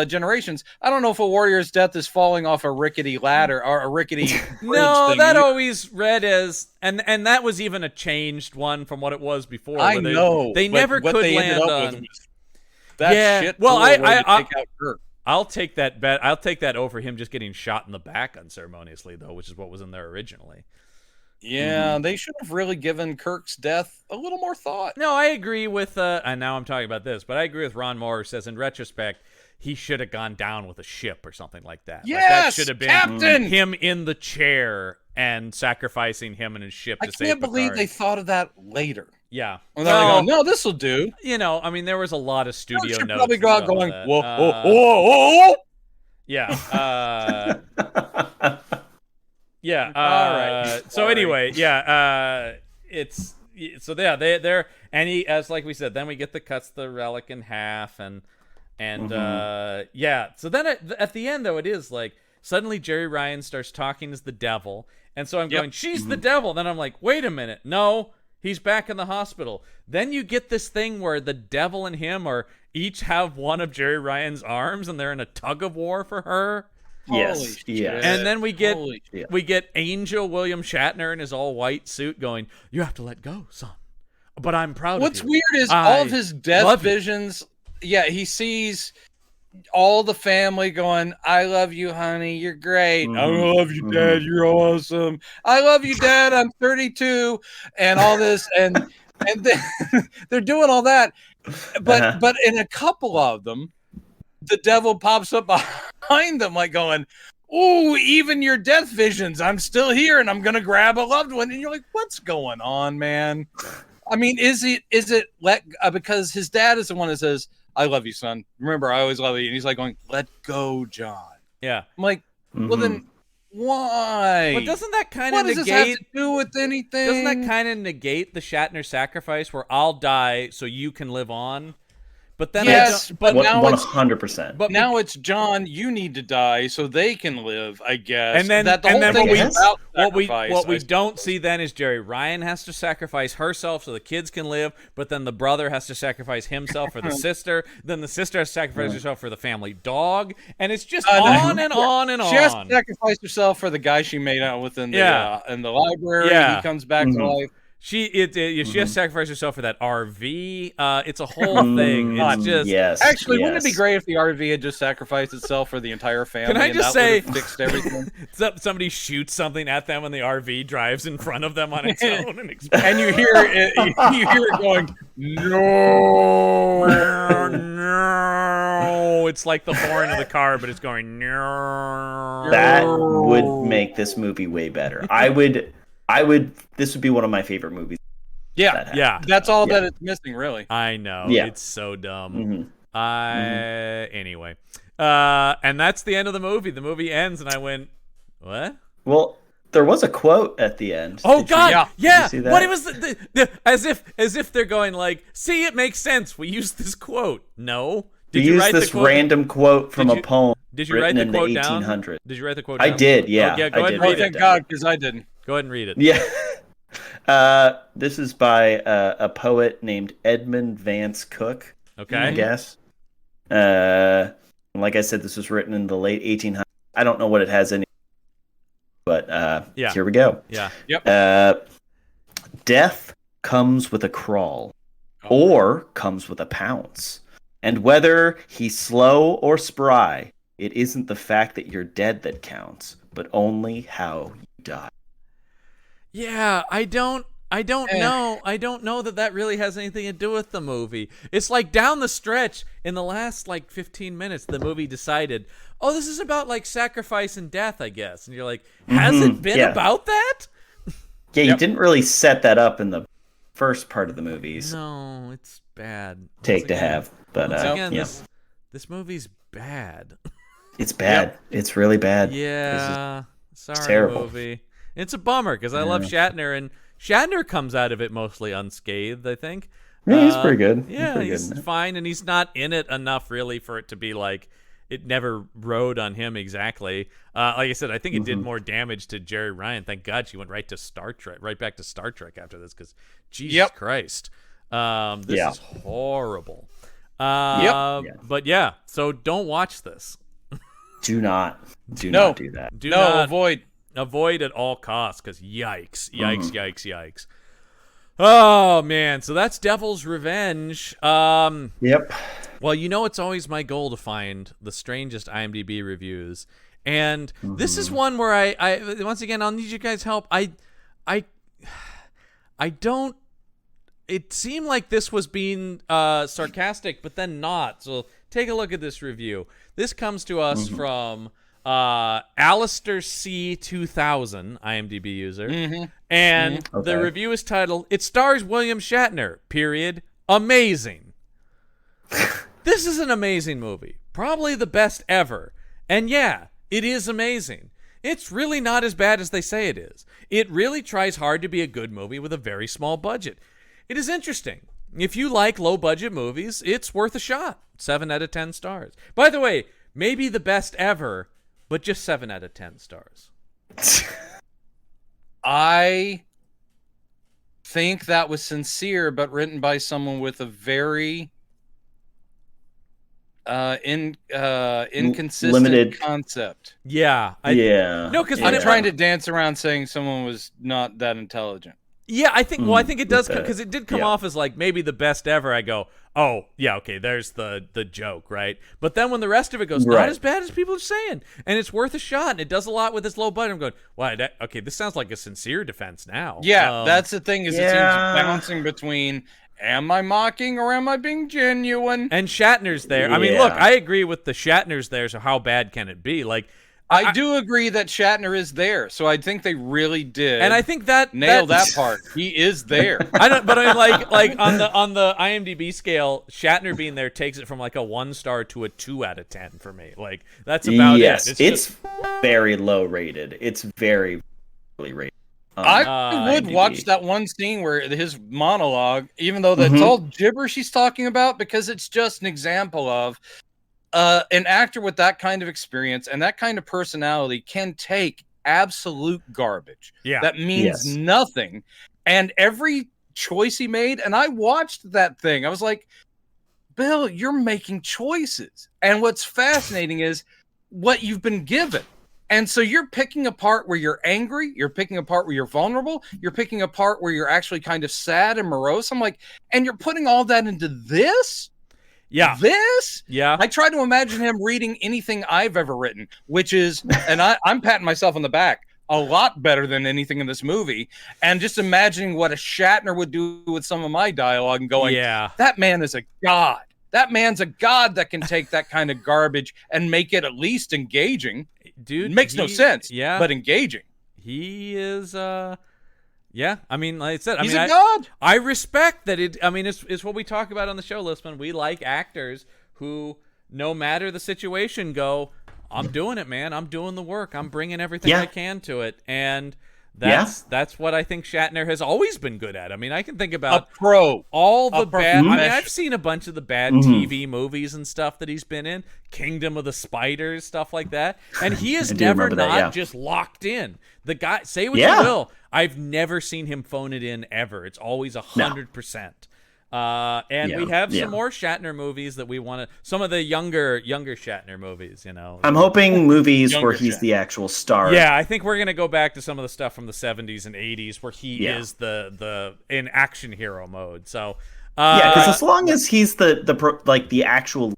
Generations, I don't know if a warrior's death is falling off a rickety ladder or a rickety. No, bridge that thing. always read as and that was even a changed one from what it was before. I where know. they but never what could they land ended up on. with was that Yeah, shit. well, way to I take out Kirk. I'll take that bet. I'll take that over him just getting shot in the back unceremoniously, though, which is what was in there originally. Yeah, they should have really given Kirk's death a little more thought. No, I agree with. And now I'm talking about this, but I agree with Ron Moore, who says in retrospect he should have gone down with a ship or something like that. Like, that Yes, should have been Captain! him in the chair and sacrificing him and his ship I to save can't believe Picard. they thought of that later. Yeah. And then they go, no, this will do. I mean, there was a lot of You studio should notes. probably and go out stuff going, like that. whoa, whoa. Yeah. Yeah. All right. So anyway, yeah. It's so they're and he, as like we said, then we get the cuts the relic in half and yeah. So then at the end though, it is like suddenly Jerry Ryan starts talking as the devil, and so I'm going, she's the devil. Then I'm like, wait a minute, no. He's back in the hospital. Then you get this thing where the devil and him are each have one of Jerry Ryan's arms, and they're in a tug of war for her. Yes. Holy Yeah. shit. And then we get Holy shit. we get Angel William Shatner in his all white suit going, "You have to let go, son." But I'm proud What's of you. weird is I all of his death love you. visions. Yeah, he sees all the family going, "I love you, honey. You're great. I love you, Dad. You're awesome. I love you, Dad. I'm 32," and all this, and then, they're doing all that, but in a couple of them, the devil pops up behind them, like going, "Ooh, even your death visions. I'm still here, and I'm gonna grab a loved one." And you're like, "What's going on, man?" I mean, is it because his dad is the one that says, "I love you, son. Remember, I always love you." And he's like going, "Let go, John." Yeah. I'm like, well, then why? But doesn't that kind what of does this have negate to do with anything? doesn't that kind of negate the Shatner sacrifice where I'll die so you can live on? But then Yes, but now it's 100%. but now it's John. You need to die so they can live. I guess. And then, that the and whole then thing what we is about what we sacrifice. don't see then is Jerry Ryan has to sacrifice herself so the kids can live, but then the brother has to sacrifice himself for the sister. Then the sister has to sacrifice herself for the family dog, and it's just on and on and She has on. to sacrifice herself for the guy she made out with in the Yeah. in the library. Yeah. He comes back to life. She has to sacrifice herself for that RV. It's a whole thing. It's just yes. Actually, wouldn't it be yes. great if the RV had just sacrificed itself for the entire family? Can I and just that say- would have fixed everything? somebody shoots something at them and the RV drives in front of them on its own and explodes. And you hear it, you hear it going, no. No, it's like the horn of the car, but it's going no. That would make this movie way better. I would. This would be one of my favorite movies. Yeah, That Yeah, that's all that it's missing, really. I know. Yeah. It's so dumb. Anyway, and that's the end of the movie. The movie ends, and I went, "What?" Well, there was a quote at the end. Oh Did you- God! Yeah. Yeah. Did you see that? What it was as if they're going like, "See, it makes sense. We used this quote." No. We Did you used write this the quote? random quote from Did a you- poem Did you write written the in quote the down? 1800s. Did you write the quote I down? did, yeah. Oh, yeah. I Go ahead did and Oh, read write it. thank down. God, because I didn't. Go ahead and read it. Yeah. This is by a poet named Edmund Vance Cook, I Okay. guess. Like I said, this was written in the late 1800s. I don't know what it has in it, but Yeah. here we go. Yeah. Death comes with a crawl, or comes with a pounce. And whether he's slow or spry, it isn't the fact that you're dead that counts, but only how you die. Yeah. I don't know. I don't know that really has anything to do with the movie. It's like down the stretch in the last like 15 minutes, the movie decided, oh, this is about like sacrifice and death, I guess. And you're like, has it been yeah. about that? Yeah, you Yep. didn't really set that up in the first part of the movies. No, it's bad. Take Once to again- have, but Once again, yeah, this movie's bad. it's bad. It's really bad. Yeah, sorry, terrible. movie. It's a bummer because I love Shatner, and Shatner comes out of it mostly unscathed. I think. Yeah, he's pretty good. Yeah, pretty he's good in it. fine, and he's not in it enough really for it to be like it never rode on him exactly. Like I said, I think it did more damage to Jerry Ryan. Thank God she went right to Star Trek, right back to Star Trek after this, because Jesus Christ, this Yeah. is horrible. Yeah. But yeah, so don't watch this. Do not No. do that. Do No, not avoid. at all costs, because yikes. Oh man, so that's Devil's Revenge. Yep. Well, it's always my goal to find the strangest IMDb reviews, and this is one where I once again I'll need you guys' help. I don't. It seemed like this was being sarcastic, but then not. So take a look at this review. This comes to us from Alistair C 2000 IMDb user, and the Okay. review is titled "It stars William Shatner. Period. Amazing." This is an amazing movie, probably the best ever, and yeah, it is amazing. It's really not as bad as they say it is. It really tries hard to be a good movie with a very small budget. It is interesting. If you like low-budget movies, it's worth a shot. 7 out of 10 stars. By the way, maybe the best ever, but just 7 out of 10 stars. I think that was sincere, but written by someone with a very inconsistent Limited concept. Yeah. Yeah. No, because yeah. I'm trying to dance around saying someone was not that intelligent. Yeah, I think. Well, I think it does with that. because it did come Yeah. off as like maybe the best ever. I go, oh yeah, okay, there's the joke, right? But then when the rest of it goes, not Right. as bad as people are saying, and it's worth a shot, and it does a lot with this low budget. I'm going, wow, okay, this sounds like a sincere defense now. Yeah, that's the thing. Is it yeah. seems bouncing between am I mocking or am I being genuine? And Shatner's there. I mean, look, Yeah. I agree with the Shatner's there. So how bad can it be? Like, I do agree that Shatner is there, so I think they really did. and I think that nail that part. He is there. I don't, but I mean, like on the IMDb scale, Shatner being there takes it from like a 1 star to a 2 out of 10 for me. Like that's about Yes, it. it's very low rated. It's very really rated. I would IMDb. watch that one scene where his monologue, even though that's all gibberish he's talking about, because it's just an example of an actor with that kind of experience and that kind of personality can take absolute garbage. Yeah. That means Yes. nothing. And every choice he made, and I watched that thing, I was like, Bill, you're making choices. And what's fascinating is what you've been given. And so you're picking a part where you're angry, you're picking a part where you're vulnerable, you're picking a part where you're actually kind of sad and morose. I'm like, and you're putting all that into this? Yeah. This? Yeah. I try to imagine him reading anything I've ever written, which is, and I'm patting myself on the back, a lot better than anything in this movie. And just imagining what a Shatner would do with some of my dialogue and going, Yeah. that man is a god. That man's a god that can take that kind of garbage and make it at least engaging. Dude, It makes no sense, Yeah. but engaging. He is yeah, I mean, like I said, He's I a mean, god. I respect that it. I mean, it's what we talk about on the show, Listman. We like actors who, no matter the situation, go, I'm doing it, man. I'm doing the work. I'm bringing everything Yeah. I can to it, and that's what I think Shatner has always been good at. I mean, I can think A about pro. all the bad. I mean, professional. I've seen a bunch of the bad TV movies and stuff that he's been in, Kingdom of the Spiders, stuff like that, and he is I do never remember that, yeah. just locked in. The guy, say what Yeah. you will, I've never seen him phone it in ever. It's always 100%. And we have some more Shatner movies that we want to. Some of the younger Shatner movies, you know. I'm hoping movies Younger where he's Shatner. the actual star. Yeah, I think we're gonna go back to some of the stuff from the 70s and 80s where he Yeah. is the in action hero mode. So Yeah, because as long as he's the actual,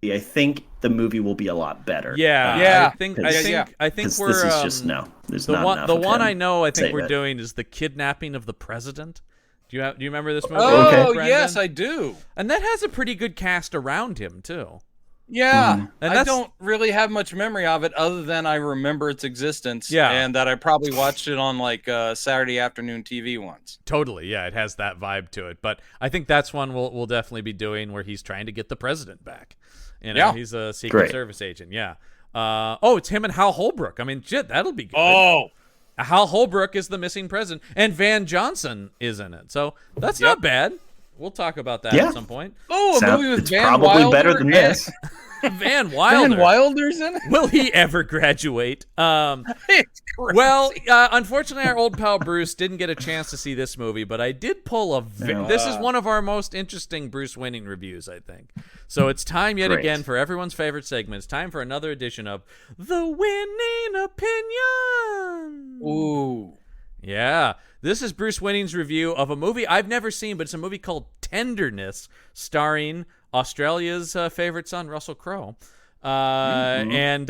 I think the movie will be a lot better. Yeah. I think Yeah. Because we're this is just no. There's the not one enough the of one him. I know I think Save we're it. doing is the kidnapping of the president. Do you remember this movie? Oh, Brendan? yes, I do. And that has a pretty good cast around him too. Yeah, And I that's- don't really have much memory of it other than I remember its existence. Yeah. And that I probably watched it on like Saturday afternoon TV once. Totally, yeah, it has that vibe to it. But I think that's one we'll definitely be doing where he's trying to get the president back. You know, Yeah. he's a Secret Great. Service agent. Yeah. It's him and Hal Holbrook. I mean, shit, that'll be good. Oh, Hal Holbrook is the missing president, and Van Johnson is in it. So that's not bad. We'll talk about that Yeah. at some point. a movie with It's Van probably Wilder better than and- this. Van Wilder. Van Wilder's in it. Will he ever graduate? It's crazy. Well, unfortunately, our old pal Bruce didn't get a chance to see this movie, but I did pull this is one of our most interesting Bruce Winning reviews, I think. So it's time yet Great. again for everyone's favorite segment. It's time for another edition of The Winning Opinion. Ooh. Yeah. This is Bruce Winning's review of a movie I've never seen, but it's a movie called Tenderness, starring Australia's favorite son, Russell Crowe. And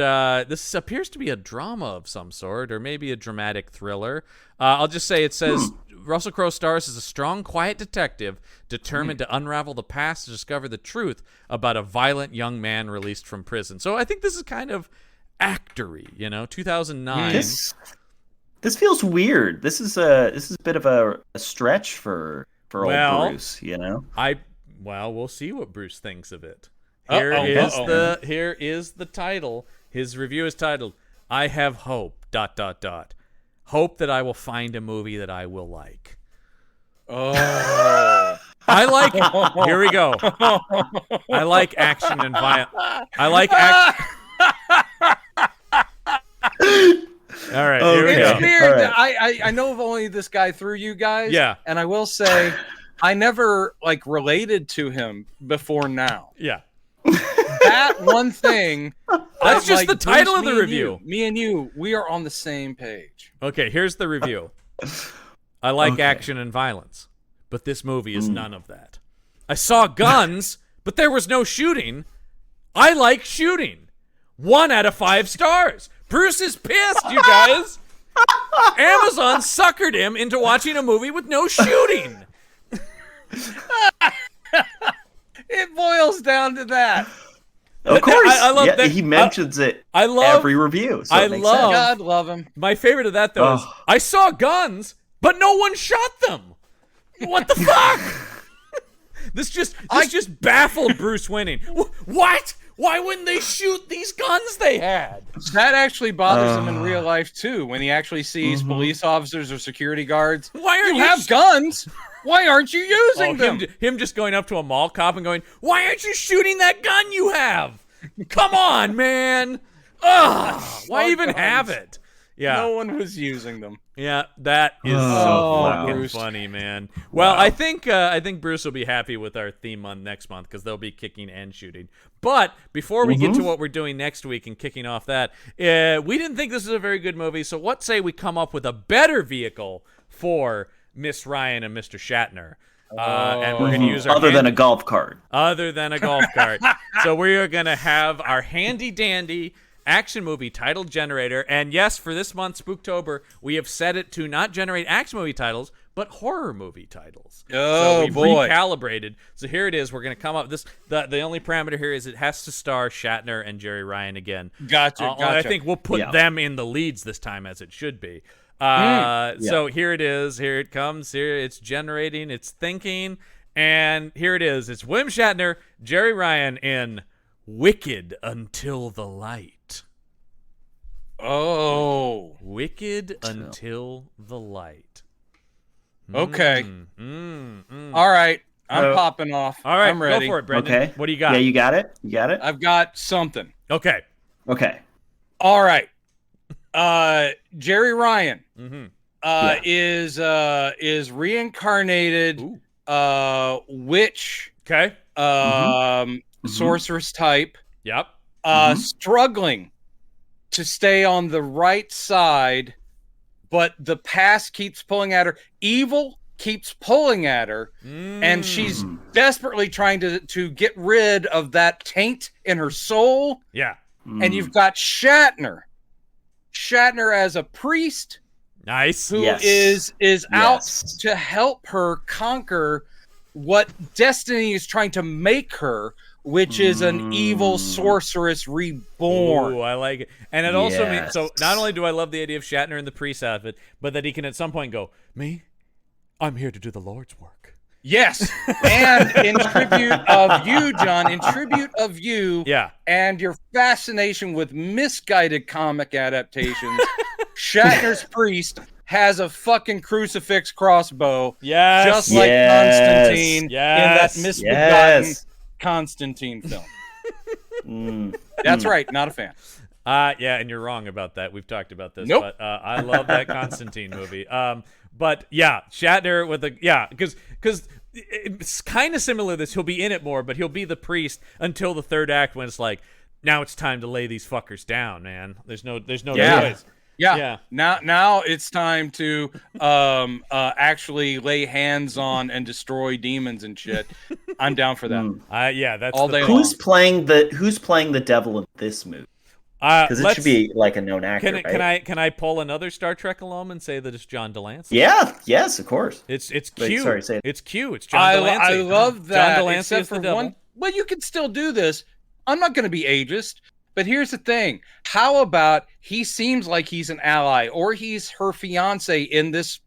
this appears to be a drama of some sort, or maybe a dramatic thriller. I'll just say it says Russell Crowe stars as a strong, quiet detective determined to unravel the past to discover the truth about a violent young man released from prison. So I think this is kind of actory, 2009. This feels weird. This is a bit of a stretch for Well, old Bruce, we'll see what Bruce thinks of it. Uh-oh. Here is the title. His review is titled, "I have hope, ... Hope that I will find a movie that I will like." Oh. I like Here we go. I like action and violence. I like action. All right, here we Okay. go. It's weird. All right. I know of only this guy through you guys. Yeah. And I will say, I never related to him before now. Yeah. That one thing. That's just the title of the me and review. Me and you, we are on the same page. Okay, here's the review. I like Okay. action and violence, but this movie is none of that. I saw guns, but there was no shooting. I like shooting. 1 out of 5 stars. Bruce is pissed, you guys. Amazon suckered him into watching a movie with no shooting. It boils down to that. Of course, I love that. He mentions it I love- every review. So I it makes love- sense. God love him. My favorite of that, though, is Oh. I saw guns, but no one shot them. What the fuck? This just baffled Bruce Winning. What? Why wouldn't they shoot these guns they had? That actually bothers him in real life too. When he actually sees Mm-hmm. police officers or security guards. Why aren't You have guns. Why aren't you using them? him just going up to a mall cop and going, "Why aren't you shooting that gun you have? Come on, man! Ugh, why even have it?" Yeah, No one was using them. yeah, that is so wow. fucking Bruce. funny, man. Well, I think Bruce will be happy with our theme month next month because they'll be kicking and shooting. But before we get to what we're doing next week and kicking off that, we didn't think this was a very good movie. So what say we come up with a better vehicle for Miss Ryan and Mr. Shatner? And we're going to use our Other than a golf cart. other than a golf cart. So we are going to have our handy dandy action movie title generator. And yes, for this month, Spooktober, we have set it to not generate action movie titles, but horror movie titles. Oh, so we've boy. recalibrated. So here it is. We're going to come up. The only parameter here is it has to star Shatner and Jerry Ryan again. Gotcha. I think we'll put Yeah. them in the leads this time, as it should be. So here it is. Here it comes. Here it's generating. It's thinking. And here it is. It's William Shatner, Jerry Ryan in Wicked Until the Light. Oh. Wicked Until the Light. Okay. Mm. All right. I'm Uh, popping off. All right, I'm ready. go for it, Brendan. Okay. What do you got? Yeah, you got it? You got it? I've got something. Okay. Okay. All right. Jerry Ryan Mm-hmm. is reincarnated witch Okay. sorceress type Yep. struggling to stay on the right side, but the past keeps pulling at her. Evil keeps pulling at her, and she's desperately trying to get rid of that taint in her soul. Yeah. And you've got Shatner as a priest Nice. who Yes. is out Yes. to help her conquer what destiny is trying to make her, which is an evil sorceress reborn. Ooh, I like it. And it also means, Yes. so not only do I love the idea of Shatner in the priest outfit, but that he can at some point go, me? I'm here to do the Lord's work. Yes, and in tribute of you, John, in tribute of you Yeah. and your fascination with misguided comic adaptations, Shatner's priest has a fucking crucifix crossbow, Yes. just like Yes. Constantine in Yes. that misbegotten Yes. Constantine film. That's right, not a fan. Yeah, and you're wrong about that. We've talked about this, Nope. but I love that Constantine movie. But yeah, Shatner with because it's kind of similar to this. He'll be in it more, but he'll be the priest until the third act when it's like, now it's time to lay these fuckers down, man. There's no Yeah. choice. Yeah. Yeah. Now it's time to actually lay hands on and destroy demons and shit. I'm down for that. Yeah, that's All the day plan. long. Who's playing the devil in this movie? Because it should be like a known actor, right? Can I pull another Star Trek alum and say that it's John Delancey? Yeah, yes, of course. It's Wait, Q. sorry, say it. It's Q. It's John Delancey. I love that. John Delancey except is the for devil. one. Well, you can still do this. I'm not going to be ageist, but here's the thing. How about he seems like he's an ally, or he's her fiance in this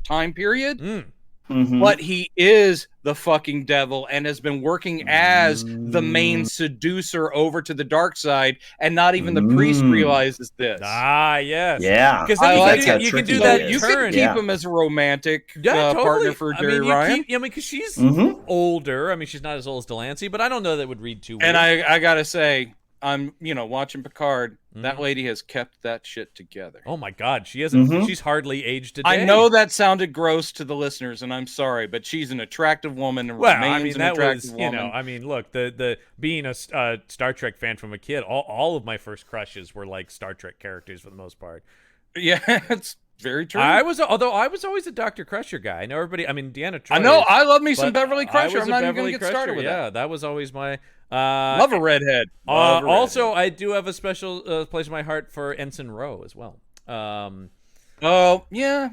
time period? Mhm. But he is the fucking devil and has been working as the main seducer over to the dark side, and not even the priest realizes this. Yes. Yeah, Because I then like you can tricky do it that is. You turn. could keep him as a romantic Totally. partner for Jerry Ryan. Because she's Mhm. older. I mean, she's not as old as Delancey, but I don't know that would read too weird. And I gotta say, I'm watching Picard. That lady has kept that shit together. Oh my God, she hasn't. Mhm. She's hardly aged a day. I know that sounded gross to the listeners, and I'm sorry, but she's an attractive woman and Well, remains I mean, an that attractive was, woman. I mean, look, the being a Star Trek fan from a kid, all of my first crushes were like Star Trek characters for the most part. Yeah, it's very true. Although I was always a Dr. Crusher guy. I know everybody. I mean, Deanna Troi. I know. I love me some but Beverly I Crusher. was I'm a not even Beverly gonna get started Crusher, with yeah, that. that was always my. Love a redhead. Love a Also, redhead. I do have a special place in my heart for Ensign Rowe as well. Oh yeah.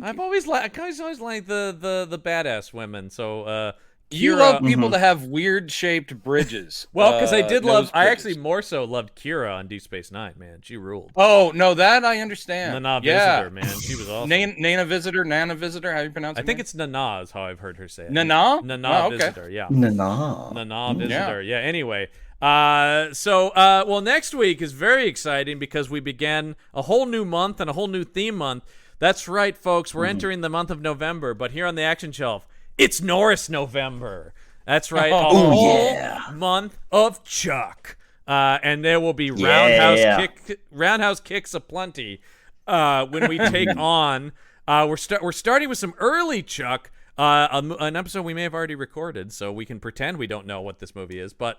I've always liked the badass women. So You Kira- love people to have weird shaped bridges. Well, because I did love. nose I bridges. actually more so loved Kira on Deep Space Nine. Man, she ruled. Oh no, that I understand. Nana yeah. Visitor, man, she was awesome. Nana Visitor. How do you pronounce it? I think it's Nana is how I've heard her say it. Nana. Nana Oh, okay. Visitor, yeah. Nah. Nana Visitor, yeah. Anyway, well, next week is very exciting because we began a whole new month and a whole new theme month. That's right, folks. We're entering the month of November, but here on the Action Shelf, it's Norris November. That's right, a whole month of Chuck. And there will be roundhouse kicks aplenty when we take on. We're starting with some early Chuck. An episode we may have already recorded, so we can pretend we don't know what this movie is. But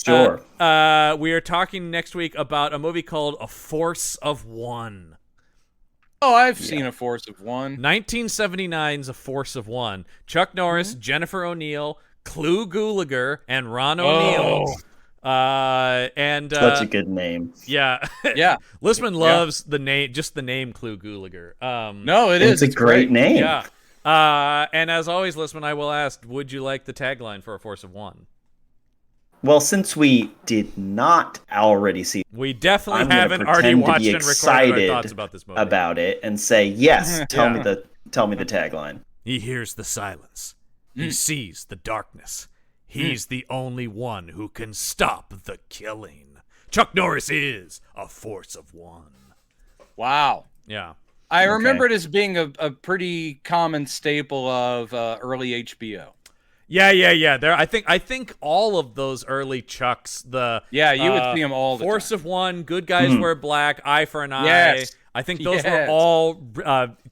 Sure. we are talking next week about a movie called A Force of One. Oh, I've seen A Force of One. 1979's A Force of One. Chuck Norris, Jennifer O'Neill, Clu Gulager, and Ron O'Neill. And Such a good name. yeah, Yeah. Listman loves the name, just the name Clu Gulager. No, it is. It's a great name. Yeah. And as always, Listman, I will ask, would you like the tagline for A Force of One? Well, since we did not already see, We definitely I'm gonna haven't already pretend to watched be and recorded our excited thoughts about this movie. about it and say yes. Tell Yeah. me the tagline. He hears the silence. He sees the darkness. He's the only one who can stop the killing. Chuck Norris is a force of one. Wow. Yeah. I remember it as being a pretty common staple of early HBO. Yeah. There, I think all of those early Chucks, you would see 'em all the Force time. of One, Good Guys Wear Black, Eye for an Eye. Yes. I think those were Yes. all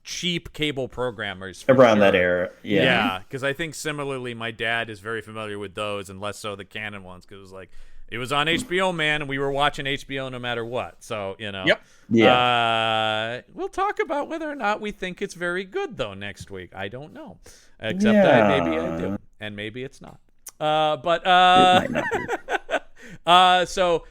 cheap cable programmers for Around sure. that era. Yeah. Yeah, because I think similarly, my dad is very familiar with those, and less so the canon ones, because it was like it was on HBO, man, and we were watching HBO no matter what. So Yep. Yeah. We'll talk about whether or not we think it's very good though next week. I don't know, except maybe I do, and maybe it's not. It might not be. So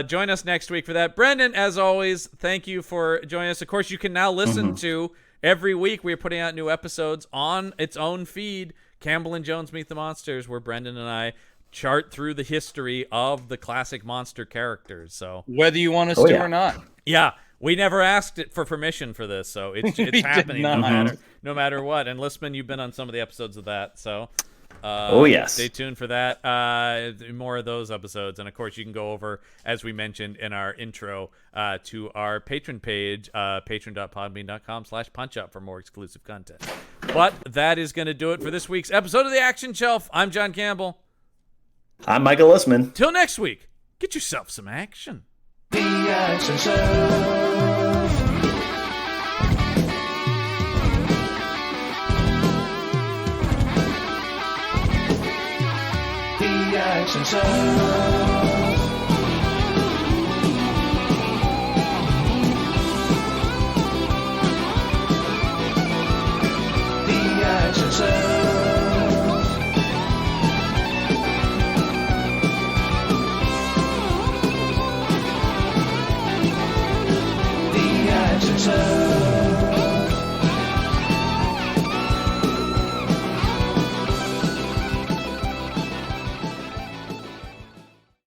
join us next week for that. Brendan, as always, thank you for joining us. Of course, you can now listen to every week. We are putting out new episodes on its own feed, Campbell and Jones Meet the Monsters, where Brendan and I chart through the history of the classic monster characters. So whether you want us to or not. Yeah, we never asked it for permission for this, so it's happening no matter what. And Listman, you've been on some of the episodes of that, so yes, stay tuned for that. More of those episodes, and of course, you can go over, as we mentioned in our intro, to our Patreon page, patreon.podbean.com/punchup for more exclusive content. But that is going to do it for this week's episode of the Action Shelf. I'm John Campbell. I'm Michael Listman. Till next week, get yourself some action. The Action Show. The Action Show.